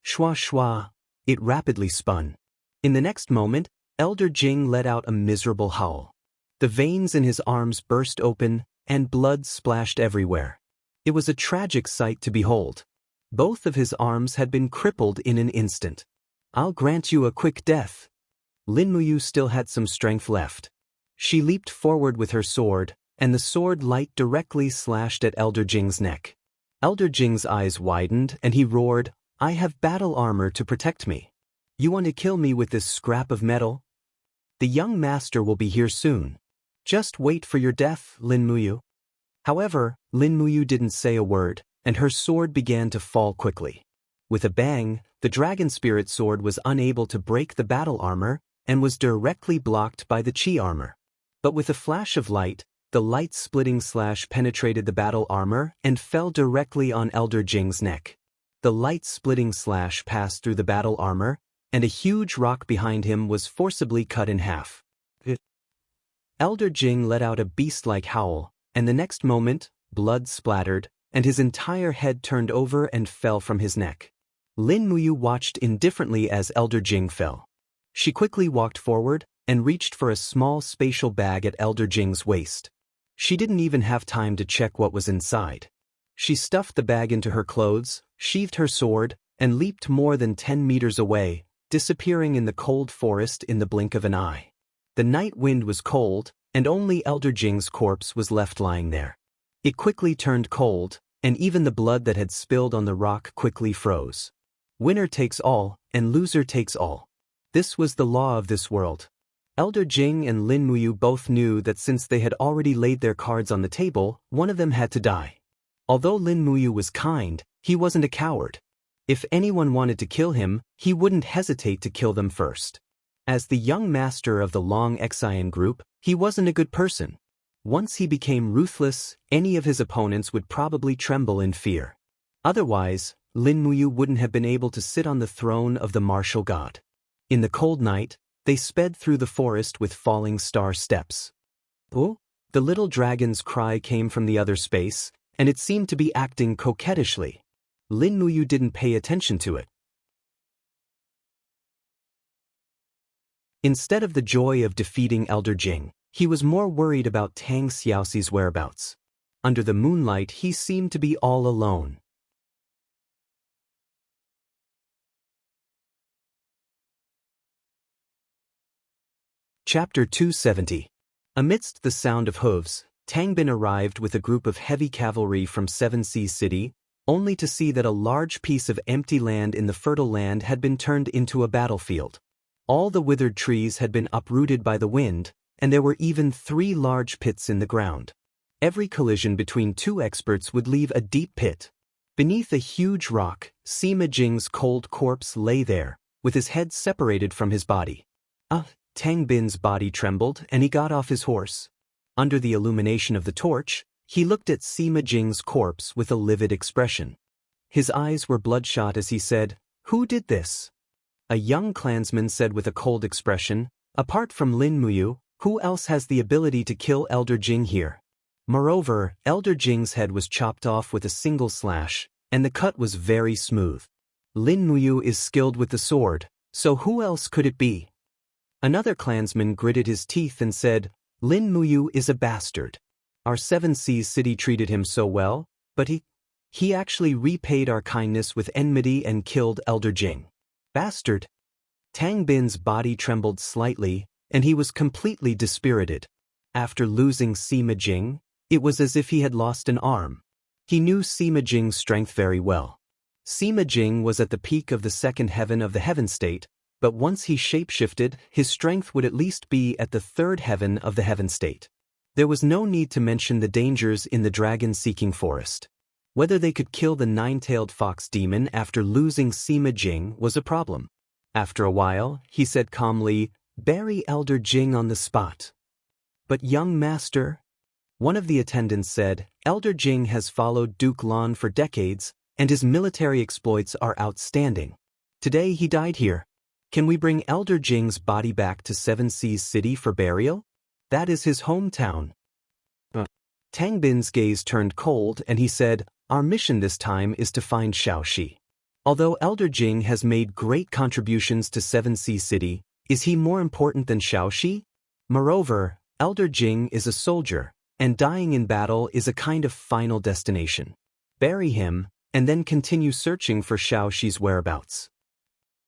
Shwa shwa, it rapidly spun. In the next moment, Elder Jing let out a miserable howl. The veins in his arms burst open, and blood splashed everywhere. It was a tragic sight to behold. Both of his arms had been crippled in an instant. I'll grant you a quick death. Lin Muyu still had some strength left. She leaped forward with her sword, and the sword light directly slashed at Elder Jing's neck. Elder Jing's eyes widened, and he roared, I have battle armor to protect me. You want to kill me with this scrap of metal? The young master will be here soon. Just wait for your death, Lin Muyu. However, Lin Muyu didn't say a word, and her sword began to fall quickly. With a bang, the dragon spirit sword was unable to break the battle armor, and was directly blocked by the chi armor. But with a flash of light, the light-splitting slash penetrated the battle armor and fell directly on Elder Jing's neck. The light-splitting slash passed through the battle armor, and a huge rock behind him was forcibly cut in half. Elder Jing let out a beast-like howl, and the next moment, blood splattered, and his entire head turned over and fell from his neck. Lin Muyu watched indifferently as Elder Jing fell. She quickly walked forward and reached for a small spatial bag at Elder Jing's waist. She didn't even have time to check what was inside. She stuffed the bag into her clothes, sheathed her sword, and leaped more than 10 meters away, disappearing in the cold forest in the blink of an eye. The night wind was cold, and only Elder Jing's corpse was left lying there. It quickly turned cold, and even the blood that had spilled on the rock quickly froze. Winner takes all, and loser takes all. This was the law of this world. Elder Jing and Lin Muyu both knew that since they had already laid their cards on the table, one of them had to die. Although Lin Muyu was kind, he wasn't a coward. If anyone wanted to kill him, he wouldn't hesitate to kill them first. As the young master of the Long Xian group, he wasn't a good person. Once he became ruthless, any of his opponents would probably tremble in fear. Otherwise, Lin Muyu wouldn't have been able to sit on the throne of the martial god. In the cold night, they sped through the forest with falling star steps. Oh? The little dragon's cry came from the other space, and it seemed to be acting coquettishly. Lin Muyu didn't pay attention to it. Instead of the joy of defeating Elder Jing, he was more worried about Tang Xiaoxi's whereabouts. Under the moonlight, he seemed to be all alone. Chapter 270. Amidst the sound of hooves, Tang Bin arrived with a group of heavy cavalry from Seven Seas City, only to see that a large piece of empty land in the fertile land had been turned into a battlefield. All the withered trees had been uprooted by the wind, and there were even 3 large pits in the ground. Every collision between 2 experts would leave a deep pit. Beneath a huge rock, Sima Jing's cold corpse lay there, with his head separated from his body. Tang Bin's body trembled, and he got off his horse. Under the illumination of the torch, he looked at Sima Jing's corpse with a livid expression. His eyes were bloodshot as he said, "Who did this?" A young clansman said with a cold expression, "Apart from Lin Muyu, who else has the ability to kill Elder Jing here?" Moreover, Elder Jing's head was chopped off with a single slash, and the cut was very smooth. Lin Muyu is skilled with the sword, so who else could it be? Another clansman gritted his teeth and said, "Lin Muyu is a bastard. Our Seven Seas City treated him so well, but he actually repaid our kindness with enmity and killed Elder Jing." Bastard? Tang Bin's body trembled slightly, and he was completely dispirited. After losing Sima Jing, it was as if he had lost an arm. He knew Sima Jing's strength very well. Sima Jing was at the peak of the second heaven of the heaven state, but once he shapeshifted, his strength would at least be at the third heaven of the heaven state. There was no need to mention the dangers in the dragon-seeking forest. Whether they could kill the 9-tailed fox demon after losing Sima Jing was a problem. After a while, he said calmly, "Bury Elder Jing on the spot." "But young master..." One of the attendants said, "Elder Jing has followed Duke Lan for decades, and his military exploits are outstanding. Today he died here. Can we bring Elder Jing's body back to Seven Seas City for burial? That is his hometown." Tang Bin's gaze turned cold and he said, "Our mission this time is to find Xiaoxi. Although Elder Jing has made great contributions to Seven Seas City, is he more important than Xiaoxi? Moreover, Elder Jing is a soldier, and dying in battle is a kind of final destination. Bury him, and then continue searching for Xiaoxi's whereabouts."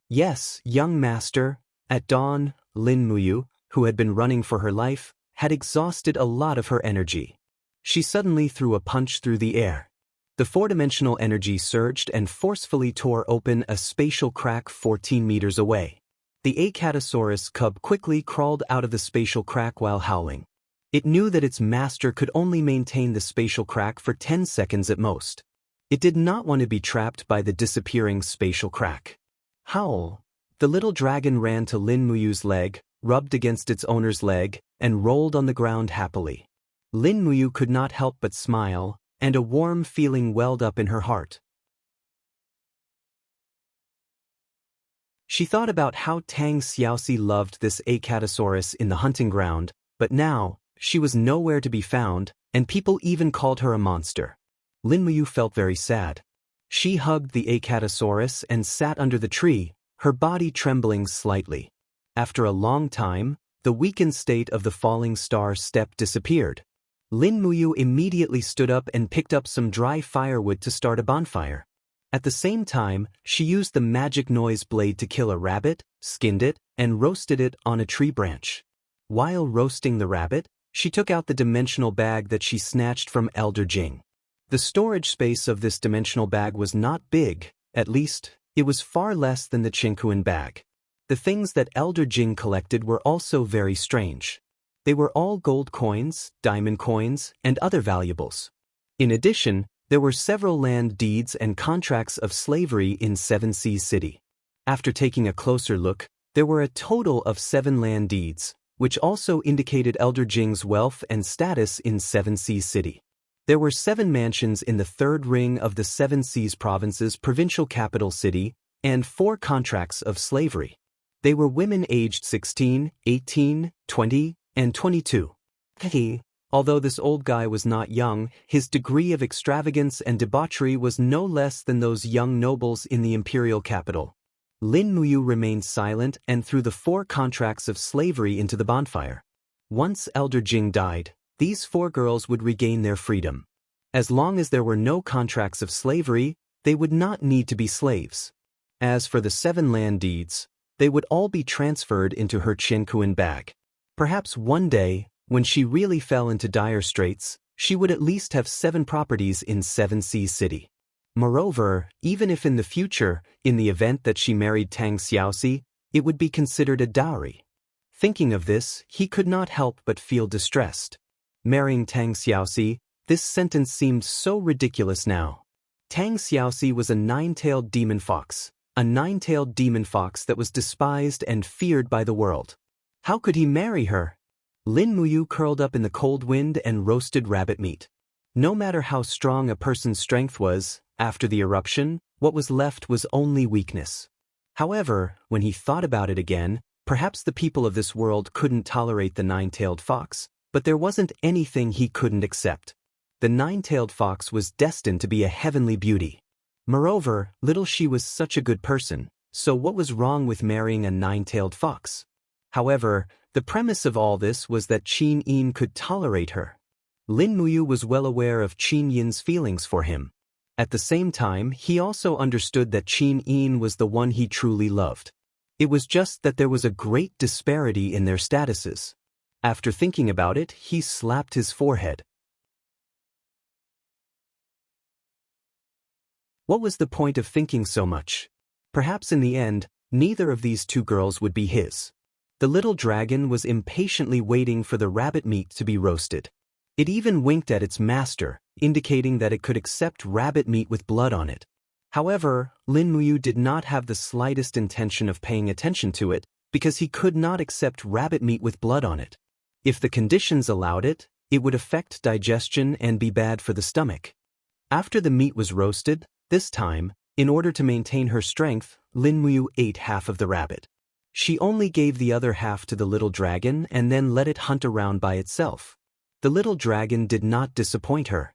"Yes, young master." At dawn, Lin Muyu, who had been running for her life, had exhausted a lot of her energy. She suddenly threw a punch through the air. The four-dimensional energy surged and forcefully tore open a spatial crack 14 meters away. The Acatosaurus cub quickly crawled out of the spatial crack while howling. It knew that its master could only maintain the spatial crack for 10 seconds at most. It did not want to be trapped by the disappearing spatial crack. Howl! The little dragon ran to Lin Muyu's leg, rubbed against its owner's leg, and rolled on the ground happily. Lin Muyu could not help but smile, and a warm feeling welled up in her heart. She thought about how Tang Xiaoxi loved this Acatosaurus in the hunting ground, but now, she was nowhere to be found, and people even called her a monster. Lin Muyu felt very sad. She hugged the Acatosaurus and sat under the tree, her body trembling slightly. After a long time, the weakened state of the falling star step disappeared. Lin Muyu immediately stood up and picked up some dry firewood to start a bonfire. At the same time, she used the magic noise blade to kill a rabbit, skinned it, and roasted it on a tree branch. While roasting the rabbit, she took out the dimensional bag that she snatched from Elder Jing. The storage space of this dimensional bag was not big, at least, it was far less than the Qingquan bag. The things that Elder Jing collected were also very strange. They were all gold coins, diamond coins, and other valuables. In addition, there were several land deeds and contracts of slavery in Seven Seas City. After taking a closer look, there were a total of 7 land deeds, which also indicated Elder Jing's wealth and status in Seven Seas City. There were 7 mansions in the third ring of the Seven Seas Province's provincial capital city, and 4 contracts of slavery. They were women aged 16, 18, 20, and 22. Although this old guy was not young, his degree of extravagance and debauchery was no less than those young nobles in the imperial capital. Lin Muyu remained silent and threw the 4 contracts of slavery into the bonfire. Once Elder Jing died, these 4 girls would regain their freedom. As long as there were no contracts of slavery, they would not need to be slaves. As for the 7 land deeds, they would all be transferred into her Qingquan bag. Perhaps one day, when she really fell into dire straits, she would at least have 7 properties in Seven Seas City. Moreover, even if in the future, in the event that she married Tang Xiaoxi, it would be considered a dowry. Thinking of this, he could not help but feel distressed. Marrying Tang Xiaoxi, this sentence seemed so ridiculous now. Tang Xiaoxi was a 9-tailed demon fox, a 9-tailed demon fox that was despised and feared by the world. How could he marry her? Lin Muyu curled up in the cold wind and roasted rabbit meat. No matter how strong a person's strength was, after the eruption, what was left was only weakness. However, when he thought about it again, perhaps the people of this world couldn't tolerate the 9-tailed fox, but there wasn't anything he couldn't accept. The 9-tailed fox was destined to be a heavenly beauty. Moreover, little she was such a good person, so what was wrong with marrying a 9-tailed fox? However, the premise of all this was that Qin Yin could tolerate her. Lin Muyu was well aware of Qin Yin's feelings for him. At the same time, he also understood that Qin Yin was the one he truly loved. It was just that there was a great disparity in their statuses. After thinking about it, he slapped his forehead. What was the point of thinking so much? Perhaps in the end, neither of these 2 girls would be his. The little dragon was impatiently waiting for the rabbit meat to be roasted. It even winked at its master, indicating that it could accept rabbit meat with blood on it. However, Lin Muyu did not have the slightest intention of paying attention to it, because he could not accept rabbit meat with blood on it. If the conditions allowed it, It would affect digestion and be bad for the stomach. After the meat was roasted, this time, in order to maintain her strength, Lin Muyu ate half of the rabbit. She only gave the other half to the little dragon and then let it hunt around by itself. The little dragon did not disappoint her.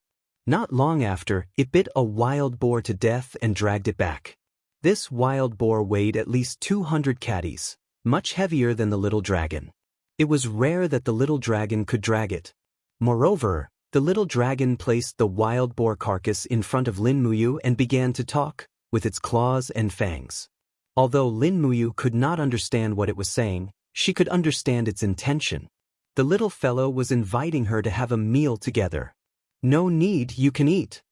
Not long after, it bit a wild boar to death and dragged it back. This wild boar weighed at least 200 catties, much heavier than the little dragon. It was rare that the little dragon could drag it. Moreover, the little dragon placed the wild boar carcass in front of Lin Muyu and began to talk, with its claws and fangs. Although Lin Muyu could not understand what it was saying, she could understand its intention. The little fellow was inviting her to have a meal together. "No need, you can eat."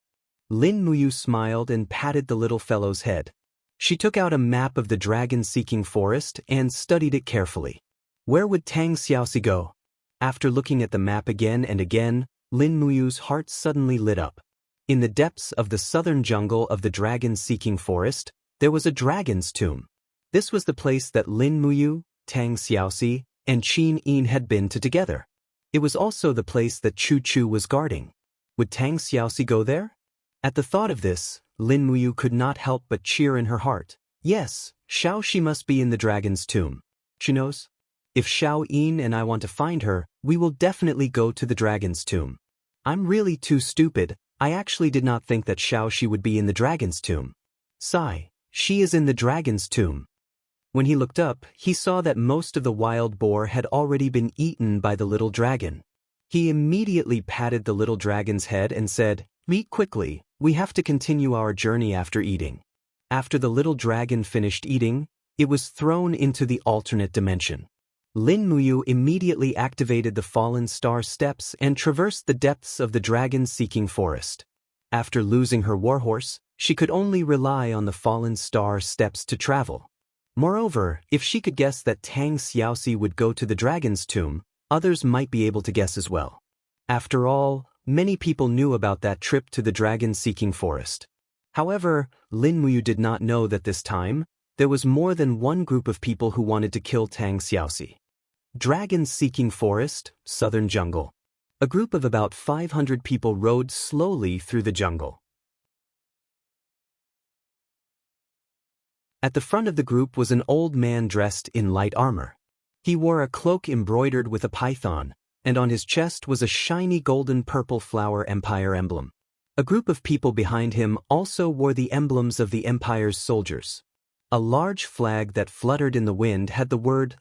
Lin Muyu smiled and patted the little fellow's head. She took out a map of the dragon-seeking forest and studied it carefully. Where would Tang Xiaoxi go? After looking at the map again and again, Lin Muyu's heart suddenly lit up. In the depths of the southern jungle of the dragon-seeking forest, there was a dragon's tomb. This was the place that Lin Muyu, Tang Xiaoxi, and Qin Yin had been to together. It was also the place that Chu Chu was guarding. Would Tang Xiaoxi go there? At the thought of this, Lin Muyu could not help but cheer in her heart. Yes, Xiaoxi must be in the dragon's tomb. She knows. If Xiao Yin and I want to find her, we will definitely go to the dragon's tomb. I'm really too stupid. I actually did not think that Xiaoxi would be in the dragon's tomb. Sigh, she is in the dragon's tomb. When he looked up, he saw that most of the wild boar had already been eaten by the little dragon. He immediately patted the little dragon's head and said, "Eat quickly, we have to continue our journey after eating." After the little dragon finished eating, it was thrown into the alternate dimension. Lin Muyu immediately activated the fallen star steps and traversed the depths of the dragon-seeking forest. After losing her warhorse, she could only rely on the fallen star steps to travel. Moreover, if she could guess that Tang Xiaoxi would go to the dragon's tomb, others might be able to guess as well. After all, many people knew about that trip to the dragon-seeking forest. However, Lin Muyu did not know that this time, there was more than one group of people who wanted to kill Tang Xiaoxi. Dragon-seeking forest, southern jungle. A group of about 500 people rode slowly through the jungle. At the front of the group was an old man dressed in light armor. He wore a cloak embroidered with a python, and on his chest was a shiny golden purple flower empire emblem. A group of people behind him also wore the emblems of the empire's soldiers. A large flag that fluttered in the wind had the word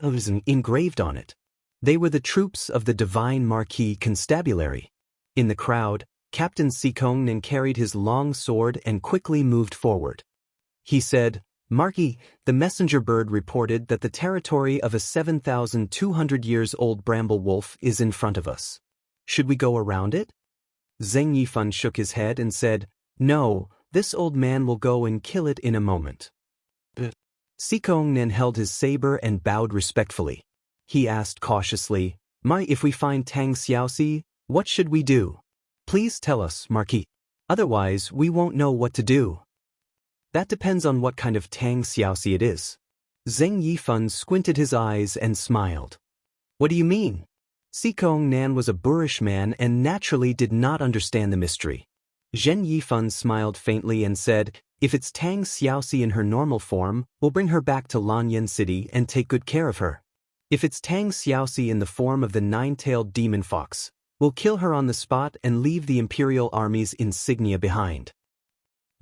engraved on it. They were the troops of the Divine Marquis Constabulary. In the crowd, Captain Sikongnan carried his long sword and quickly moved forward. He said, "Marquis, the messenger bird reported that the territory of a 7,200 years old bramble wolf is in front of us. Should we go around it?" Zheng Yifan shook his head and said, "No, this old man will go and kill it in a moment." Sikongnan held his saber and bowed respectfully. He asked cautiously, If we find Tang Xiaoxi, what should we do? Please tell us, Marquis. Otherwise, we won't know what to do." "That depends on what kind of Tang Xiaoxi it is." Zheng Yifan squinted his eyes and smiled. "What do you mean?" Sikongnan was a boorish man and naturally did not understand the mystery. Zheng Yifan smiled faintly and said, "If it's Tang Xiaoxi in her normal form, we'll bring her back to Lanyan City and take good care of her. If it's Tang Xiaoxi in the form of the nine-tailed demon fox, we'll kill her on the spot and leave the Imperial Army's insignia behind."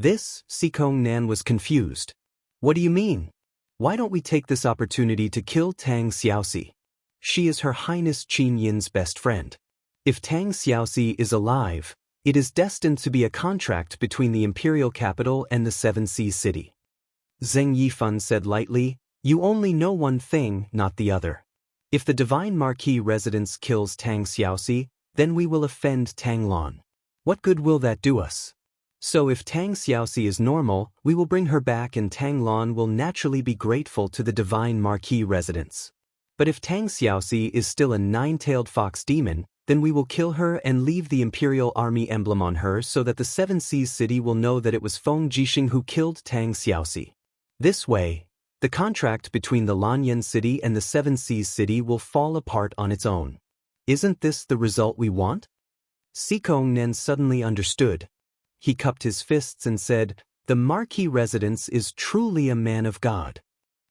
Sikongnan was confused. "What do you mean? Why don't we take this opportunity to kill Tang Xiaoxi? She is Her Highness Qin Yin's best friend. If Tang Xiaoxi is alive, it is destined to be a contract between the imperial capital and the Seven Seas city." Zheng Yifan said lightly, "You only know one thing, not the other. If the Divine Marquis residence kills Tang Xiaoxi, then we will offend Tang Lan. What good will that do us? So if Tang Xiaoxi is normal, we will bring her back and Tang Lan will naturally be grateful to the Divine Marquis residence. But if Tang Xiaoxi is still a nine-tailed fox demon, then we will kill her and leave the Imperial Army emblem on her so that the Seven Seas city will know that it was Feng Jixing who killed Tang Xiaoxi. This way, the contract between the Lanyan city and the Seven Seas city will fall apart on its own. Isn't this the result we want? Sikongnen suddenly understood. He cupped his fists and said, "The Marquis residence is truly a man of God."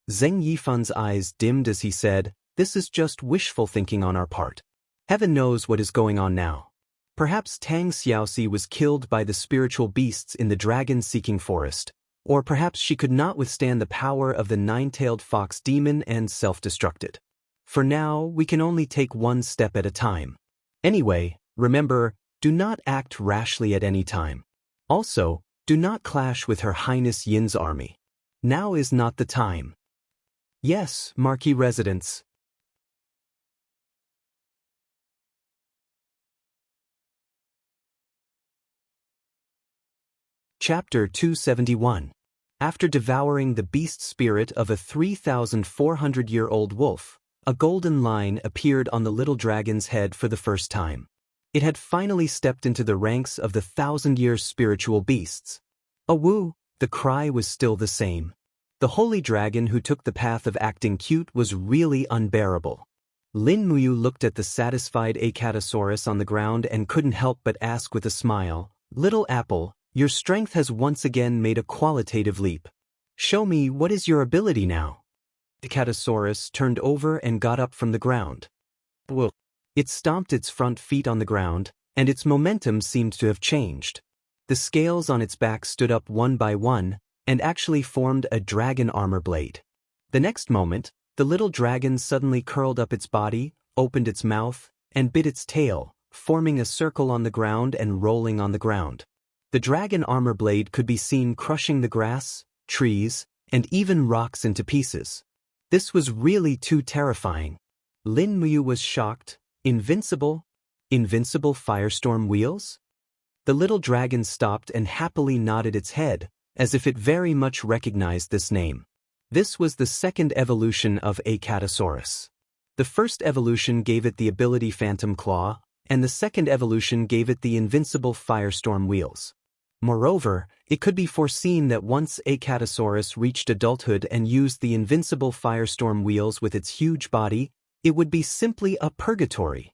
Zheng Yifan's eyes dimmed as he said, "This is just wishful thinking on our part. Heaven knows what is going on now. Perhaps Tang Xiaoxi was killed by the spiritual beasts in the dragon-seeking forest, or perhaps she could not withstand the power of the nine-tailed fox demon and self-destructed. For now, we can only take one step at a time. Anyway, remember, do not act rashly at any time. Also, do not clash with Her Highness Yin's army. Now is not the time." "Yes, Marquis residence." Chapter 271. After devouring the beast spirit of a 3,400-year-old wolf, a golden line appeared on the little dragon's head for the first time. It had finally stepped into the ranks of the 1,000-year spiritual beasts. "Awoo!" The cry was still the same. The holy dragon who took the path of acting cute was really unbearable. Lin Muyu looked at the satisfied Acatosaurus on the ground and couldn't help but ask with a smile, "Little Apple, your strength has once again made a qualitative leap. Show me what is your ability now." The Acatosaurus turned over and got up from the ground. Whoa. It stomped its front feet on the ground, and its momentum seemed to have changed. The scales on its back stood up one by one, and actually formed a dragon armor blade. The next moment, the little dragon suddenly curled up its body, opened its mouth, and bit its tail, forming a circle on the ground and rolling on the ground. The dragon armor blade could be seen crushing the grass, trees, and even rocks into pieces. This was really too terrifying. Lin Muyu was shocked. Invincible? Invincible firestorm wheels? The little dragon stopped and happily nodded its head, as if it very much recognized this name. This was the second evolution of Acatosaurus. The first evolution gave it the ability Phantom Claw, and the second evolution gave it the invincible firestorm wheels. Moreover, it could be foreseen that once Acatosaurus reached adulthood and used the invincible firestorm wheels with its huge body, it would be simply a purgatory.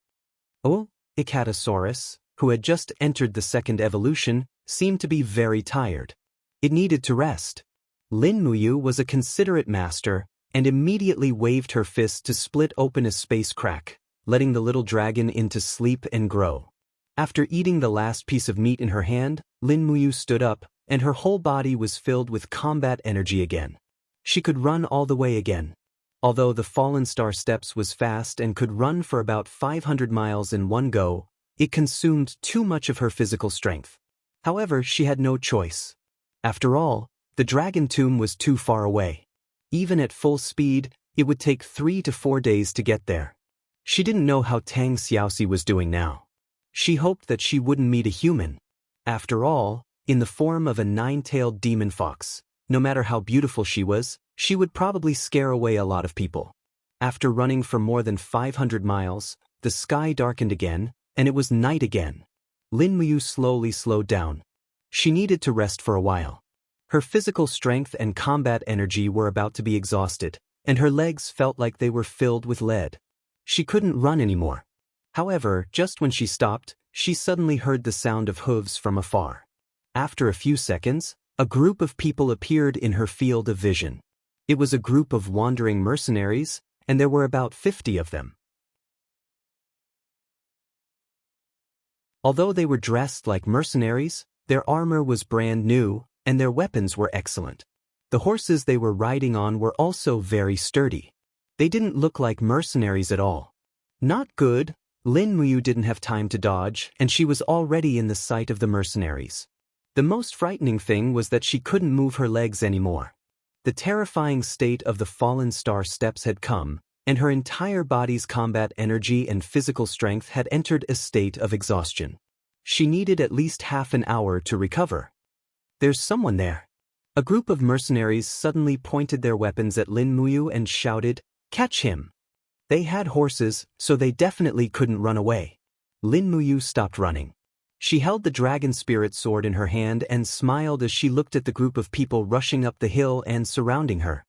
Oh, Acatosaurus, who had just entered the second evolution, seemed to be very tired. It needed to rest. Lin Muyu was a considerate master, and immediately waved her fist to split open a space crack, letting the little dragon into sleep and grow. After eating the last piece of meat in her hand, Lin Muyu stood up, and her whole body was filled with combat energy again. She could run all the way again. Although the Fallen Star Steps was fast and could run for about 500 miles in one go, it consumed too much of her physical strength. However, she had no choice. After all, the Dragon Tomb was too far away. Even at full speed, it would take 3 to 4 days to get there. She didn't know how Tang Xiaoxi was doing now. She hoped that she wouldn't meet a human. After all, in the form of a 9-tailed demon fox, no matter how beautiful she was, she would probably scare away a lot of people. After running for more than 500 miles, the sky darkened again, and it was night again. Lin Muyu slowly slowed down. She needed to rest for a while. Her physical strength and combat energy were about to be exhausted, and her legs felt like they were filled with lead. She couldn't run anymore. However, just when she stopped, she suddenly heard the sound of hooves from afar. After a few seconds, a group of people appeared in her field of vision. It was a group of wandering mercenaries, and there were about 50 of them. Although they were dressed like mercenaries, their armor was brand new, and their weapons were excellent. The horses they were riding on were also very sturdy. They didn't look like mercenaries at all. Not good. Lin Muyu didn't have time to dodge, and she was already in the sight of the mercenaries. The most frightening thing was that she couldn't move her legs anymore. The terrifying state of the Fallen Star Steps had come, and her entire body's combat energy and physical strength had entered a state of exhaustion. She needed at least half an hour to recover. "There's someone there." A group of mercenaries suddenly pointed their weapons at Lin Muyu and shouted, "Catch him!" They had horses, so they definitely couldn't run away. Lin Muyu stopped running. She held the dragon spirit sword in her hand and smiled as she looked at the group of people rushing up the hill and surrounding her.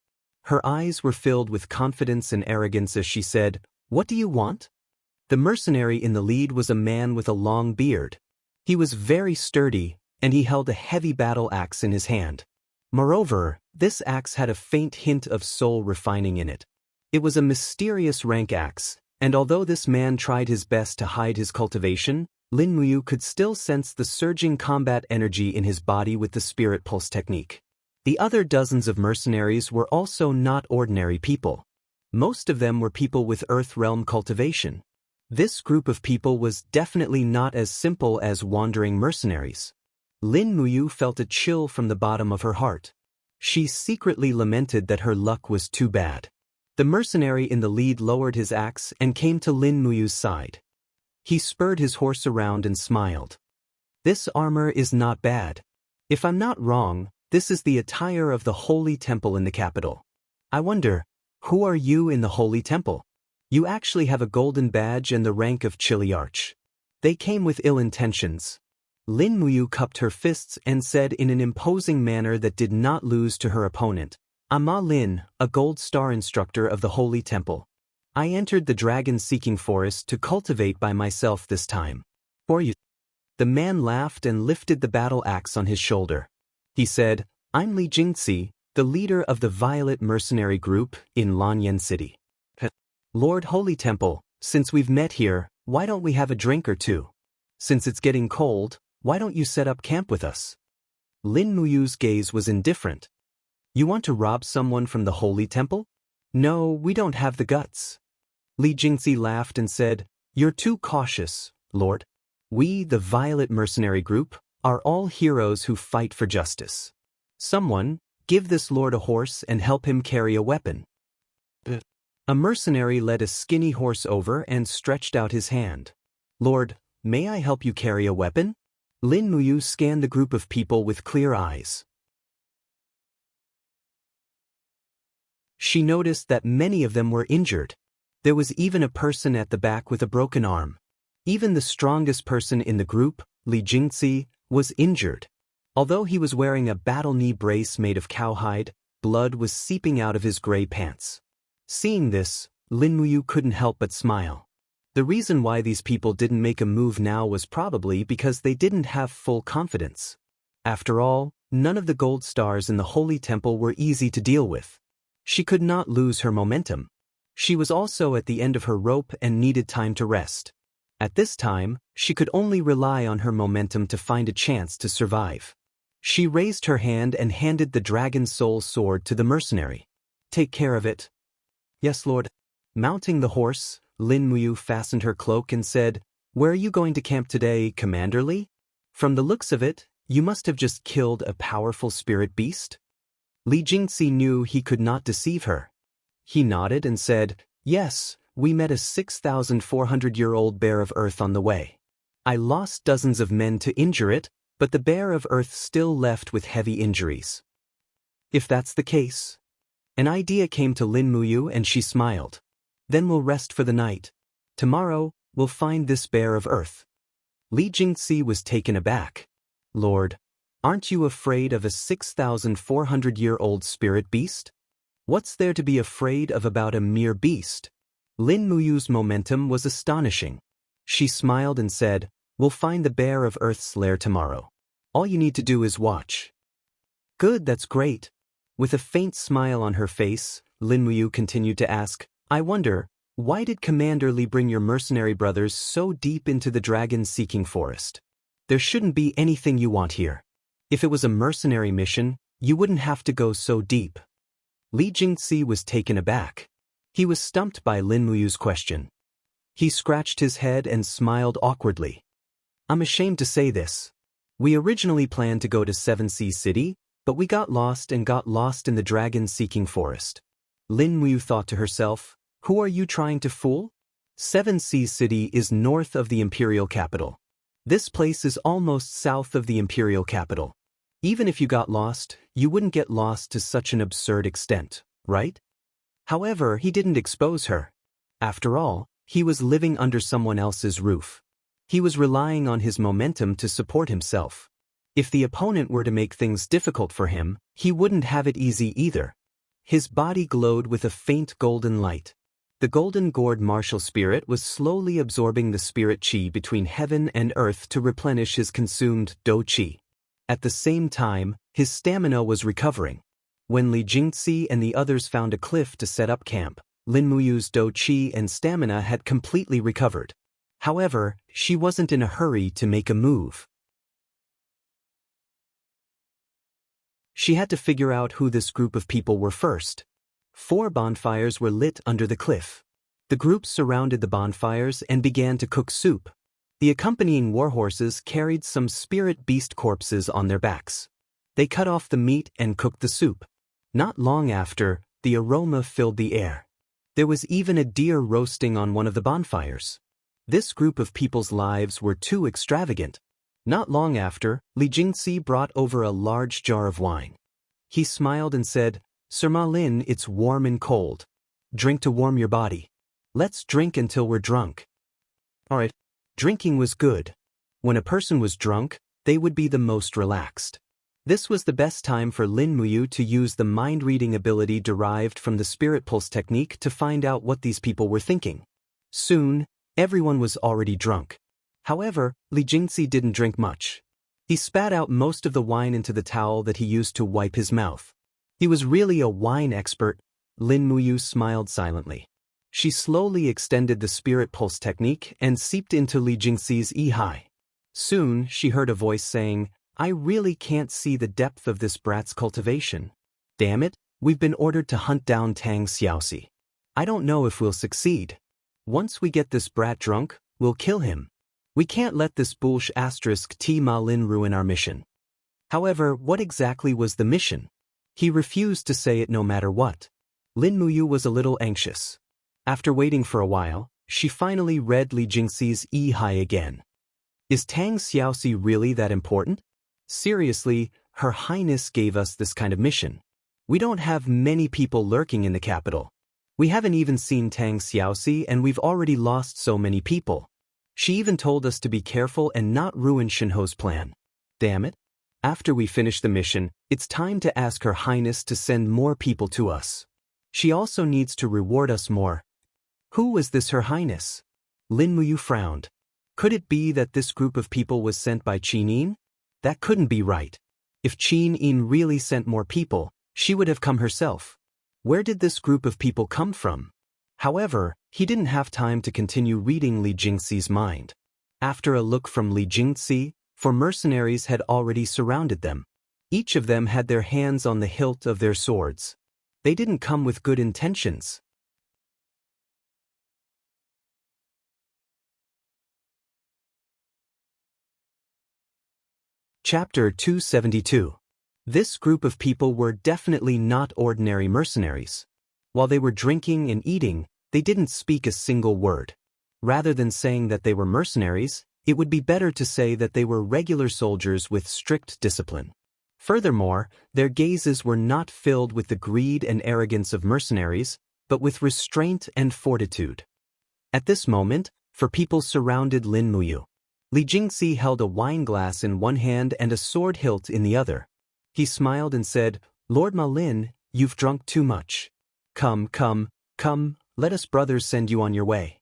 Her eyes were filled with confidence and arrogance as she said, "What do you want?" The mercenary in the lead was a man with a long beard. He was very sturdy, and he held a heavy battle axe in his hand. Moreover, this axe had a faint hint of soul refining in it. It was a mysterious rank axe, and although this man tried his best to hide his cultivation, Lin Muyu could still sense the surging combat energy in his body with the spirit pulse technique. The other dozens of mercenaries were also not ordinary people. Most of them were people with Earth Realm cultivation. This group of people was definitely not as simple as wandering mercenaries. Lin Muyu felt a chill from the bottom of her heart. She secretly lamented that her luck was too bad. The mercenary in the lead lowered his axe and came to Lin Muyu's side. He spurred his horse around and smiled. This armor is not bad. If I'm not wrong, this is the attire of the Holy Temple in the capital. I wonder, who are you in the Holy Temple? You actually have a golden badge and the rank of Chiliarch. They came with ill intentions. Lin Muyu cupped her fists and said in an imposing manner that did not lose to her opponent, "I'm Ma Lin, a gold star instructor of the Holy Temple. I entered the dragon-seeking forest to cultivate by myself this time. For you." The man laughed and lifted the battle axe on his shoulder. He said, "I'm Li Jingxi, the leader of the Violet Mercenary Group in Lanyan City. Lord Holy Temple, since we've met here, why don't we have a drink or two? Since it's getting cold, why don't you set up camp with us?" Lin Muyu's gaze was indifferent. "You want to rob someone from the Holy Temple? No, we don't have the guts." Li Jingxi laughed and said, "You're too cautious, Lord. We, the Violet Mercenary Group, are all heroes who fight for justice. Someone, give this lord a horse and help him carry a weapon." A mercenary led a skinny horse over and stretched out his hand. "Lord, may I help you carry a weapon?" Lin Muyu scanned the group of people with clear eyes. She noticed that many of them were injured. There was even a person at the back with a broken arm. Even the strongest person in the group, Li Jingxi, was injured. Although he was wearing a battle knee brace made of cowhide, blood was seeping out of his gray pants. Seeing this, Lin Muyu couldn't help but smile. The reason why these people didn't make a move now was probably because they didn't have full confidence. After all, none of the gold stars in the Holy Temple were easy to deal with. She could not lose her momentum. She was also at the end of her rope and needed time to rest. At this time, she could only rely on her momentum to find a chance to survive. She raised her hand and handed the Dragon Soul sword to the mercenary. "Take care of it." "Yes, Lord." Mounting the horse, Lin Muyu fastened her cloak and said, "Where are you going to camp today, Commander Li? From the looks of it, you must have just killed a powerful spirit beast." Li Jingxi knew he could not deceive her. He nodded and said, "Yes, we met a 6,400-year-old bear of earth on the way. I lost dozens of men to injure it, but the bear of earth still left with heavy injuries." "If that's the case." An idea came to Lin Muyu and she smiled. "Then we'll rest for the night. Tomorrow, we'll find this bear of earth." Li Jingxi was taken aback. "Lord, aren't you afraid of a 6,400-year-old spirit beast? What's there to be afraid of about a mere beast?" Lin Muyu's momentum was astonishing. She smiled and said, "We'll find the bear of earth's lair tomorrow. All you need to do is watch." "Good, that's great." With a faint smile on her face, Lin Muyu continued to ask, "I wonder, why did Commander Li bring your mercenary brothers so deep into the dragon-seeking forest? There shouldn't be anything you want here. If it was a mercenary mission, you wouldn't have to go so deep." Li Jingxi was taken aback. He was stumped by Lin Muyu's question. He scratched his head and smiled awkwardly. "I'm ashamed to say this. We originally planned to go to Seven Seas City, but we got lost in the dragon-seeking forest." Lin Muyu thought to herself, "Who are you trying to fool? Seven Seas City is north of the imperial capital. This place is almost south of the imperial capital. Even if you got lost, you wouldn't get lost to such an absurd extent, right?" However, he didn't expose her. After all, he was living under someone else's roof. He was relying on his momentum to support himself. If the opponent were to make things difficult for him, he wouldn't have it easy either. His body glowed with a faint golden light. The golden gourd martial spirit was slowly absorbing the spirit qi between heaven and earth to replenish his consumed dou qi. At the same time, his stamina was recovering. When Li Jingxi and the others found a cliff to set up camp, Lin Muyu's dou qi and stamina had completely recovered. However, she wasn't in a hurry to make a move. She had to figure out who this group of people were first. 4 bonfires were lit under the cliff. The groups surrounded the bonfires and began to cook soup. The accompanying warhorses carried some spirit beast corpses on their backs. They cut off the meat and cooked the soup. Not long after, the aroma filled the air. There was even a deer roasting on one of the bonfires. This group of people's lives were too extravagant. Not long after, Li Jingxi brought over a large jar of wine. He smiled and said, "Sir Ma Lin, it's warm and cold. Drink to warm your body. Let's drink until we're drunk." Alright. Drinking was good. When a person was drunk, they would be the most relaxed. This was the best time for Lin Muyu to use the mind-reading ability derived from the spirit pulse technique to find out what these people were thinking. Soon, everyone was already drunk. However, Li Jingxi didn't drink much. He spat out most of the wine into the towel that he used to wipe his mouth. He was really a wine expert. Lin Muyu smiled silently. She slowly extended the spirit pulse technique and seeped into Li Jingxi's Yi. Soon, she heard a voice saying, "I really can't see the depth of this brat's cultivation. Damn it, we've been ordered to hunt down Tang Xiaoxi. I don't know if we'll succeed. Once we get this brat drunk, we'll kill him. We can't let this bullsh T Ma Lin ruin our mission." However, what exactly was the mission? He refused to say it no matter what. Lin Muyu was a little anxious. After waiting for a while, she finally read Li Jingxi's Yi again. Is Tang Xiaoxi really that important? Seriously, Her Highness gave us this kind of mission. We don't have many people lurking in the capital. We haven't even seen Tang Xiaoxi and we've already lost so many people. She even told us to be careful and not ruin Shinho's plan. Damn it. After we finish the mission, it's time to ask Her Highness to send more people to us. She also needs to reward us more. Who was this Her Highness? Lin Muyu frowned. Could it be that this group of people was sent by Qin Yin? That couldn't be right. If Qin Yin really sent more people, she would have come herself. Where did this group of people come from? However, he didn't have time to continue reading Li Jingxi's mind. After a look from Li Jingxi, 4 mercenaries had already surrounded them. Each of them had their hands on the hilt of their swords. They didn't come with good intentions. Chapter 272. This group of people were definitely not ordinary mercenaries. While they were drinking and eating, they didn't speak a single word. Rather than saying that they were mercenaries, it would be better to say that they were regular soldiers with strict discipline. Furthermore, their gazes were not filled with the greed and arrogance of mercenaries, but with restraint and fortitude. At this moment, 4 people surrounded Lin Muyu. Li Jingxi held a wine glass in one hand and a sword hilt in the other. He smiled and said, "Lord Ma Lin, you've drunk too much. Come, let us brothers send you on your way."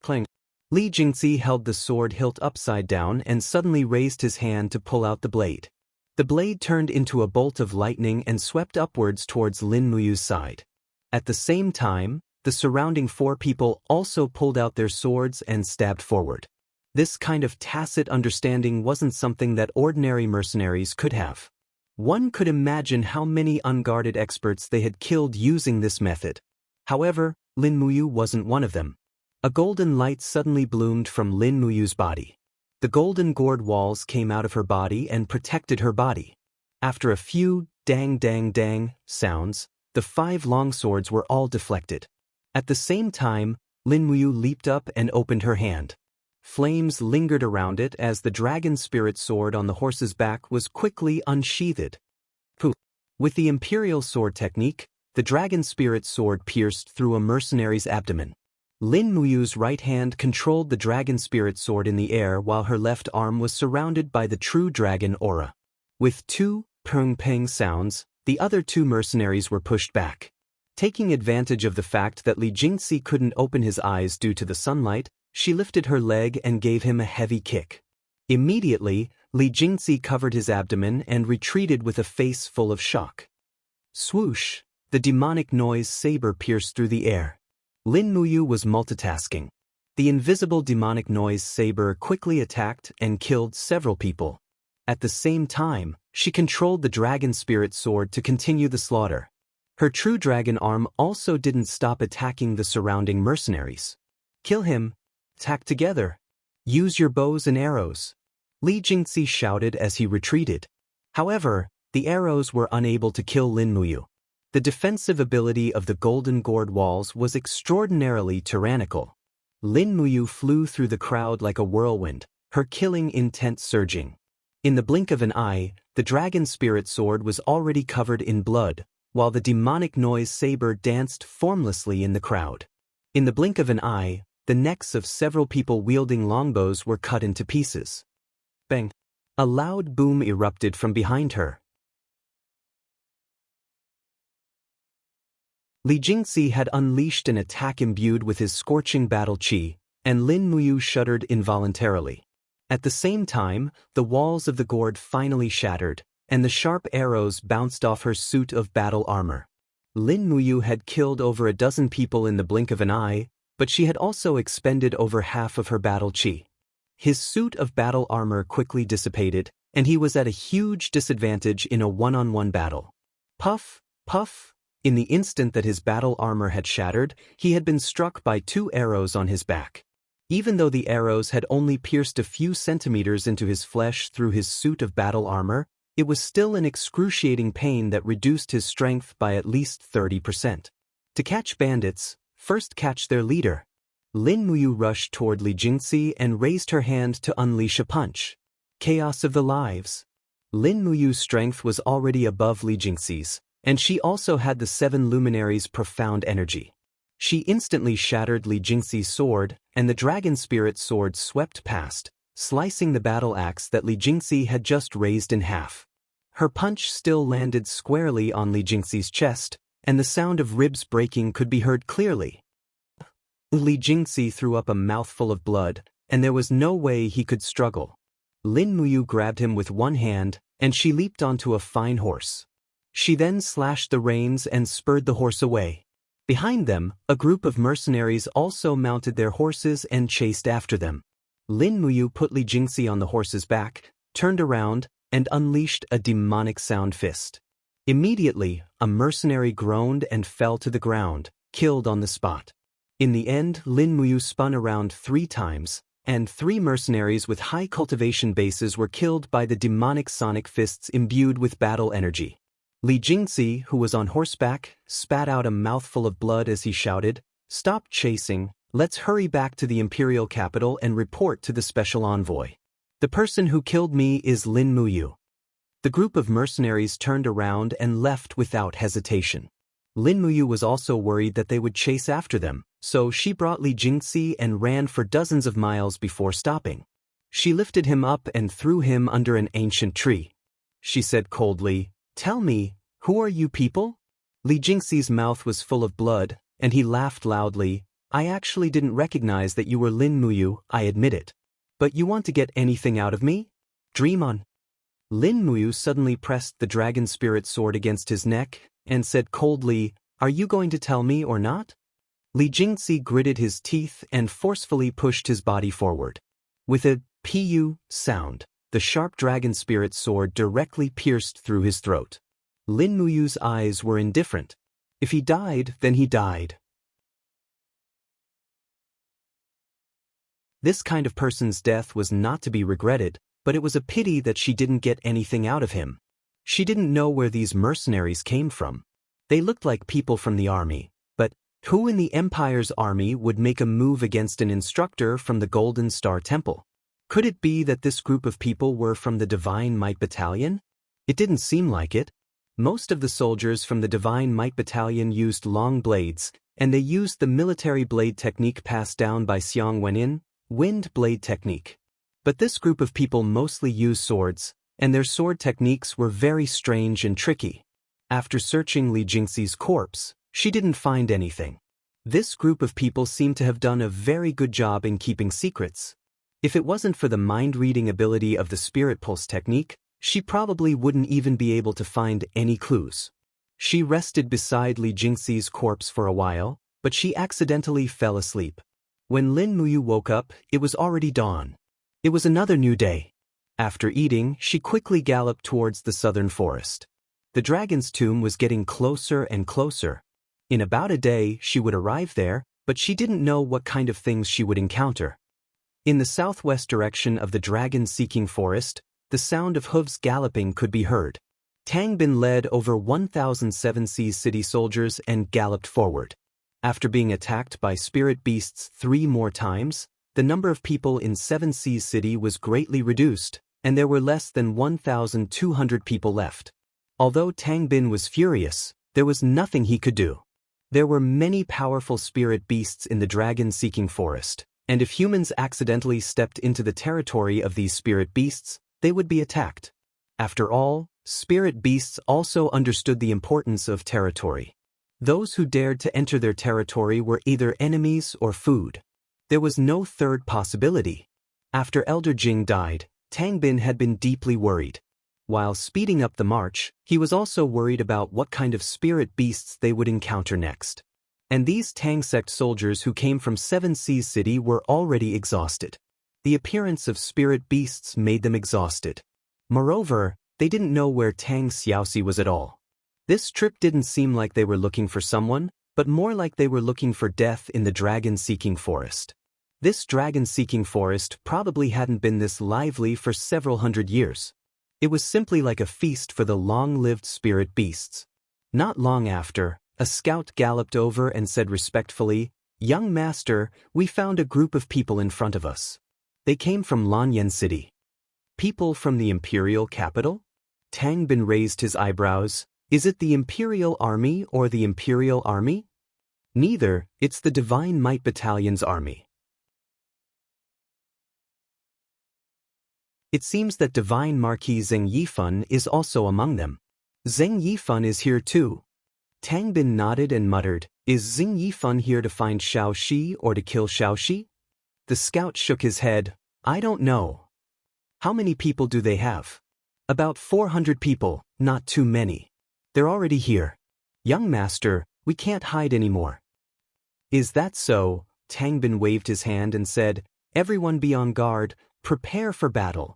Clang. Li Jingxi held the sword hilt upside down and suddenly raised his hand to pull out the blade. The blade turned into a bolt of lightning and swept upwards towards Lin Muyu's side. At the same time, the surrounding 4 people also pulled out their swords and stabbed forward. This kind of tacit understanding wasn't something that ordinary mercenaries could have. One could imagine how many unguarded experts they had killed using this method. However, Lin Muyu wasn't one of them. A golden light suddenly bloomed from Lin Muyu's body. The golden gourd walls came out of her body and protected her body. After a few dang sounds, the 5 long swords were all deflected. At the same time, Lin Muyu leaped up and opened her hand. Flames lingered around it as the dragon spirit sword on the horse's back was quickly unsheathed. Poof! With the imperial sword technique, the dragon spirit sword pierced through a mercenary's abdomen. Lin Muyu's right hand controlled the dragon spirit sword in the air while her left arm was surrounded by the true dragon aura. With 2 peng sounds, the other 2 mercenaries were pushed back. Taking advantage of the fact that Li Jingxi couldn't open his eyes due to the sunlight, she lifted her leg and gave him a heavy kick. Immediately, Li Jingxi covered his abdomen and retreated with a face full of shock. Swoosh! The demonic noise saber pierced through the air. Lin Muyu was multitasking. The invisible demonic noise saber quickly attacked and killed several people. At the same time, she controlled the dragon spirit sword to continue the slaughter. Her true dragon arm also didn't stop attacking the surrounding mercenaries. Kill him! Attack together! Use your bows and arrows! Li Jingxi shouted as he retreated. However, the arrows were unable to kill Lin Muyu. The defensive ability of the Golden Gourd walls was extraordinarily tyrannical. Lin Muyu flew through the crowd like a whirlwind, her killing intent surging. In the blink of an eye, the dragon spirit sword was already covered in blood, while the demonic noise saber danced formlessly in the crowd. In the blink of an eye, the necks of several people wielding longbows were cut into pieces. Bang! A loud boom erupted from behind her. Li Jingxi had unleashed an attack imbued with his scorching battle qi, and Lin Muyu shuddered involuntarily. At the same time, the walls of the gourd finally shattered, and the sharp arrows bounced off her suit of battle armor. Lin Muyu had killed over a dozen people in the blink of an eye, but she had also expended over half of her battle qi. His suit of battle armor quickly dissipated, and he was at a huge disadvantage in a one-on-one battle. Puff, puff! In the instant that his battle armor had shattered, he had been struck by 2 arrows on his back. Even though the arrows had only pierced a few centimeters into his flesh through his suit of battle armor, it was still an excruciating pain that reduced his strength by at least 30%. To catch bandits, first catch their leader. Lin Muyu rushed toward Li Jingxi and raised her hand to unleash a punch. Chaos of the lives. Lin Muyu's strength was already above Li Jingxi's, and she also had the 7 luminaries' profound energy. She instantly shattered Li Jingxi's sword, and the dragon spirit sword swept past, slicing the battle axe that Li Jingxi had just raised in half. Her punch still landed squarely on Li Jingxi's chest, and the sound of ribs breaking could be heard clearly. Li Jingxi threw up a mouthful of blood, and there was no way he could struggle. Lin Muyu grabbed him with one hand, and she leaped onto a fine horse. She then slashed the reins and spurred the horse away. Behind them, a group of mercenaries also mounted their horses and chased after them. Lin Muyu put Li Jingxi on the horse's back, turned around, and unleashed a demonic sound fist. Immediately, a mercenary groaned and fell to the ground, killed on the spot. In the end, Lin Muyu spun around 3 times, and 3 mercenaries with high cultivation bases were killed by the demonic sonic fists imbued with battle energy. Li Jingxi, who was on horseback, spat out a mouthful of blood as he shouted, "Stop chasing, let's hurry back to the imperial capital and report to the special envoy. The person who killed me is Lin Muyu." The group of mercenaries turned around and left without hesitation. Lin Muyu was also worried that they would chase after them, so she brought Li Jingxi and ran for dozens of miles before stopping. She lifted him up and threw him under an ancient tree. She said coldly, "Tell me, who are you people?" Li Jingxi's mouth was full of blood, and he laughed loudly. "I actually didn't recognize that you were Lin Muyu, I admit it. But you want to get anything out of me? Dream on." Lin Muyu suddenly pressed the dragon spirit sword against his neck, and said coldly, "Are you going to tell me or not?" Li Jingxi gritted his teeth and forcefully pushed his body forward. With a pu sound, the sharp dragon spirit sword directly pierced through his throat. Lin Muyu's eyes were indifferent. If he died, then he died. This kind of person's death was not to be regretted, but it was a pity that she didn't get anything out of him. She didn't know where these mercenaries came from. They looked like people from the army, but who in the Empire's army would make a move against an instructor from the Golden Star Temple? Could it be that this group of people were from the Divine Might Battalion? It didn't seem like it. Most of the soldiers from the Divine Might Battalion used long blades, and they used the military blade technique passed down by Xiang Wenin, wind blade technique. But this group of people mostly used swords, and their sword techniques were very strange and tricky. After searching Li Jingxi's corpse, She didn't find anything. This group of people seemed to have done a very good job in keeping secrets. If it wasn't for the mind-reading ability of the spirit pulse technique, she probably wouldn't even be able to find any clues. She rested beside Li Jingxi's corpse for a while, but she accidentally fell asleep. When Lin Muyu woke up, it was already dawn. It was another new day. After eating, she quickly galloped towards the southern forest. The dragon's tomb was getting closer and closer. In about a day, she would arrive there, but she didn't know what kind of things she would encounter. In the southwest direction of the dragon-seeking forest, the sound of hooves galloping could be heard. Tang Bin led over 1,000 Seven Seas City soldiers and galloped forward. After being attacked by spirit beasts 3 more times, the number of people in Seven Seas City was greatly reduced, and there were less than 1,200 people left. Although Tang Bin was furious, there was nothing he could do. There were many powerful spirit beasts in the dragon-seeking forest, and if humans accidentally stepped into the territory of these spirit beasts, they would be attacked. After all, spirit beasts also understood the importance of territory. Those who dared to enter their territory were either enemies or food. There was no third possibility. After Elder Jing died, Tang Bin had been deeply worried. While speeding up the march, he was also worried about what kind of spirit beasts they would encounter next. And these Tang sect soldiers who came from Seven Seas City were already exhausted. The appearance of spirit beasts made them exhausted. Moreover, they didn't know where Tang Xiaoxi was at all. This trip didn't seem like they were looking for someone, but more like they were looking for death in the dragon-seeking forest. This dragon-seeking forest probably hadn't been this lively for several hundred years. It was simply like a feast for the long-lived spirit beasts. Not long after, a scout galloped over and said respectfully, "Young master, we found a group of people in front of us. They came from Lanyan City." People from the imperial capital? Tang Bin raised his eyebrows. Is it the Imperial Army or the Imperial Army? Neither, it's the Divine Might Battalion's army. It seems that Divine Marquis Zheng Yifan is also among them. Zheng Yifan is here too. Tang Bin nodded and muttered, "Is Zheng Yifan here to find Xiaoxi or to kill Xiaoxi?" The scout shook his head. "I don't know." "How many people do they have?" "About 400 people, not too many. They're already here." "Young master, we can't hide anymore." "Is that so?" Tang Bin waved his hand and said, "Everyone be on guard, prepare for battle."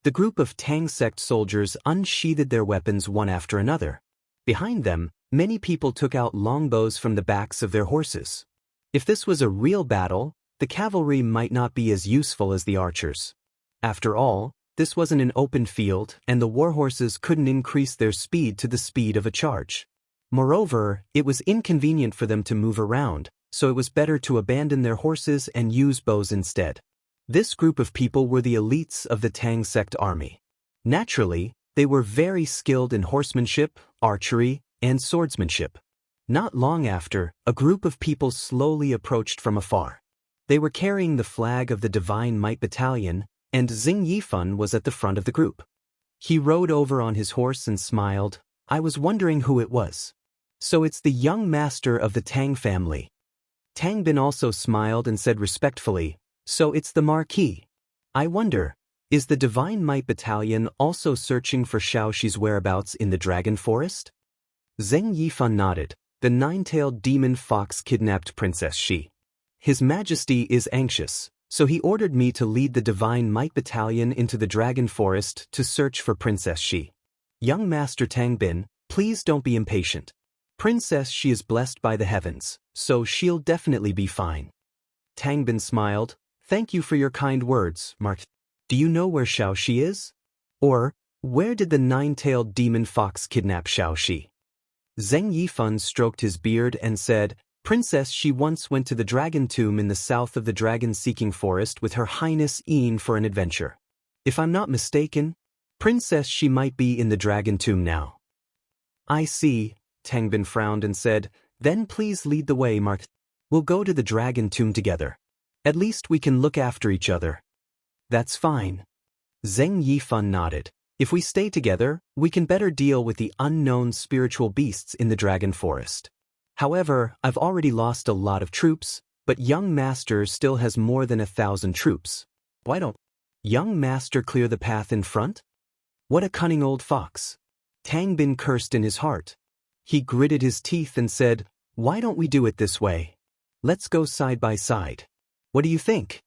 The group of Tang sect soldiers unsheathed their weapons one after another. Behind them, many people took out longbows from the backs of their horses. If this was a real battle, the cavalry might not be as useful as the archers. After all, this wasn't an open field, and the warhorses couldn't increase their speed to the speed of a charge. Moreover, it was inconvenient for them to move around, so it was better to abandon their horses and use bows instead. This group of people were the elites of the Tang sect army. Naturally, they were very skilled in horsemanship, archery, and swordsmanship. Not long after, a group of people slowly approached from afar. They were carrying the flag of the Divine Might Battalion, and Zheng Yifan was at the front of the group. He rode over on his horse and smiled. "I was wondering who it was. So it's the young master of the Tang family." Tang Bin also smiled and said respectfully, "So it's the Marquis. I wonder, is the Divine Might Battalion also searching for Xiaoxi's whereabouts in the Dragon Forest?" Zheng Yifan nodded. "The nine-tailed demon fox kidnapped Princess Xi. His Majesty is anxious, so he ordered me to lead the Divine Might Battalion into the Dragon Forest to search for Princess Xi. Young Master Tang Bin, please don't be impatient. Princess Xi is blessed by the heavens, so she'll definitely be fine." Tang Bin smiled. "Thank you for your kind words, Mark. Do you know where Xiaoxi is? Or, where did the nine-tailed demon fox kidnap Xiaoxi?" Zheng Yifan stroked his beard and said, "Princess Xi once went to the dragon tomb in the south of the dragon-seeking forest with Her Highness Yin for an adventure. If I'm not mistaken, Princess Xi might be in the dragon tomb now." "I see," Tang Bin frowned and said, "Then please lead the way, Mark. We'll go to the dragon tomb together. At least we can look after each other." "That's fine." Zheng Yifan nodded. If we stay together, we can better deal with the unknown spiritual beasts in the dragon forest. However, I've already lost a lot of troops, but young master still has more than 1,000 troops. Why don't young master clear the path in front? What a cunning old fox. Tang Bin cursed in his heart. He gritted his teeth and said, "Why don't we do it this way? Let's go side by side. What do you think?"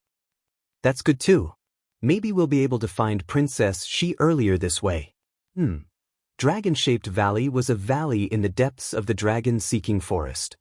"That's good too. Maybe we'll be able to find Princess Shi earlier this way." Dragon-shaped valley was a valley in the depths of the dragon-seeking forest.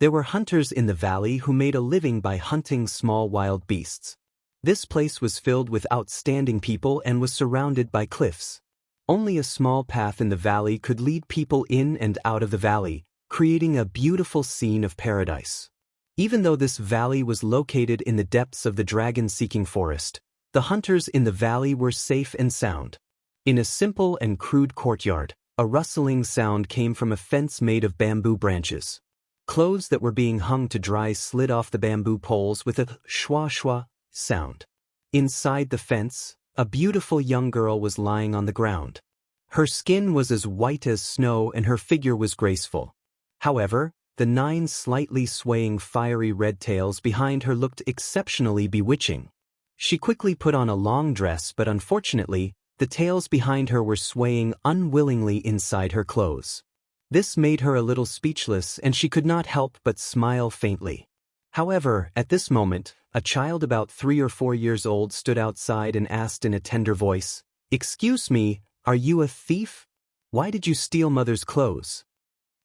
There were hunters in the valley who made a living by hunting small wild beasts. This place was filled with outstanding people and was surrounded by cliffs. Only a small path in the valley could lead people in and out of the valley, creating a beautiful scene of paradise. Even though this valley was located in the depths of the dragon-seeking forest, the hunters in the valley were safe and sound. In a simple and crude courtyard, a rustling sound came from a fence made of bamboo branches. Clothes that were being hung to dry slid off the bamboo poles with a shwa-shwa sound. Inside the fence, a beautiful young girl was lying on the ground. Her skin was as white as snow and her figure was graceful. However, the 9 slightly swaying fiery red tails behind her looked exceptionally bewitching. She quickly put on a long dress, but unfortunately, the tails behind her were swaying unwillingly inside her clothes. This made her a little speechless and she could not help but smile faintly. However, at this moment, a child about 3 or 4 years old stood outside and asked in a tender voice, "Excuse me, are you a thief? Why did you steal mother's clothes?"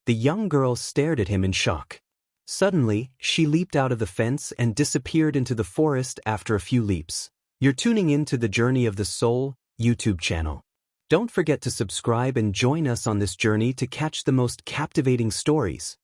The young girl stared at him in shock. Suddenly, she leaped out of the fence and disappeared into the forest after a few leaps. You're tuning in to the Journey of the Soul YouTube channel. Don't forget to subscribe and join us on this journey to catch the most captivating stories.